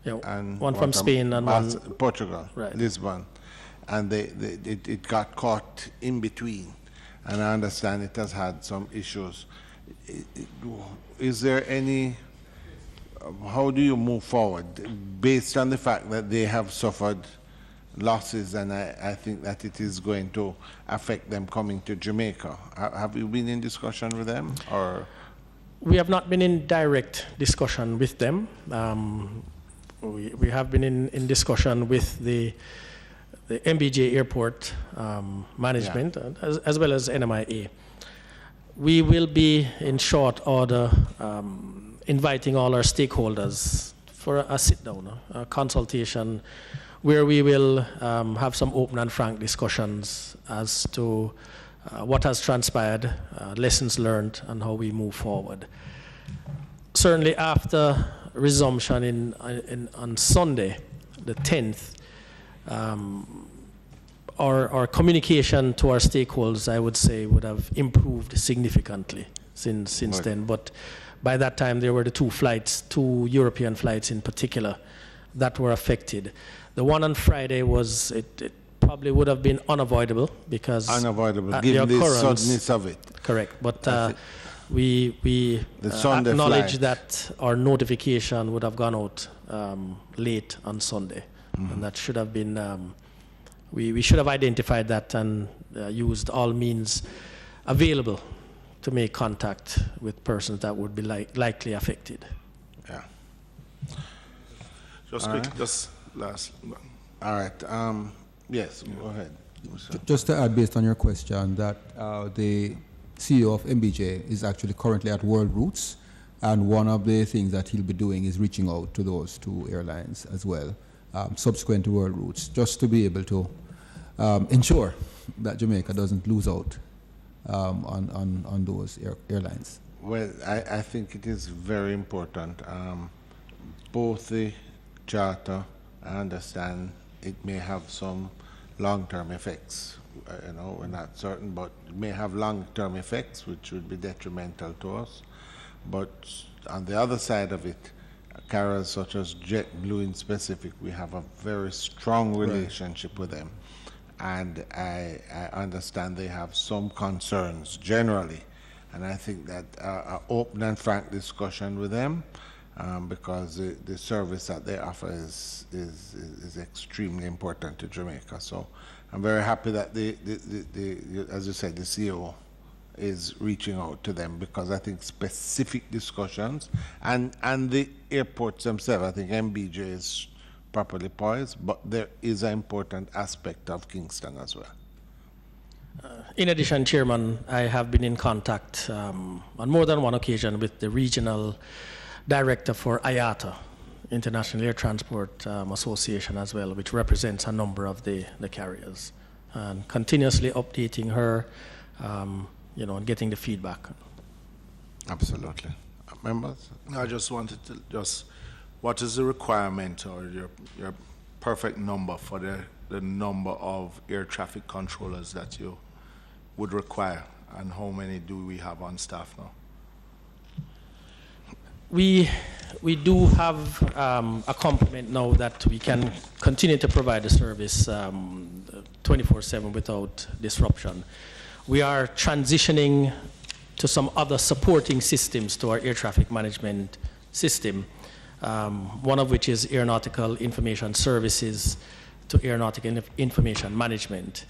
Yeah, and one from Spain and one Portugal, right. Lisbon, and it got caught in between, and I understand it has had some issues. Is there any? How do you move forward based on the fact that they have suffered losses, and I think that it is going to affect them coming to Jamaica? Have you been in discussion with them, or? We have not been in direct discussion with them. We have been in discussion with the MBJ Airport management, as well as NMIA. We will be, in short order, inviting all our stakeholders for a sit-down, a consultation, where we will have some open and frank discussions as to what has transpired, lessons learned, and how we move forward. Certainly after resumption on Sunday, the 10th, our communication to our stakeholders, I would say, would have improved significantly since then. But by that time, there were the two European flights in particular, that were affected. The one on Friday it probably would have been unavoidable because given the suddenness of it. Correct, but we acknowledge that our notification would have gone out late on Sunday, and that should have been. We should have identified that and used all means available to make contact with persons that would be likely affected. Yeah. Just last. All right. Yes, go ahead. Just to add, based on your question, that the CEO of MBJ is actually currently at World Routes, and one of the things that he'll be doing is reaching out to those two airlines as well, subsequent to World Routes, just to be able to ensure that Jamaica doesn't lose out on those airlines. Well, I think it is very important. Both the charter, I understand it may have some long-term effects. We're not certain, but it may have long-term effects, which would be detrimental to us. But on the other side of it, carriers such as JetBlue in specific, we have a very strong relationship with them. And I understand they have some concerns generally. And I think that an open and frank discussion with them, because the service that they offer is extremely important to Jamaica. So I'm very happy that as you said, the CEO is reaching out to them, because I think specific discussions and the airports themselves, I think MBJ is properly poised, but there is an important aspect of Kingston as well. In addition, Chairman, I have been in contact on more than one occasion with the regional director for IATA, International Air Transport Association as well, which represents a number of the carriers, and continuously updating her and getting the feedback. Absolutely. Members? I just wanted to what is the requirement or your perfect number for the number of air traffic controllers that you would require, and how many do we have on staff now? We do have a complement now that we can continue to provide the service 24/7 without disruption. We are transitioning to some other supporting systems to our air traffic management system, one of which is Aeronautical Information Services to Aeronautical Information Management.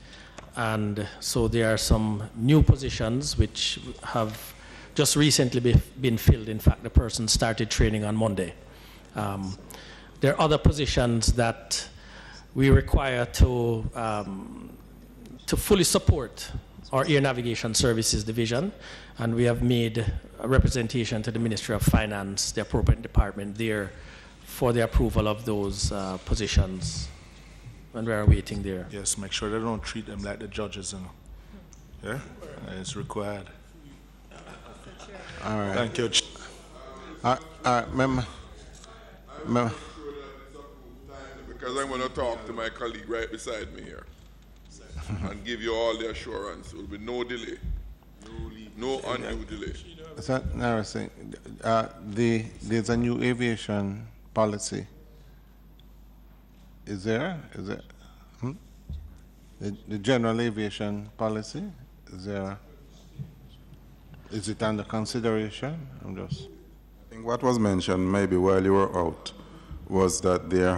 And so there are some new positions which have just recently been filled. In fact, the person started training on Monday. There are other positions that we require to fully support our Air Navigation Services Division, and we have made a representation to the Ministry of Finance, the appropriate department there, for the approval of those positions, and we are waiting there. Yes, make sure they don't treat them like the judges, Yeah, it's required. All right. Thank you. Member. Because I'm going to talk to my colleague right beside me here and give you all the assurance. There will be no delay. No undue delay. So, Narasing, there's a new aviation policy. Is there? Is it? The general aviation policy? Is it under consideration? I think what was mentioned maybe while you were out was that there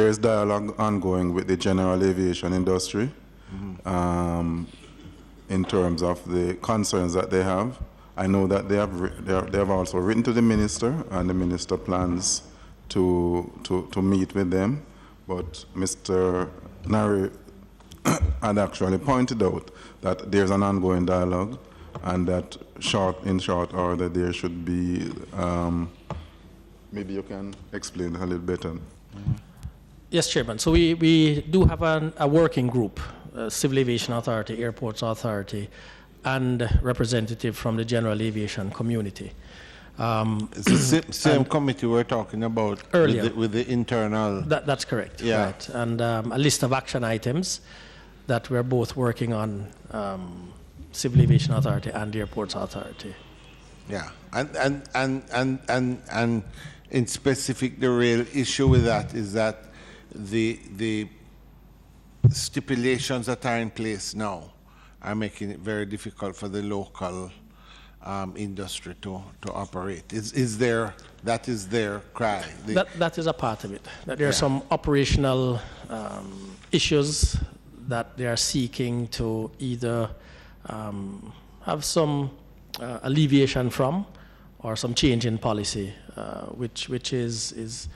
is dialogue ongoing with the general aviation industry in terms of the concerns that they have. I know that they have also written to the minister, and the minister plans to meet with them. But Mr. Nari had actually pointed out that there's an ongoing dialogue, and that in short order there should be, maybe you can explain a little better. Yes, Chairman. So we do have a working group, Civil Aviation Authority, Airports Authority, and representative from the general aviation community. It's the same committee we're talking about earlier with the internal. That's correct. Yeah. Right. And a list of action items that we're both working on, Civil Aviation Authority and the Airports Authority. Yeah, and in specific, the real issue with that is that the stipulations that are in place now are making it very difficult for the local industry to operate. That is their cry. That is a part of it. That there are some operational issues that they are seeking to either have some alleviation from, or some change in policy, which is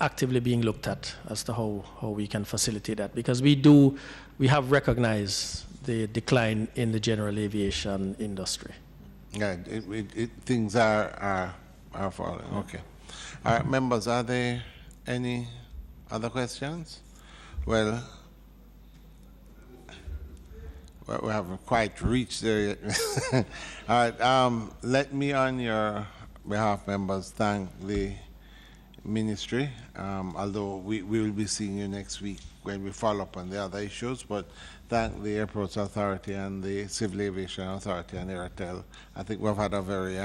actively being looked at as to how we can facilitate that, because we have recognized the decline in the general aviation industry. Yeah, things are falling. Okay. All right, members, are there any other questions? Well, we haven't quite reached there yet. All right, let me, on your behalf, members, thank the ministry, although we will be seeing you next week when we follow up on the other issues, but thank the Airports Authority and the Civil Aviation Authority and Airtel. I think we've had a very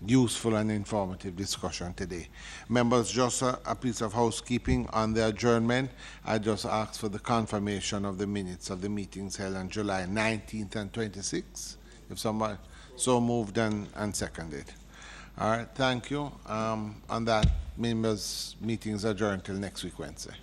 useful and informative discussion today. Members, just a piece of housekeeping on the adjournment. I just asked for the confirmation of the minutes of the meetings held on July 19th and 26th. If somebody so moved and seconded. All right, thank you. On that, members' meetings adjourned till next week, Wednesday.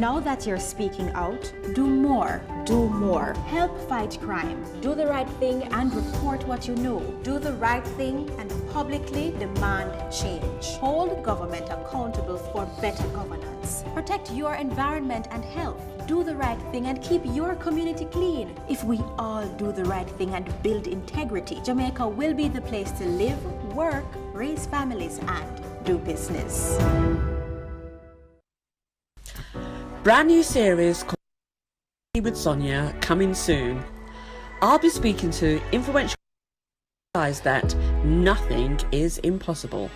Now that you're speaking out, do more. Do more. Help fight crime. Do the right thing and report what you know. Do the right thing and publicly demand change. Hold government accountable for better governance. Protect your environment and health. Do the right thing and keep your community clean. If we all do the right thing and build integrity, Jamaica will be the place to live, work, raise families, and do business. Brand new series called with Sonia coming soon. I'll be speaking to influential guys that nothing is impossible.